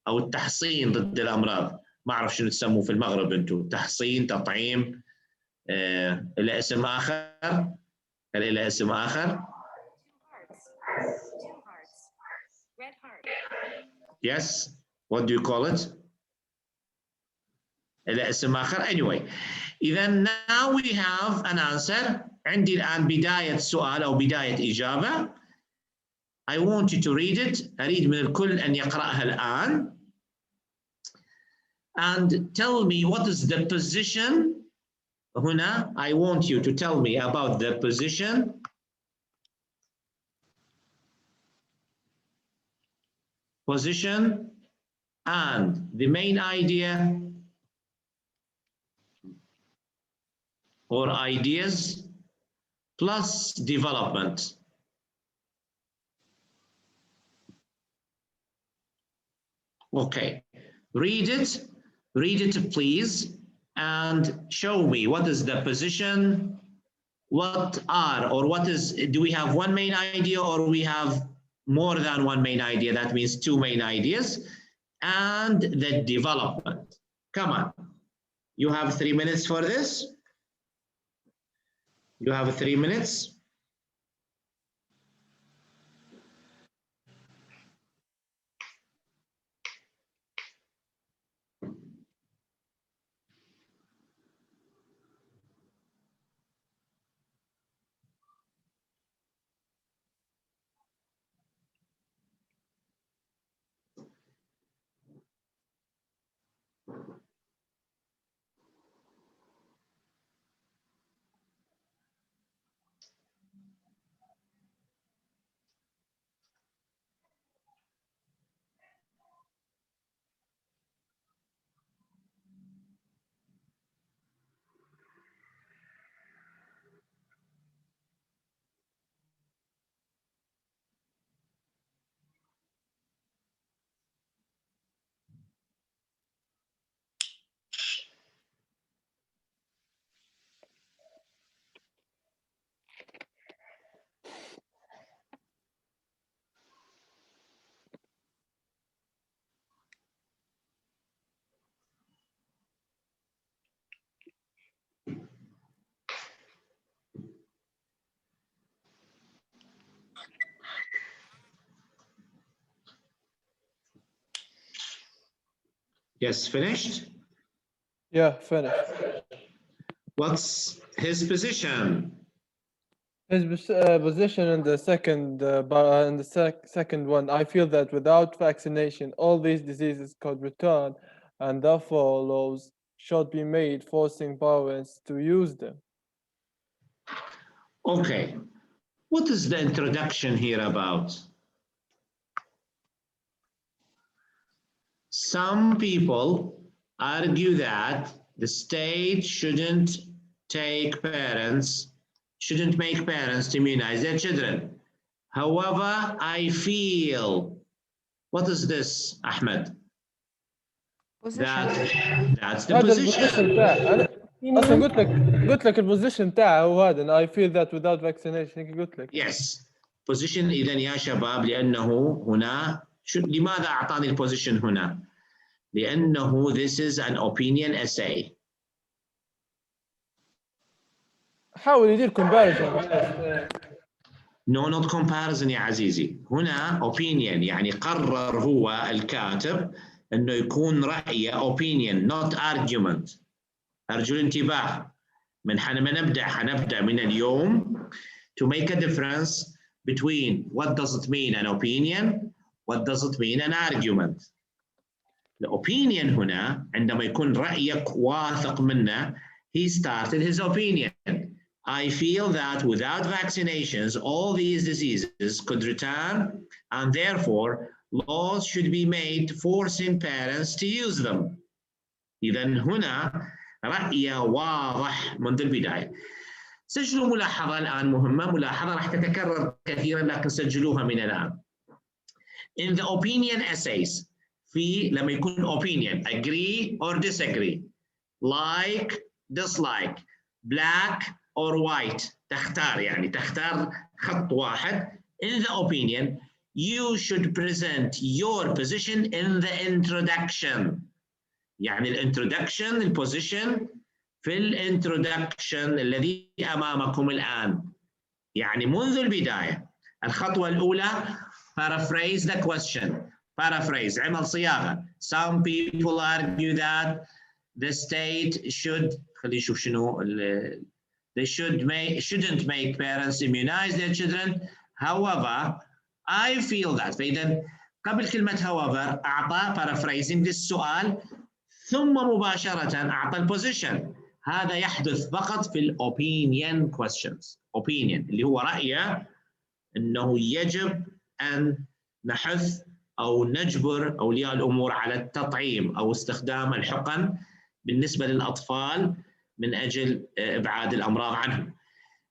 A: أو التحصين ضد الأمراض. ما أعرف شنو تسموه في المغرب أنتم. تحصين، تطعيم. إلى اسم آخر؟ هل إلى اسم آخر؟ Yes. What do you call it? إلى اسم آخر. Anyway. إذا now we have an answer. عندي الآن بداية سؤال أو بداية إجابة. I want you to read it. أريد من الكل أن يقرأها الآن. And tell me what is the position. هنا I want you to tell me about the position, and the main idea or ideas plus development. Okay, read it please. And show me what is the position, what are or what is, do we have one main idea or we have more than one main idea? That means two main ideas. And the development. Come on. You have 3 minutes for this. You have 3 minutes. Yes, finished?
E: Yeah, finished.
A: What's his position?
E: His position in the second one, I feel that without vaccination, all these diseases could return, and therefore laws should be made forcing parents to use them.
A: Okay, what is the introduction here about? Some people argue that the state shouldn't make parents to immunize their children. However, I feel, what is this, Ahmed? That's the position.
E: اصلا قلت لك البوزيشن تاعه هو هذا. I feel that without vaccination. قلت لك.
A: Yes. Position إذا يا شباب لأنه هنا لماذا أعطاني البوزيشن هنا؟ لأنه this is an opinion essay.
E: حاول يدير comparison.
A: No, not comparison يا عزيزي. هنا opinion يعني قرر هو الكاتب إنه يكون رأيه opinion not argument. أرجو الانتباه. من حينما حنبدأ من اليوم to make a difference between what does it mean an opinion, what does it mean an argument. The opinion هنا عندما يكون رأيك واثق منه, he started his opinion. I feel that without vaccinations, all these diseases could return, and therefore laws should be made forcing parents to use them. إذن هنا رأيه واضح منذ البداية. سجلوا ملاحظة الآن مهمة، ملاحظة راح تتكرر كثيرا لكن سجلوها من الآن. In the opinion essays, في لما يكون opinion, agree or disagree, like, dislike, black or white, تختار يعني تختار خط واحد. In the opinion, you should present your position in the introduction. يعني الانترودكشن البوزيشن في الانترودكشن الذي أمامكم الآن. يعني منذ البداية. الخطوة الأولى paraphrase the question. Paraphrase عمل صياغة. Some people argue that the state should خلينا نشوف شنو they shouldn't make parents immunize their children. However, I feel that. فإذا قبل كلمة however أعطى paraphrasing للسؤال ثم مباشرة أعطى البوزيشن. هذا يحدث فقط في الopinion questions. opinion اللي هو رأيه أنه يجب أن نحث أو نجبر أولياء الأمور على التطعيم أو استخدام الحقن بالنسبة للأطفال من أجل إبعاد الأمراض عنهم.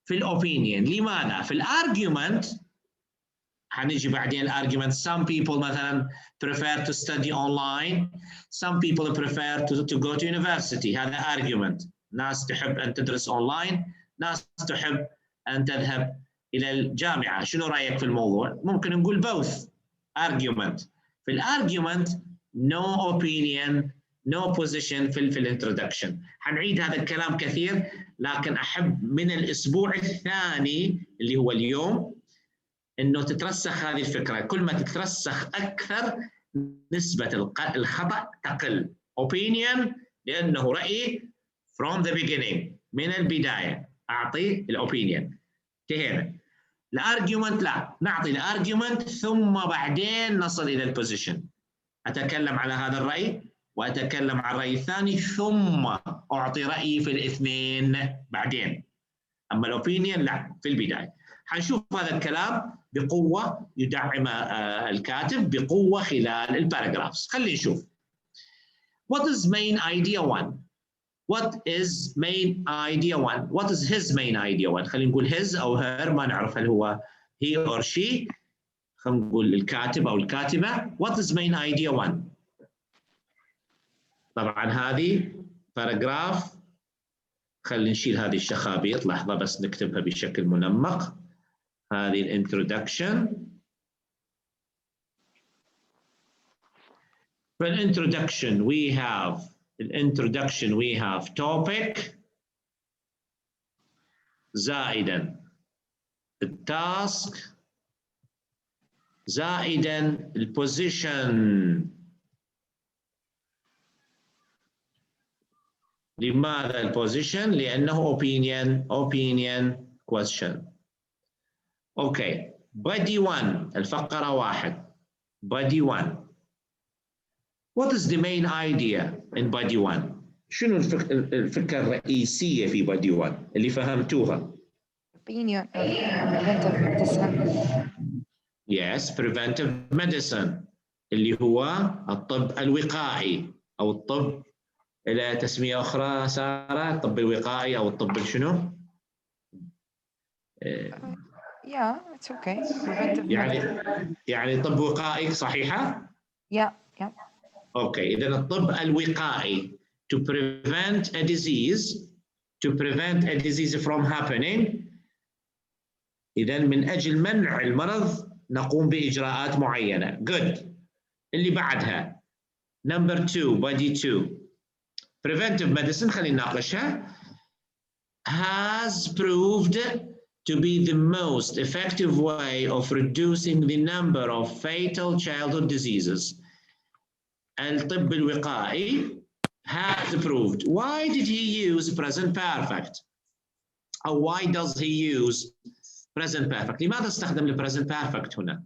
A: في الopinion لماذا؟ في الارجيومنت حنيجي بعدين الارجيومنت. Some people مثلا prefer to study online, some people prefer to go to university. هذا argument. ناس تحب أن تدرس online، ناس تحب أن تذهب إلى الجامعة. شنو رأيك في الموضوع؟ ممكن نقول both argument. في الارجيومنت no opinion no position في الانترودكشن. حنعيد هذا الكلام كثير، لكن أحب من الأسبوع الثاني اللي هو اليوم إنه تترسخ هذه الفكرة. كل ما تترسخ أكثر نسبة الخطأ تقل. opinion لأنه رأيي from the beginning، من البداية أعطي الأوبينيون. انتهينا. الارجيومنت لا، نعطي الارجيومنت ثم بعدين نصل إلى البوزيشن. أتكلم على هذا الرأي وأتكلم عن الرأي الثاني ثم أعطي رأيي في الاثنين بعدين. أما الأوبينيون لا، في البداية. حنشوف هذا الكلام بقوة، يدعم الكاتب بقوة خلال الباراجرافز. خلينا نشوف. What is main idea one? What is main idea one? What is his main idea one? خلينا نقول his أو her، ما نعرف هل هو he or she. خلينا نقول الكاتب أو الكاتبة. What is main idea one? طبعا هذه باراجراف. خلينا نشيل هذه الشخابيط لحظة بس نكتبها بشكل منمق. هذه الانترودكشن. For introduction we have topic زائدا التاسك زائدا البوزيشن. لماذا البوزيشن؟ لأنه opinion question. اوكي. body 1 الفقرة 1. body 1. What is the main idea in body 1? شنو الفكرة الرئيسية في body 1 اللي فهمتوها؟
D: opinion preventive medicine.
A: Yes, preventive medicine اللي هو الطب الوقائي أو الطب إلى تسمية أخرى سارة، الطب الوقائي أو الطب شنو؟
D: Yeah, it's okay. Preventive
A: يعني طب وقائي صحيحة؟
D: Yeah.
A: أوكي، إذن الطب الوقائي to prevent a disease from happening. إذن من أجل منع المرض نقوم بإجراءات معينة. Good. اللي بعدها number 2 body 2 preventive medicine خلينا نناقشها. has proved to be the most effective way of reducing the number of fatal childhood diseases. الطب الوقائي has proved. Why did he use present perfect? أو why does he use present perfect? لماذا استخدم ال present perfect هنا؟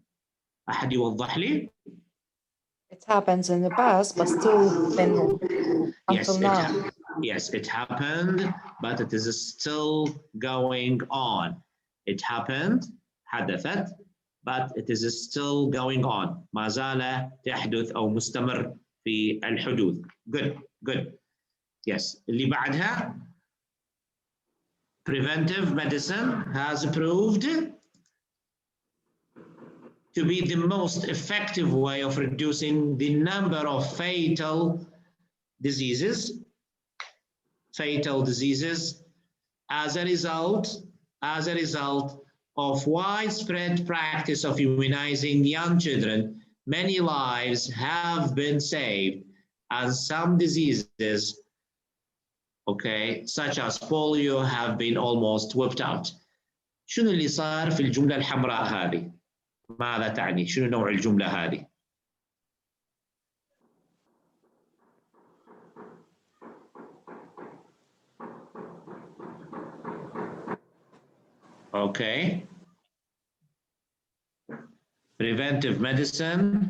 A: أحد يوضح لي؟
D: It happens in the past, but still been until now.
A: Yes, it happened, but it is still going on. It happened, حدثت, but it is still going on. ما زال تحدث أو مستمر في الحدوث. Good. Yes. اللي بعدها preventive medicine has proved to be the most effective way of reducing the number of fatal diseases as a result of widespread practice of immunizing young children. Many lives have been saved and some diseases, such as polio, have been almost wiped out. شنو اللي صار في الجملة الحمراء هذه؟ ماذا تعني؟ شنو نوع الجملة هذه؟ Okay. Preventive medicine.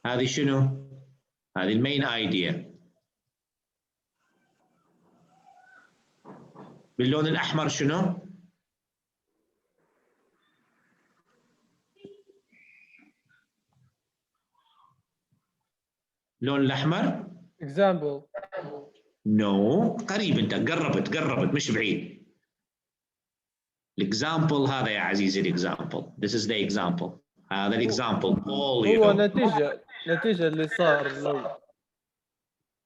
A: هذه شنو؟ هذه المين ايديا. باللون الأحمر شنو؟ اللون الأحمر؟
E: Example.
A: No. قريب أنت، قربت مش بعيد. الإكزامبل هذا يا عزيزي الإكزامبل. This is the example. هذا الإكزامبل.
E: هو نتيجة اللي صار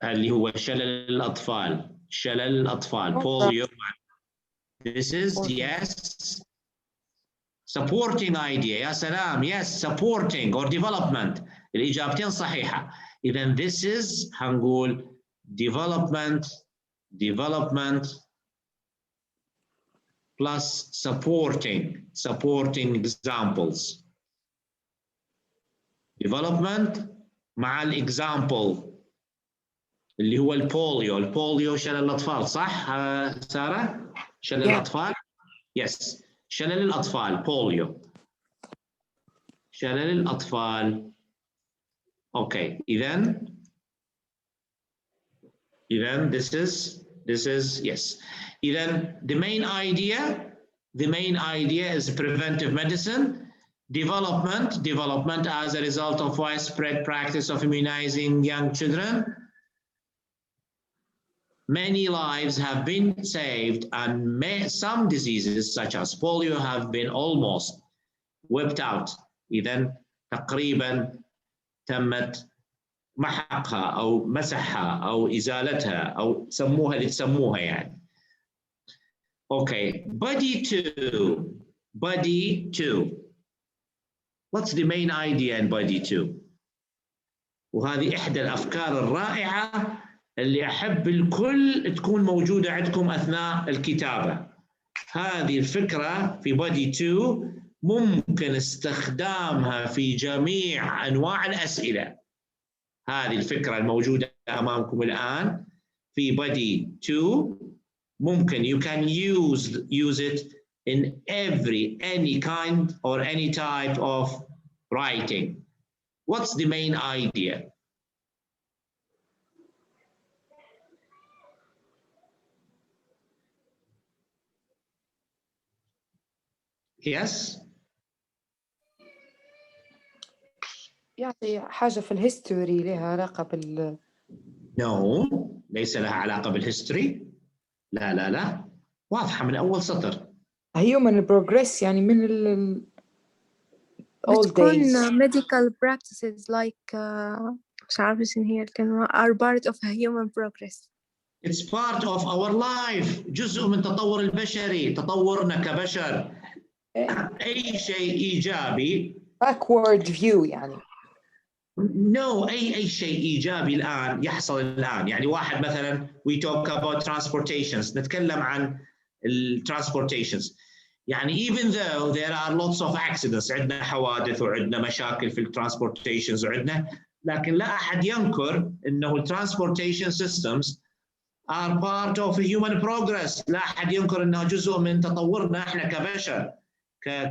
A: اللي هو شلل الأطفال. شلل الأطفال polio. This is yes. Supporting idea. يا سلام. Yes, supporting or development. الإجابتين صحيحة. إذا this is هنقول development plus supporting examples. Development مع الإكزامبل اللي هو البوليو شلل الأطفال، صح سارة؟ شلل الأطفال؟ Yes. شلل الأطفال بوليو. شلل الأطفال. Okay. إذن this is yes. إذن the main idea is preventive medicine. Development as a result of widespread practice of immunizing young children. Many lives have been saved, and some diseases such as polio have been almost wiped out. إذن تقريبا تمت محقها أو مسحها أو إزالتها أو سموها اللي تسموها يعني. Okay, body two. What's the main idea in body 2? وهذه إحدى الأفكار الرائعة اللي أحب الكل تكون موجودة عندكم أثناء الكتابة. هذه الفكرة في body 2 ممكن استخدامها في جميع أنواع الأسئلة. هذه الفكرة الموجودة أمامكم الآن في body 2 ممكن you can use it in any kind or any type of writing. What's the main idea? Yes?
D: يعطي حاجة في الهيستوري لها علاقة
A: No, ليس لها علاقة بالهيستوري. لا واضحة من أول سطر.
D: human progress يعني من old days.
F: medical practices like مش عارفة شنو هي الكلمة are part of a human progress.
A: It's part of our life. جزء من تطور البشري، تطورنا كبشر. أي شيء إيجابي.
D: backward view يعني.
A: No, أي شيء إيجابي الآن يحصل الآن. يعني واحد مثلا we talk about transportations. نتكلم عن transportations. يعني even though there are lots of accidents، عندنا حوادث وعندنا مشاكل في transportations وعندنا، لكن لا أحد ينكر إنه transportation systems are part of human progress. لا أحد ينكر إنها جزء من تطورنا إحنا كبشر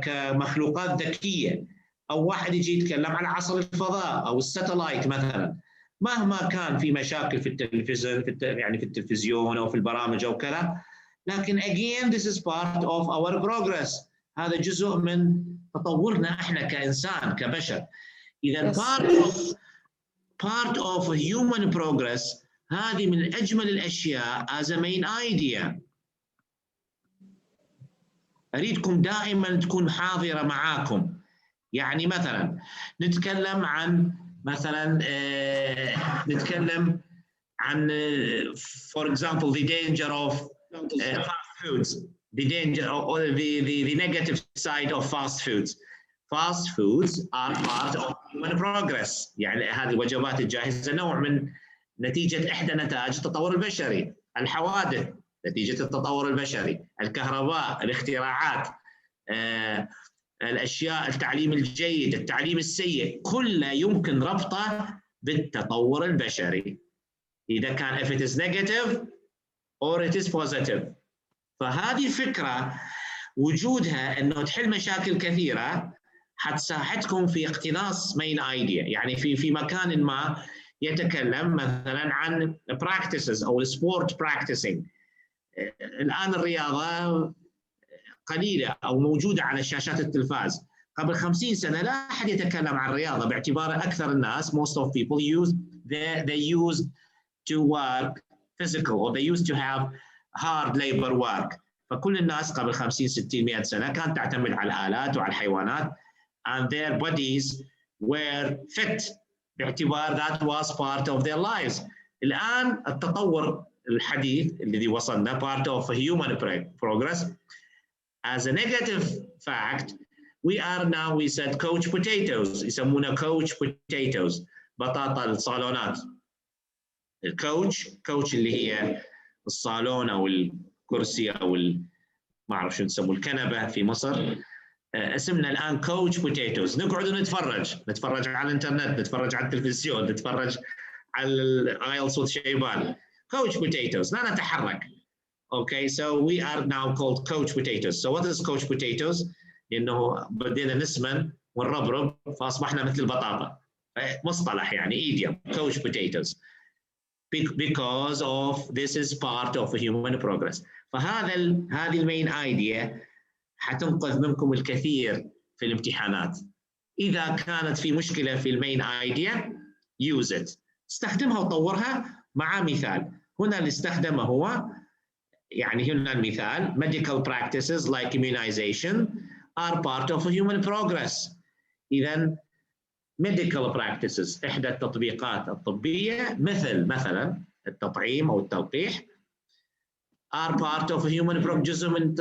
A: كمخلوقات ذكية. أو واحد يجي يتكلم عن عصر الفضاء أو الساتلايت مثلا، مهما كان في مشاكل في التلفزيون يعني في التلفزيون أو في البرامج أو كذا، لكن again this is part of our progress. هذا جزء من تطورنا إحنا كإنسان كبشر. إذا part of human progress هذه من أجمل الأشياء as a main idea. أريدكم دائما تكون حاضرة معاكم. يعني مثلا نتكلم عن for example the danger of fast foods, the danger or the negative side of fast foods. Fast foods are part of human progress. يعني هذه الوجبات الجاهزة نوع من نتيجة إحدى نتائج التطور البشري. الحوادث نتيجة التطور البشري، الكهرباء، الاختراعات، الأشياء، التعليم الجيد، التعليم السيء، كلها يمكن ربطه بالتطور البشري. إذا كان if it is negative or it is positive. فهذه الفكرة وجودها إنه تحل مشاكل كثيرة حتساعدكم في اقتناص main idea. يعني في مكان ما يتكلم مثلا عن practices أو sport practicing. الآن الرياضة قليلة أو موجودة على شاشات التلفاز. قبل 50 سنة لا أحد يتكلم عن الرياضة باعتبار أكثر الناس most of people they used to work physical or they used to have hard labor work. فكل الناس قبل 50 60 100 سنة كانت تعتمد على الآلات وعلى الحيوانات and their bodies were fit باعتبار that was part of their lives. الآن التطور الحديث الذي وصلنا part of human progress. As a negative fact, we are now, we said couch potatoes. يسمونها couch potatoes. بطاطا الصالونات. الكوتش اللي هي الصالون او الكرسي او ما اعرف شو نسموه الكنبه في مصر. اسمنا الان كوتش بوتيتوز. نقعد نتفرج على الانترنت، نتفرج على التلفزيون، نتفرج على الايلتس والشيبان. كوتش بوتيتوز، لا نتحرك. Okay, so we are now called couch potatoes. So what is couch potatoes? لأنه بدينا نسمن ونربرب فأصبحنا مثل البطاطا. مصطلح يعني idiom couch potatoes. Because of this is part of human progress. هذه المين ايديا حتنقذ منكم الكثير في الامتحانات. إذا كانت في مشكلة في المين ايديا use it. استخدمها وطورها مع مثال. هنا اللي استخدمه هو يعني هنا المثال medical practices like immunization are part of human progress. إذن medical practices إحدى التطبيقات الطبية مثلا التطعيم أو التلقيح are part of human progress، جزء من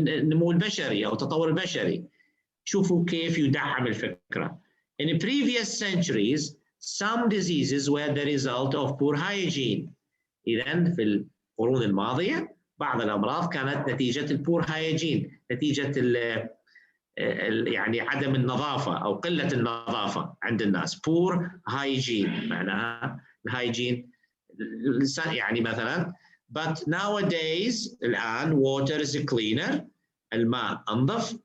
A: النمو البشري أو التطور البشري. شوفوا كيف يدعم الفكرة. In previous centuries some diseases were the result of poor hygiene. إذن في القرون الماضية بعض الأمراض كانت نتيجة البور هايجين، نتيجة يعني عدم النظافة أو قلة النظافة عند الناس. poor hygiene معناها الهايجين يعني مثلا. but nowadays الآن water is cleaner، الماء أنظف،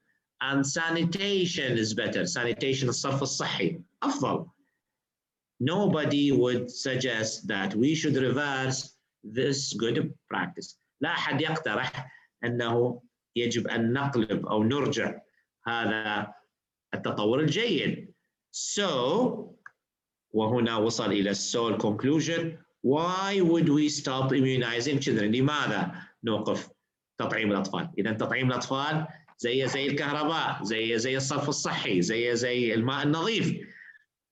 A: and sanitation is better. sanitation الصرف الصحي أفضل. nobody would suggest that we should reverse this good practice. لا أحد يقترح أنه يجب أن نقلب أو نرجع هذا التطور الجيد. So وهنا وصل إلى السول conclusion. Why would we stop immunizing children؟ لماذا نوقف تطعيم الأطفال؟ إذا تطعيم الأطفال زي الكهرباء، زي الصرف الصحي، زي الماء النظيف.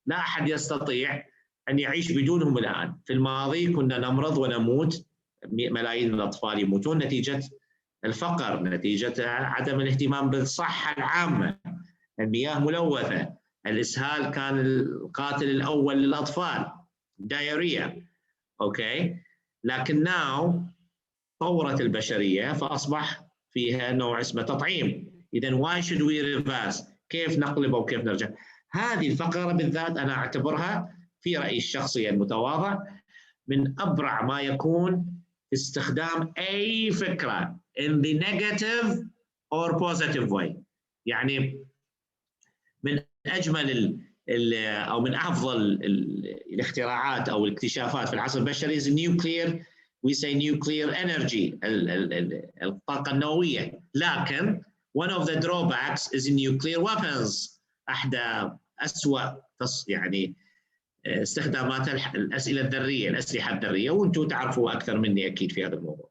A: لا أحد يستطيع أن يعيش بدونهم الآن. في الماضي كنا نمرض ونموت، ملايين الأطفال يموتون نتيجة الفقر، نتيجة عدم الاهتمام بالصحة العامة. المياه ملوثة، الإسهال كان القاتل الأول للأطفال، دايريا. أوكي، لكن now طورت البشرية فأصبح فيها نوع اسمه تطعيم. إذن why should we reverse؟ كيف نقلب أو كيف نرجع؟ هذه الفقرة بالذات أنا أعتبرها في رأيي الشخصي المتواضع من أبرع ما يكون في استخدام أي فكرة in the negative or positive way. يعني من أجمل أو من أفضل الاختراعات أو الاكتشافات في العصر البشري is nuclear. We say nuclear energy، الطاقة النووية. لكن one of the drawbacks is nuclear weapons. أحدى أسوأ يعني استخدامات الأسئلة الذرية، الأسلحة الذرية، وأنتم تعرفوا أكثر مني أكيد في هذا الموضوع.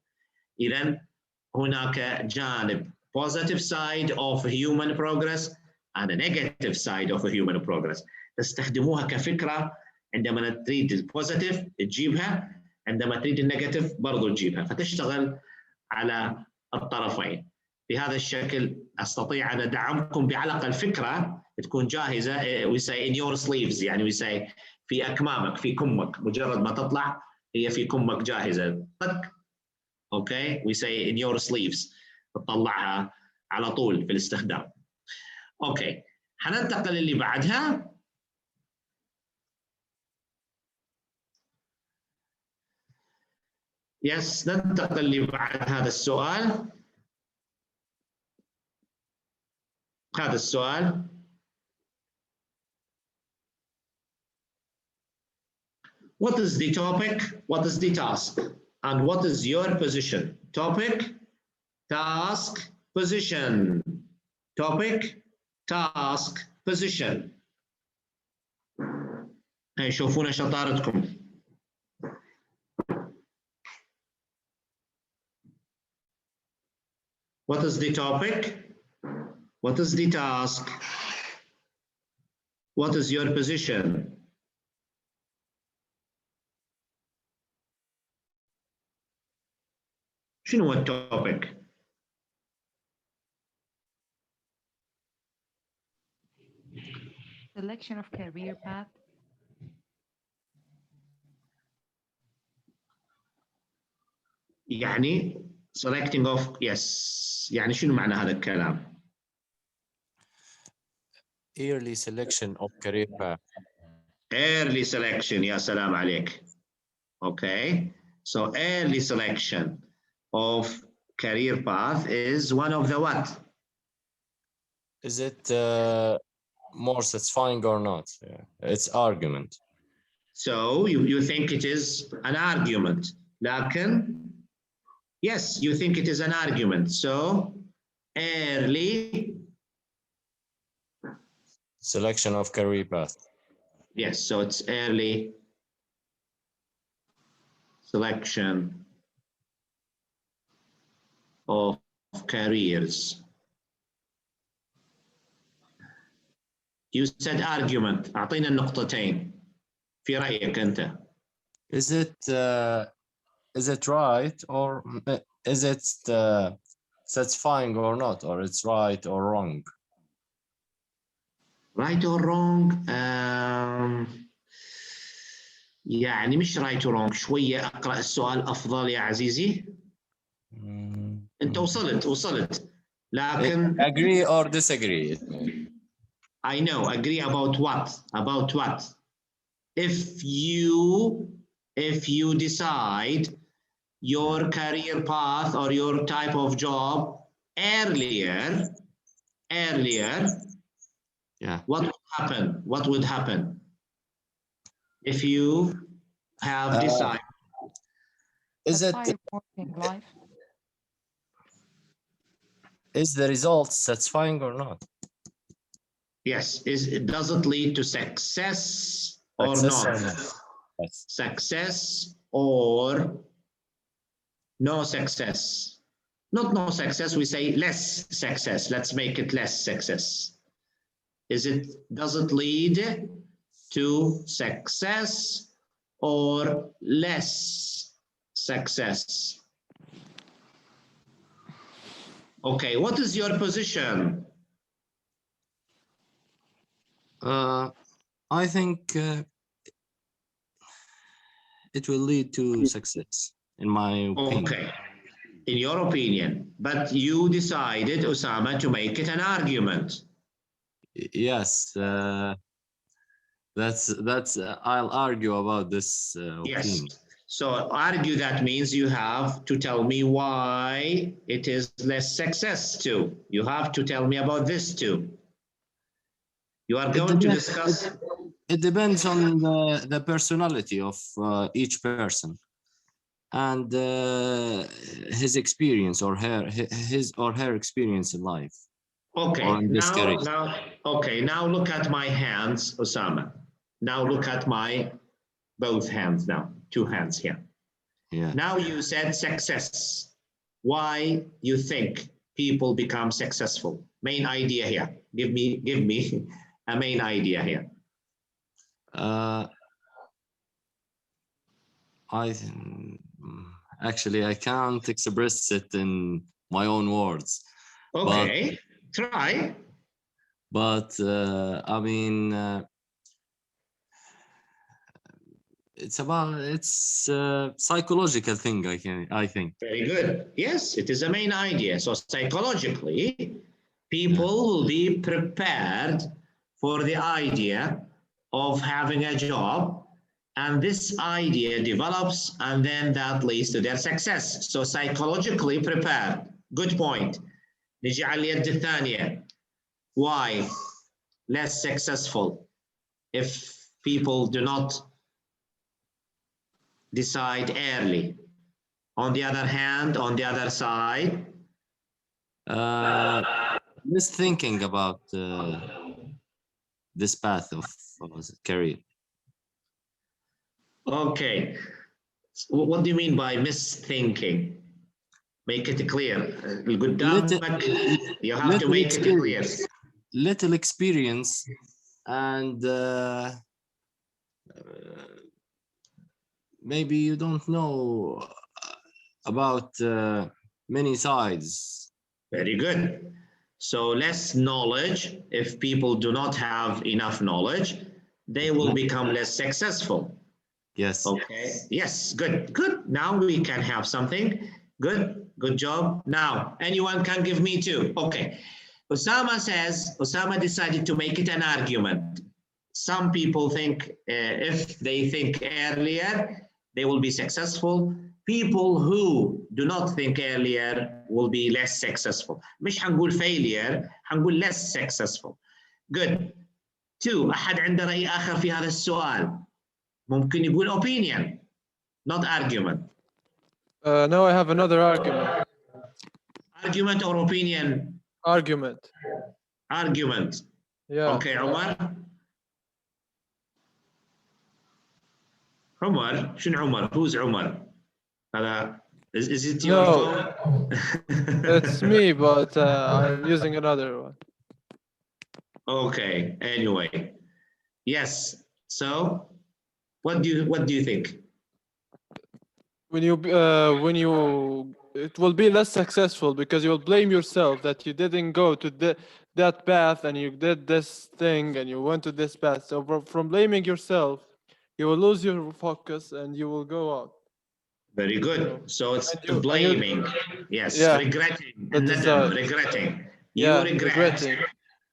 A: إذن هناك جانب positive side of human progress and a negative side of human progress. تستخدموها كفكرة، عندما تريد البوزيتيف تجيبها، عندما تريد النيجاتيف برضو تجيبها، فتشتغل على الطرفين. بهذا الشكل أستطيع أن أدعمكم بعلى الأقل فكرة تكون جاهزة. we say in your sleeves، يعني we say في أكمامك، في كمك، مجرد ما تطلع هي في كمك جاهزة. طق. أوكي، we say in your sleeves، تطلعها على طول في الاستخدام. أوكي، حننتقل اللي بعدها. يس، ننتقل اللي بعد هذا السؤال. هذا السؤال what is the topic, what is the task, and what is your position? Topic, task, position. Topic, task, position. هاي شوفونا شطارتكم. What is the topic? What is the task? What is your position? شنو هو التوبيك؟
D: Selection of career path.
A: يعني selecting of yes يعني شنو معنى هذا الكلام؟
O: Early selection of career path.
A: Early selection يا سلام عليك. Okay, so early selection of career path is one of the what?
O: Is it more satisfying or not? Yeah. It's argument.
A: So you think it is an argument. لكن yes, you think it is an argument. So early
O: selection of career path.
A: Yes, so it's early selection of careers. You said argument. أعطينا النقطتين في رأيك أنت.
O: Is it right or is it satisfying or not, or it's right or wrong?
A: Right or wrong? يعني مش right or wrong. شوية أقرأ السؤال أفضل يا عزيزي. أنت وصلت. لكن
O: agree or disagree.
A: I know. Agree about what? About what? If you decide your career path or your type of job earlier,
O: yeah.
A: What would happen if you have decided?
O: Is the result satisfying or not?
A: Yes. Does it lead to success or not?
O: Yes.
A: Success or no success? Not no success. We say less success. Let's make it less success. Does it lead to success or less success? Okay, what is your position?
O: I think it will lead to success, in my opinion.
A: Okay, in your opinion, but you decided, Osama, to make it an argument.
O: Yes, that's I'll argue about this
A: yes.
O: opinion.
A: So argue, that means you have to tell me why it is less success too. You have to tell me about this too. You are going to discuss.
O: It depends on the personality of each person and his experience or his or her experience in life.
A: Okay, now look at my hands, Osama. Now look at my both hands now, two hands here.
O: Yeah.
A: Now you said success. Why you think people become successful? Main idea here. Give me a main idea here.
O: Actually I can't express it in my own words.
A: Okay, try.
O: But I mean, it's a psychological thing, I think.
A: Very good. Yes, it is a main idea. So psychologically, people will be prepared for the idea of having a job, and this idea develops, and then that leads to their success. So psychologically prepared. Good point. نجي على اليد الثانية. Why less successful if people do not decide early? On the other hand, on the other side,
O: just thinking about this path of career.
A: Okay, what do you mean by misthinking? Make it clear. You have to make it clear.
O: Little experience and maybe you don't know about many sides.
A: Very good. So less knowledge, if people do not have enough knowledge, they will become less successful.
O: Yes.
A: Okay. Yes, good, good. Now we can have something. Good, good job. Now, anyone can give me two. Okay. Osama says, Osama decided to make it an argument. Some people think if they think earlier, they will be successful. People who do not think earlier will be less successful. مش حنقول failure, حنقول less successful. Good. Two, أحد عنده رأي آخر في هذا السؤال؟ ممكن يقول opinion, not argument.
E: No, I have another argument.
A: Argument or opinion?
E: Argument.
A: Argument.
E: Yeah.
A: Okay, Omar. Omar, شنو عمر? Who's Omar? Is it your phone?
E: It's me, but I'm using another one.
A: Okay. Anyway, yes. So, what do you think?
E: When you it will be less successful because you will blame yourself that you didn't go to that path and you did this thing and you went to this path. So from blaming yourself, you will lose your focus and you will go out.
A: Very good. So it's blaming. Yes. Yeah. Regretting. Regretting. You regret.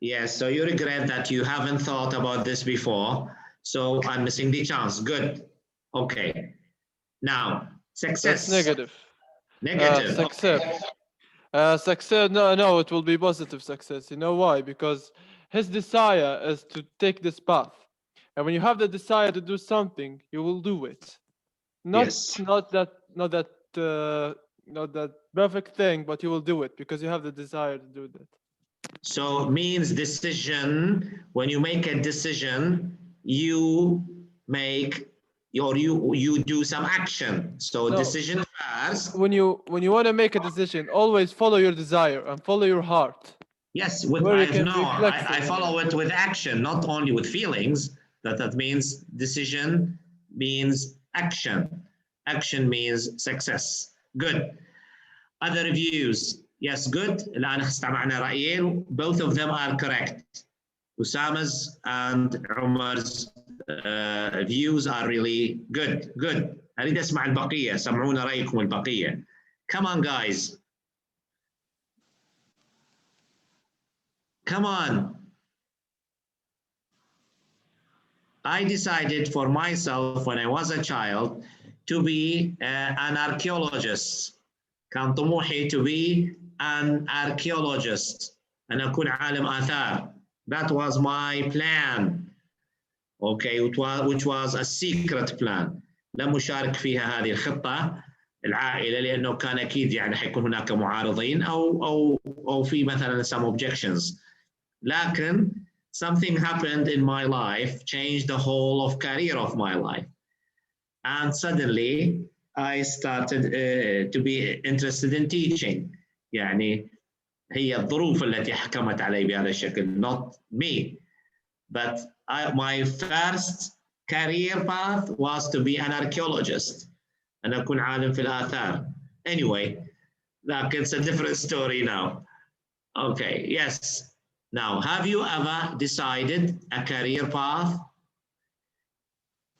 A: Yes. So you regret that you haven't thought about this before. So I'm missing the chance. Good. Okay. Now, success.
E: That's negative.
A: Negative.
E: Success. Okay. Success. No, it will be positive success. You know why? Because his desire is to take this path. And when you have the desire to do something, you will do it. Not that perfect thing, but you will do it because you have the desire to do that.
A: So means decision. When you make a decision, you make or you do some action. So decision first.
E: When you want to make a decision, always follow your desire and follow your heart.
A: Yes, I follow it with action, not only with feelings. That means decision means action. Action means success. Good. Other views. Yes, good. الآن استمعنا رأيين. Both of them are correct. Usama's and Umar's views are really good. Good. أريد أسمع البقية. سمعونا رأيكم البقية. Come on, guys. Come on. I decided for myself when I was a child to be an archaeologist. كان طموحي to be an archaeologist. أن أكون عالم آثار. That was my plan. Okay, which was a secret plan. لم أشارك فيها هذه الخطة العائلة لأنه كان أكيد يعني حيكون هناك معارضين أو في مثلا some objections. لكن something happened in my life, changed the whole of career of my life. And suddenly I started to be interested in teaching. يعني هي الظروف التي حكمت علي بهذا الشكل, not me. But my first career path was to be an archaeologist. أن أكون عالم في الآثار. Anyway, it's a different story now. Okay, yes. Now, have you ever decided a career path?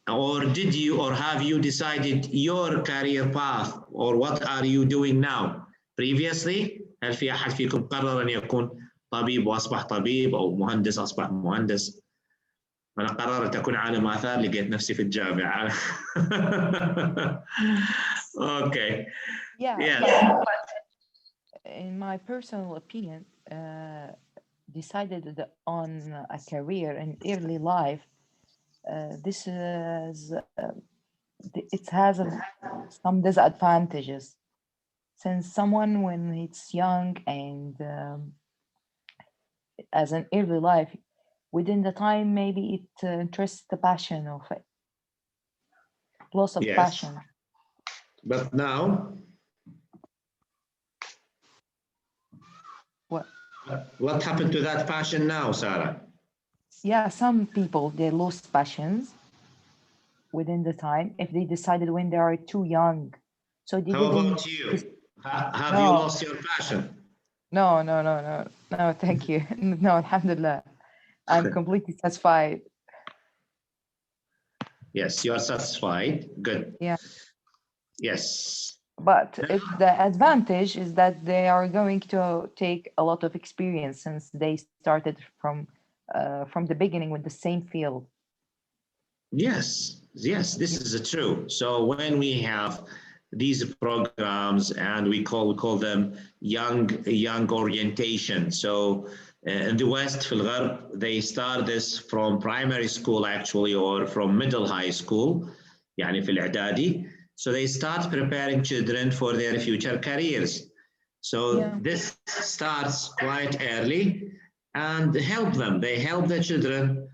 A: Or have you decided your career path? Or what are you doing now? Previously, هل في أحد فيكم قرر أن يكون طبيب وأصبح طبيب أو مهندس أصبح مهندس؟ أنا قررت أكون عالم آثار لقيت نفسي في الجامعة. Okay.
D: Yeah.
A: Yes.
D: But in my personal opinion, decided on a career in early life, this is it has some disadvantages. Since someone when it's young and as an early life, within the time maybe it interests the passion of it, loss of passion.
A: But now, what happened to that passion now, Sarah?
D: Yeah, some people, they lost passions within the time if they decided when they are too young. So they
A: How about you? Have you lost your passion?
D: No, thank you. No, alhamdulillah. I'm completely satisfied.
A: Yes, you are satisfied. Good.
D: Yeah.
A: Yes.
D: But the advantage is that they are going to take a lot of experience since they started from the beginning with the same field.
A: Yes, this is true. So when we have these programs, and we call them young orientation. So in the West, في الغرب, they start this from primary school actually, or from middle high school, يعني في الإعدادي. So they start preparing children for their future careers. So this starts quite early and they help the children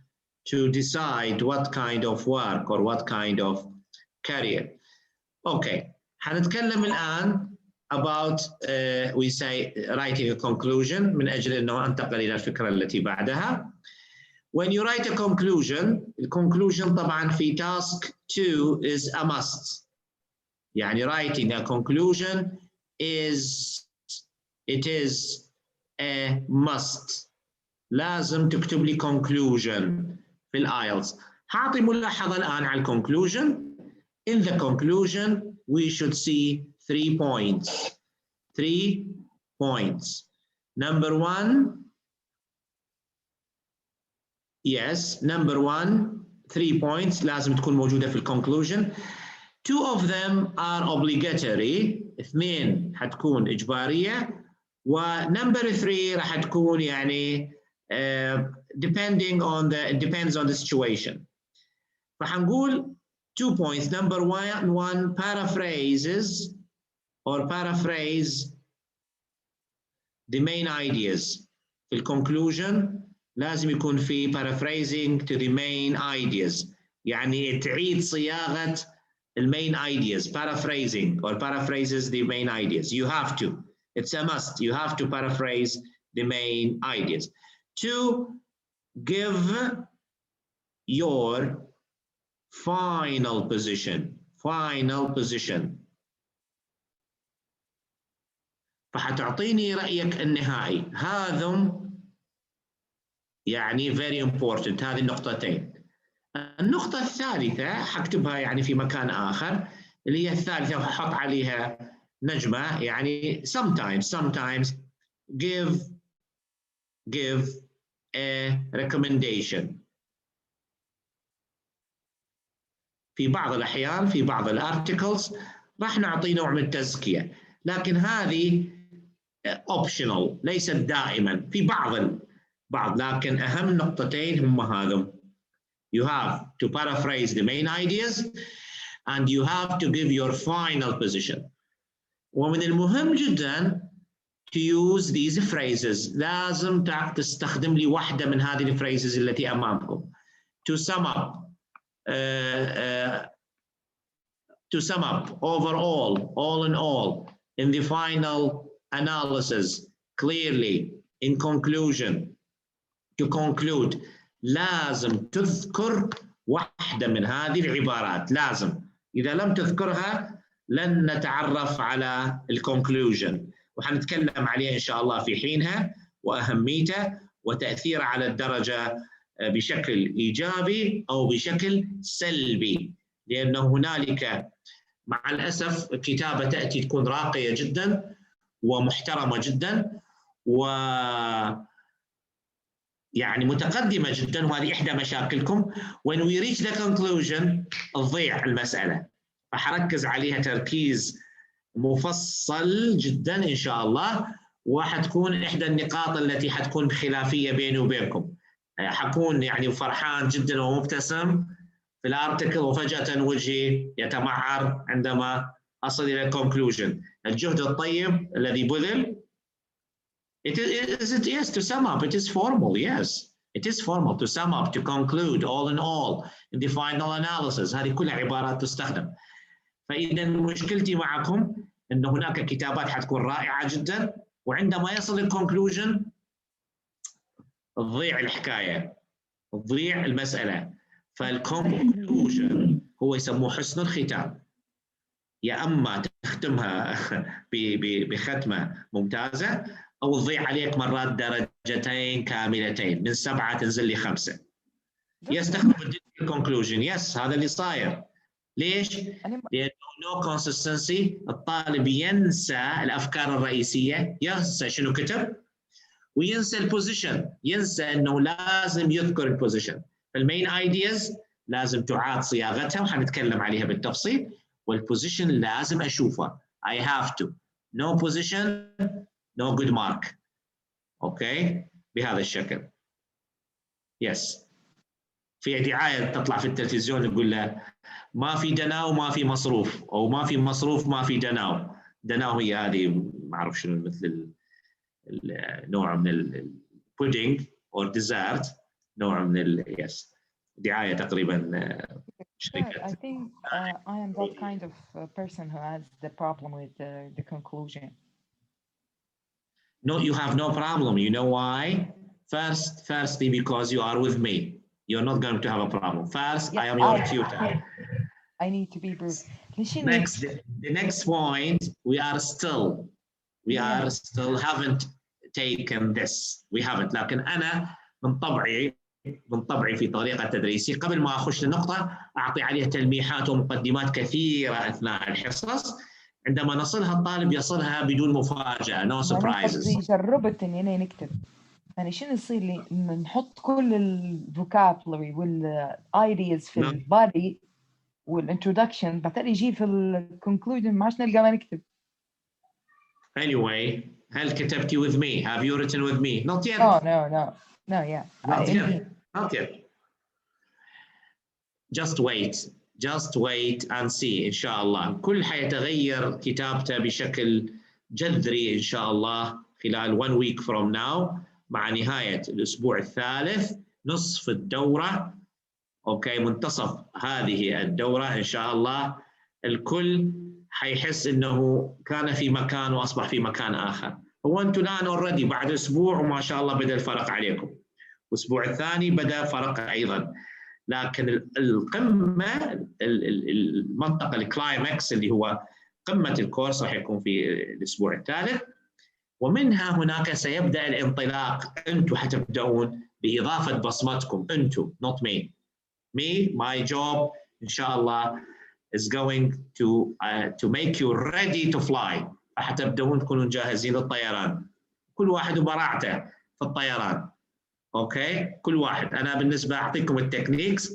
A: to decide what kind of work or what kind of career. Okay, حنتكلم الآن about we say writing a conclusion من أجل أنه أنتقل إلى الفكرة التي بعدها. When you write a conclusion, the conclusion طبعا في task 2 is a must. يعني writing a conclusion is a must. لازم تكتب لي conclusion في الآيلتس. هعطي ملاحظة الآن على conclusion. In the conclusion, we should see 3 points. 3 points. Number 1, yes, number 1, 3 points لازم تكون موجودة في conclusion. 2 of them are obligatory. 2 حتكون إجبارية. ونمبر 3 راح تكون يعني it depends on the situation. فحنقول 2 points. Number 1 paraphrases or paraphrase the main ideas. في الconclusion لازم يكون في paraphrasing to the main ideas. يعني تعيد صياغة main ideas, paraphrasing or paraphrases the main ideas. You have to. It's a must. You have to paraphrase the main ideas. 2, give your final position. فحتعطيني رأيك النهائي. هذا يعني very important. هذه النقطتين. النقطة الثالثة حكتبها يعني في مكان آخر اللي هي الثالثة وحط عليها نجمة يعني sometimes give a recommendation. في بعض الأحيان في بعض الارتكلز راح نعطي نوع من التزكية لكن هذه optional ليست دائما في بعض لكن أهم نقطتين هم هذم. You have to paraphrase the main ideas and you have to give your final position. ومن المهم جدا to use these phrases. لازم تستخدم لي واحدة من هذه الفريزز التي أمامكم. To sum up overall, all in all, in the final analysis, clearly, in conclusion, to conclude, لازم تذكر واحدة من هذه العبارات. لازم. إذا لم تذكرها لن نتعرف على الكونكلوجن وحنتكلم عليه إن شاء الله في حينها وأهميته وتأثيره على الدرجة بشكل إيجابي أو بشكل سلبي لأنه هنالك مع الأسف الكتابة تأتي تكون راقية جدا ومحترمة جدا و يعني متقدمة جدا وهذه إحدى مشاكلكم. When we reach the conclusion تضيع المسألة فحركز عليها تركيز مفصل جدا إن شاء الله وحتكون إحدى النقاط التي حتكون بخلافية بيني وبينكم. حكون يعني فرحان جدا ومبتسم في الارتكل وفجأة وجهي يتمعر عندما أصل إلى conclusion. الجهد الطيب الذي بذل yes, to sum up, it is formal, yes. It is formal to sum up, to conclude, all in all, in the final analysis. هذه كلها عبارات تستخدم. فإذا مشكلتي معكم أن هناك كتابات حتكون رائعة جدا وعندما يصل الكونكلوجن تضيع الحكاية، تضيع المسألة. فالكونكلوجن هو يسموه حسن الختام. يا أما تختمها بختمة ممتازة، أو تضيع عليك مرات درجتين كاملتين، من 7 تنزل لي 5. يستخدم الكونكلوجن. يس، هذا اللي صاير. ليش؟ لأنه no consistency. الطالب ينسى الأفكار الرئيسية، ينسى شنو كتب، وينسى البوزيشن، ينسى أنه لازم يذكر البوزيشن. المين ايدياز لازم تعاد صياغتها وحنتكلم عليها بالتفصيل، والبوزيشن لازم أشوفه. I have to. No position, no good mark. أوكي؟ بهذا الشكل. يس. في دعاية تطلع في التلفزيون يقول له ما في دناو ما في مصروف، أو ما في مصروف ما في دناو. دناو هي هذه ما أعرف شنو، مثل نوع من البودينج أو ديزرت، نوع من يس، دعاية تقريبا شركة.
D: I think I am that kind of person who has the problem with the conclusion.
A: No, you have no problem. You know why? Firstly, because you are with me. You're not going to have a problem. First, yes, I am your tutor.
D: I need to be brief.
A: Next, the next point, we still haven't taken this. We haven't. لكن أنا من طبعي في طريقة تدريسي قبل ما أخش للنقطة أعطي عليها تلميحات ومقدمات كثيرة أثناء الحصص. عندما نصلها الطالب يصلها بدون مفاجأة. No surprises.
D: جربت إني أنا نكتب، يعني شنو يصير لي نحط كل الفوكابلري والايدياز في البادي والانترودكشن، بعدين يجي في الكونكلوجن ما عادش نلقى ما نكتب.
A: Anyway, هل كتبتي with me? Have you written with me? Not yet.
D: No, yeah.
A: Not yet. Just wait and see إن شاء الله. كل حيتغير كتابته بشكل جذري إن شاء الله خلال 1 week from now، مع نهاية الأسبوع الثالث، نصف الدورة. أوكي، منتصف هذه الدورة إن شاء الله الكل حيحس إنه كان في مكان وأصبح في مكان آخر. هو أنتم الآن أوريدي بعد أسبوع وما شاء الله بدأ الفرق عليكم. الأسبوع الثاني بدأ فرق أيضا، لكن القمة، المنطقة الكلايمكس اللي هو قمة الكورس راح يكون في الأسبوع الثالث، ومنها هناك سيبدأ الانطلاق. أنتم حتبدأون بإضافة بصمتكم، أنتم not me. My job إن شاء الله is going to make you ready to fly. حتبدأون تكونون جاهزين للطيران، كل واحد وبراعته في الطيران. أوكي، كل واحد. أنا بالنسبة أعطيكم التكنيكس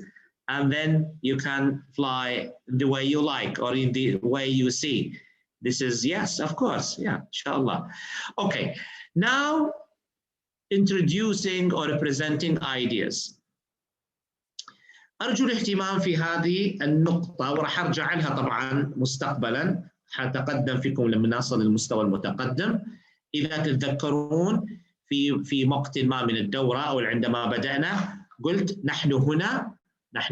A: and then you can fly the way you like or in the way you see. This is, yes, of course, yeah, inshallah. Okay, now introducing or representing ideas. أرجو الاهتمام في هذه النقطة، وراح أرجع لها طبعا مستقبلا، حتقدم فيكم لما نصل للمستوى المتقدم. إذا تتذكرون في وقت ما من الدورة أو عندما بدأنا قلت نحن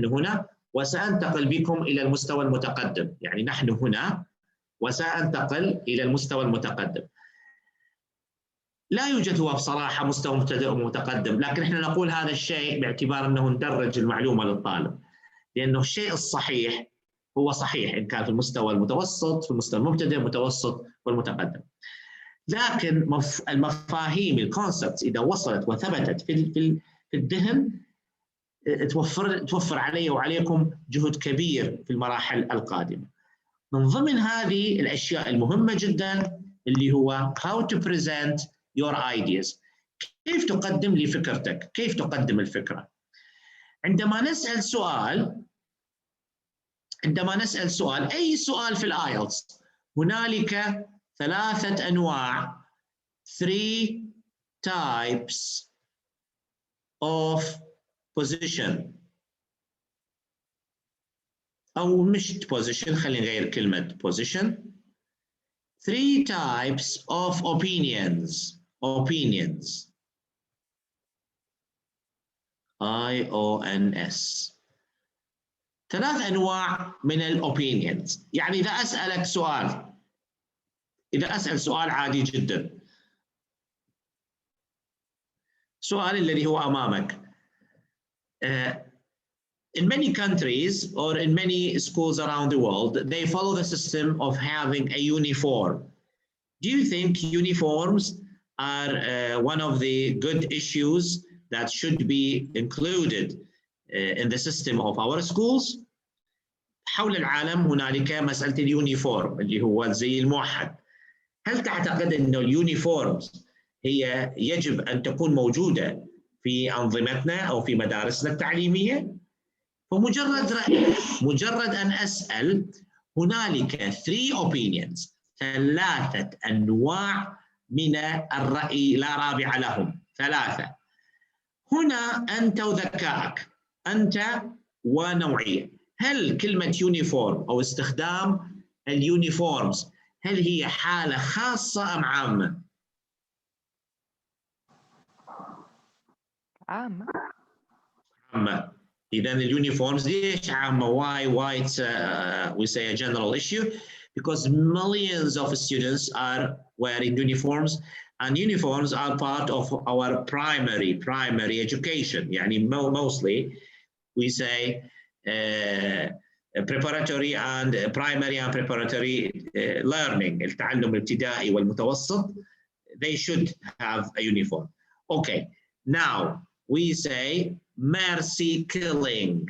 A: هنا وسأنتقل بكم إلى المستوى المتقدم. يعني نحن هنا وسأنتقل إلى المستوى المتقدم. لا يوجد هو بصراحة مستوى مبتدئ ومتقدم، لكن احنا نقول هذا الشيء باعتبار أنه ندرج المعلومة للطالب، لأنه الشيء الصحيح هو صحيح إن كان في المستوى المتوسط، في المستوى المبتدئ، المتوسط والمتقدم. لكن المفاهيم الكونسبتس إذا وصلت وثبتت في الذهن توفر علي وعليكم جهد كبير في المراحل القادمة. من ضمن هذه الأشياء المهمة جدا اللي هو how to present your ideas. كيف تقدم لي فكرتك؟ كيف تقدم الفكرة؟ عندما نسأل سؤال، أي سؤال في الآيلتس، هنالك 3 أنواع 3 types of position، أو مش position، خلينا نغير كلمة position. 3 types of opinions. I-O-N-S. 3 أنواع من الopinions. يعني إذا أسأل سؤال عادي جدا، سؤال الذي هو أمامك، in many countries or in many schools around the world, they follow the system of having a uniform. Do you think uniforms are one of the good issues that should be included in the system of our schools? حول العالم هنالك مسألة اليونيفورم اللي هو الزي الموحد. هل تعتقد أن اليونيفورمز هي يجب أن تكون موجودة في أنظمتنا أو في مدارسنا التعليمية؟ فمجرد رأي، مجرد أن أسأل، هنالك 3 opinions، 3 أنواع من الرأي لا رابع لهم، 3. هنا أنت وذكائك، أنت ونوعية. هل كلمة يونيفورم أو استخدام اليونيفورمز هل هي حالة خاصة أم عامة؟
D: عامة.
A: عامة. إذا اليونيفورمز ليش عامة؟ Why it's we say a general issue? Because millions of students are wearing uniforms, and uniforms are part of our primary education. يعني mostly we say preparatory and primary and preparatory learning. التعلم الابتدائي والمتوسط, they should have a uniform. Okay, now we say mercy killing,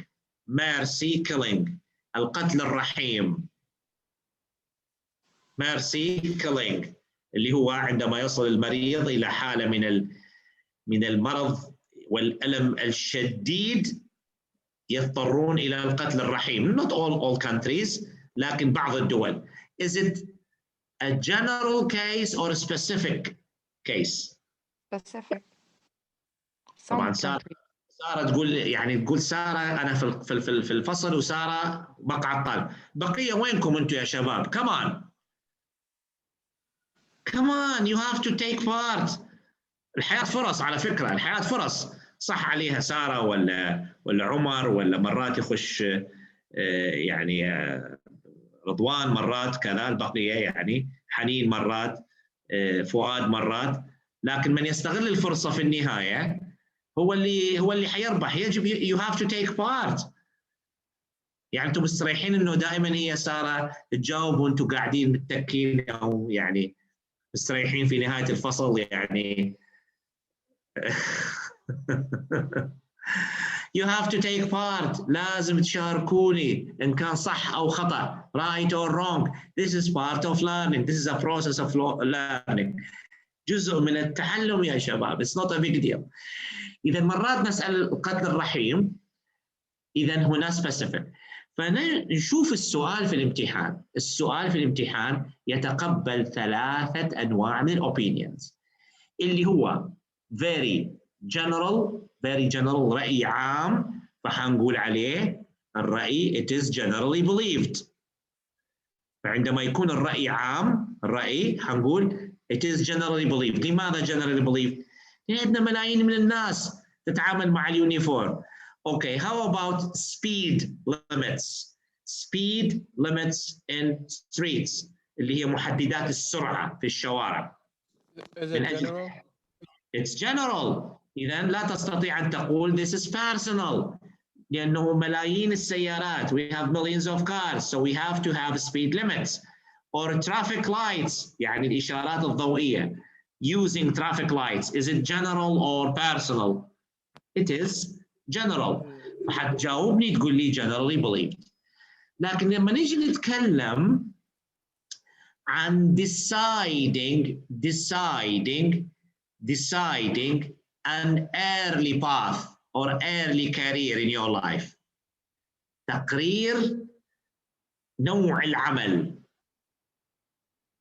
A: القتل الرحيم. mercy killing اللي هو عندما يصل المريض إلى حالة من المرض والألم الشديد يضطرون إلى القتل الرحيم. Not all countries, لكن بعض الدول. Is it a general case or a specific case?
D: Specific.
A: طبعا سارة تقول، يعني تقول سارة أنا في الفصل وسارة مقعد طالب. بقية وينكم أنتم يا شباب؟ Come on, you have to take part. الحياة فرص على فكرة، الحياة فرص. صح عليها سارة ولا عمر، ولا مرات يخش يعني رضوان، مرات كذا البقية، يعني حنين مرات، فؤاد مرات. لكن من يستغل الفرصة في النهاية هو اللي حيربح. يجب you have to take part. يعني انتم مستريحين انه دائما هي سارة تجاوب وانتم قاعدين متكين، او يعني مستريحين في نهاية الفصل يعني. You have to take part. لازم تشاركوني إن كان صح أو خطأ. Right or wrong. This is part of learning. This is a process of learning. جزء من التعلم يا شباب. It's not a big deal. إذا مرات نسأل القتل الرحيم، إذا هنا specific. فنشوف السؤال في الامتحان. السؤال في الامتحان يتقبل 3 أنواع من opinions، اللي هو very general رأي عام، فحنقول عليه الرأي it is generally believed. فعندما يكون الرأي عام، الرأي حنقول it is generally believed. لماذا generally believed؟ لأن ملايين من الناس تتعامل مع اليونيفورم. Okay, how about speed limits? Speed limits in streets اللي هي محددات السرعة في الشوارع.
E: Is it general?
A: It's general. إذا لا تستطيع أن تقول this is personal، لأنه ملايين السيارات. We have millions of cars, so we have to have speed limits. Or traffic lights، يعني الإشارات الضوئية. Using traffic lights, is it general or personal? It is general. فحتجاوبني تقول لي generally believed. لكن لما نيجي نتكلم عن deciding an early path or early career in your life. تقرير نوع العمل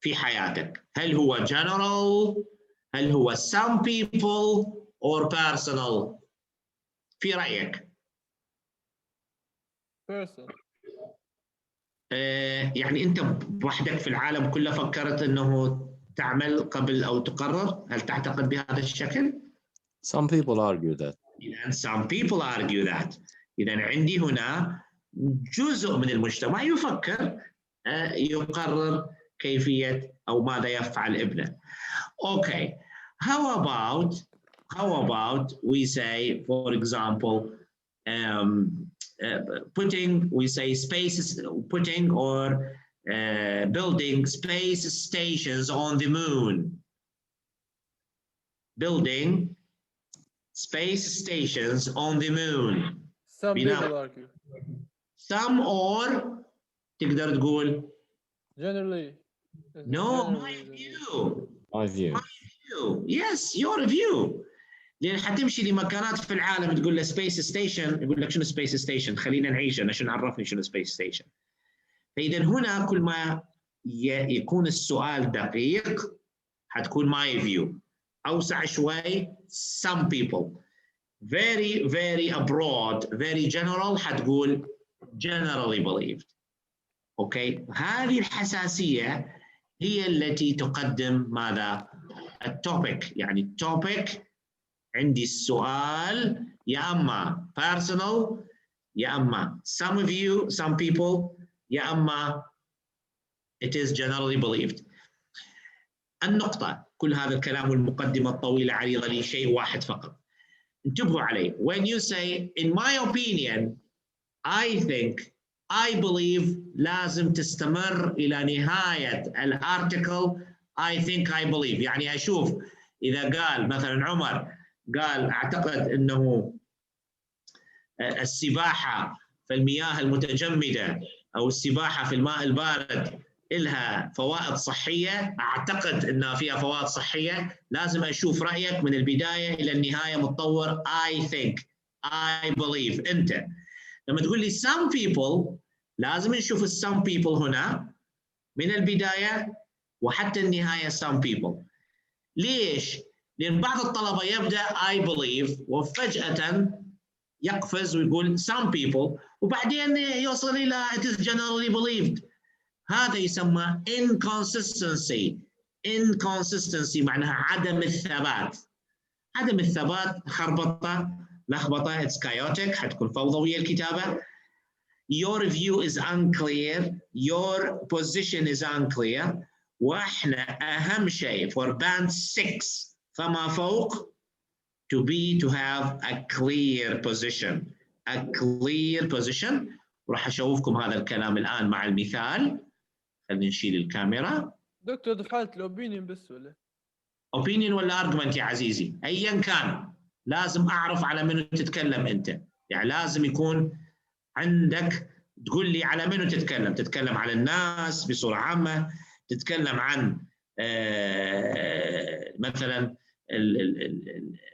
A: في حياتك. هل هو general؟ هل هو some people or personal؟ في رأيك؟
E: Personal.
A: يعني أنت بوحدك في العالم كله فكرت أنه تعمل قبل أو تقرر؟ هل تعتقد بهذا الشكل؟
O: Some people argue that.
A: إذن some people argue that. إذن عندي هنا جزء من المجتمع يفكر يقرر كيفية أو ماذا يفعل ابنه. Okay, how about we say, for example, putting, we say spaces, putting or building space stations on the moon. Building space stations on the moon.
E: Some people argue.
A: Some or تقدر تقول.
E: Generally.
A: No, my view.
O: My view.
A: My view. Yes, your view. لأن حتمشي لمكانات في العالم تقول له سبيس ستيشن، يقول لك شنو سبيس ستيشن؟ خلينا نعيش، أنا شنو عرفني شنو سبيس ستيشن. فإذا هنا كل ما يكون السؤال دقيق حتكون my view. أوسع شوي some people. Very very abroad, very general حتقول generally believed. أوكي، هذه الحساسية هي التي تقدم ماذا؟ التوبيك. يعني التوبيك عندي السؤال يا أما personal يا أما some of you, some people يا أما it is generally believed. النقطة، كل هذا الكلام والمقدمة الطويلة عريضة لي شيء واحد فقط. انتبهوا عليه. When you say in my opinion, I think, I believe لازم تستمر إلى نهاية الارتكل I think, I believe. يعني أشوف إذا قال مثلا عمر قال أعتقد أنه السباحة في المياه المتجمدة أو السباحة في الماء البارد إلها فوائد صحية، أعتقد أنها فيها فوائد صحية، لازم أشوف رأيك من البداية إلى النهاية متطور I think, I believe. أنت لما تقول لي some people لازم نشوف some people هنا من البداية وحتى النهاية some people. ليش؟ لأن بعض الطلبة يبدأ I believe وفجأة يقفز ويقول some people وبعدين يوصل إلى it is generally believed. هذا يسمى inconsistency. inconsistency معناها عدم الثبات. عدم الثبات خربطة لخبطة، it's chaotic، حتكون فوضوية الكتابة. Your view is unclear, your position is unclear. وإحنا أهم شيء for band 6 فما فوق to have a clear position. A clear position. وراح أشوفكم هذا الكلام الآن مع المثال. خلينا نشيل الكاميرا.
E: دكتور في حالة الأوبينيون بس ولا؟
A: opinion ولا argument يا عزيزي؟ أيا كان لازم أعرف على منو تتكلم أنت. يعني لازم يكون عندك تقول لي على منو تتكلم. تتكلم على الناس بصورة عامة، تتكلم عن مثلا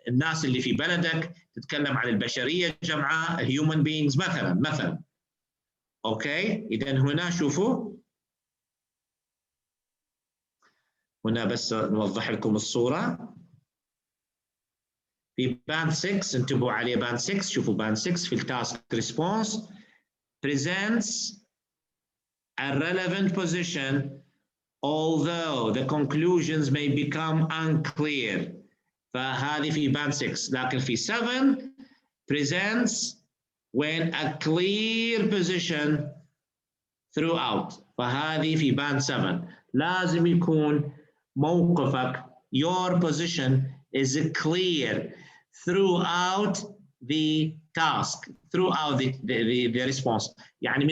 A: الناس اللي في بلدك، تتكلم عن البشرية جمعاء human beings مثلا. أوكي، إذا هنا شوفوا، هنا بس نوضح لكم الصورة. في band 6 انتبهوا عليه band 6. شوفوا band 6 في التاسك response presents a relevant position although the conclusions may become unclear. فهذه في band 6. لكن في 7 presents when a clear position throughout. فهذه في band 7. لازم يكون موقفك your position is clear throughout the task, throughout the response. يعني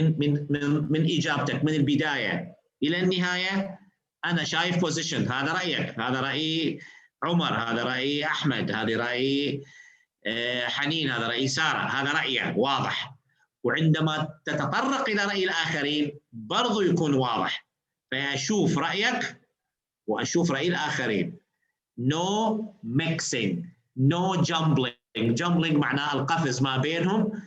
A: من إجابتك من البداية إلى النهاية أنا شايف position. هذا رأيك، هذا رأي عمر، هذا رأي أحمد، هذا رأي حنين، هذا رأي سارة، هذا رأيه واضح. وعندما تتطرق إلى رأي الآخرين برضو يكون واضح. فأشوف رأيك وأشوف رأي الآخرين. No mixing, no jumbling. Jumbling معناه القفز ما بينهم.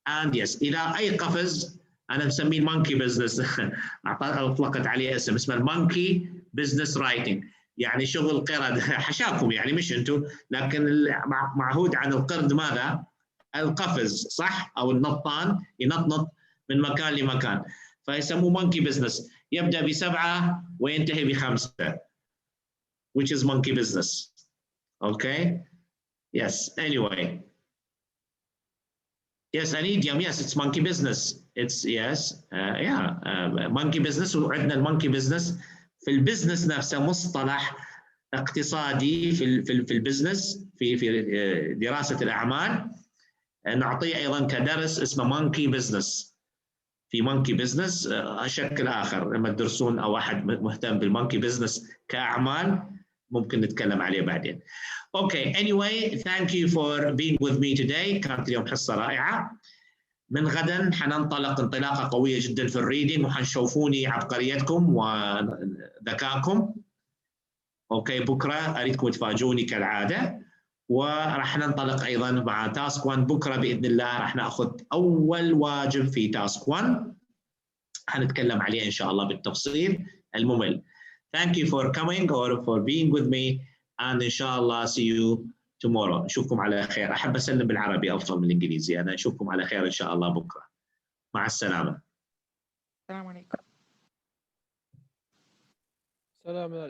A: And yes، إذا أي قفز أنا مسميه monkey business. أطلقت عليه اسمه المونكي business writing. يعني شغل قرد حشاكم، يعني مش أنتم، لكن معهود عن القرد ماذا؟ القفز، صح؟ أو النطان ينطنط من مكان لمكان. فيسموه monkey business. يبدأ ب7 وينتهي ب5. Which is monkey business. Okay? Yes, anyway. Yes, an idiom, yes, it's monkey business. It's, yes, monkey business. وعندنا المونكي business في البزنس نفسه مصطلح اقتصادي في البزنس في دراسة الأعمال. نعطيه أيضا كدرس اسمه مونكي بزنس. في مونكي بزنس شكل آخر لما تدرسون أو أحد مهتم بالمونكي بزنس كأعمال ممكن نتكلم عليه بعدين. Okay, anyway, thank you for being with me today. كانت اليوم حصة رائعة. من غدا حننطلق انطلاقة قوية جدا في الريدنج وحنشوفوني عبقريتكم وذكائكم. اوكي بكرة أريدكم تفاجئوني كالعادة، وراح ننطلق أيضا مع تاسك 1 بكرة بإذن الله. راح نأخذ أول واجب في تاسك 1 حنتكلم عليه إن شاء الله بالتفصيل الممل. Thank you for coming or for being with me and إن شاء الله see you tomorrow. نشوفكم على خير. أحب أسلم بالعربي أفضل من الإنجليزي. أنا أشوفكم على خير إن شاء الله بكرة. مع السلامة.
D: السلام عليكم.
E: سلام عليكم.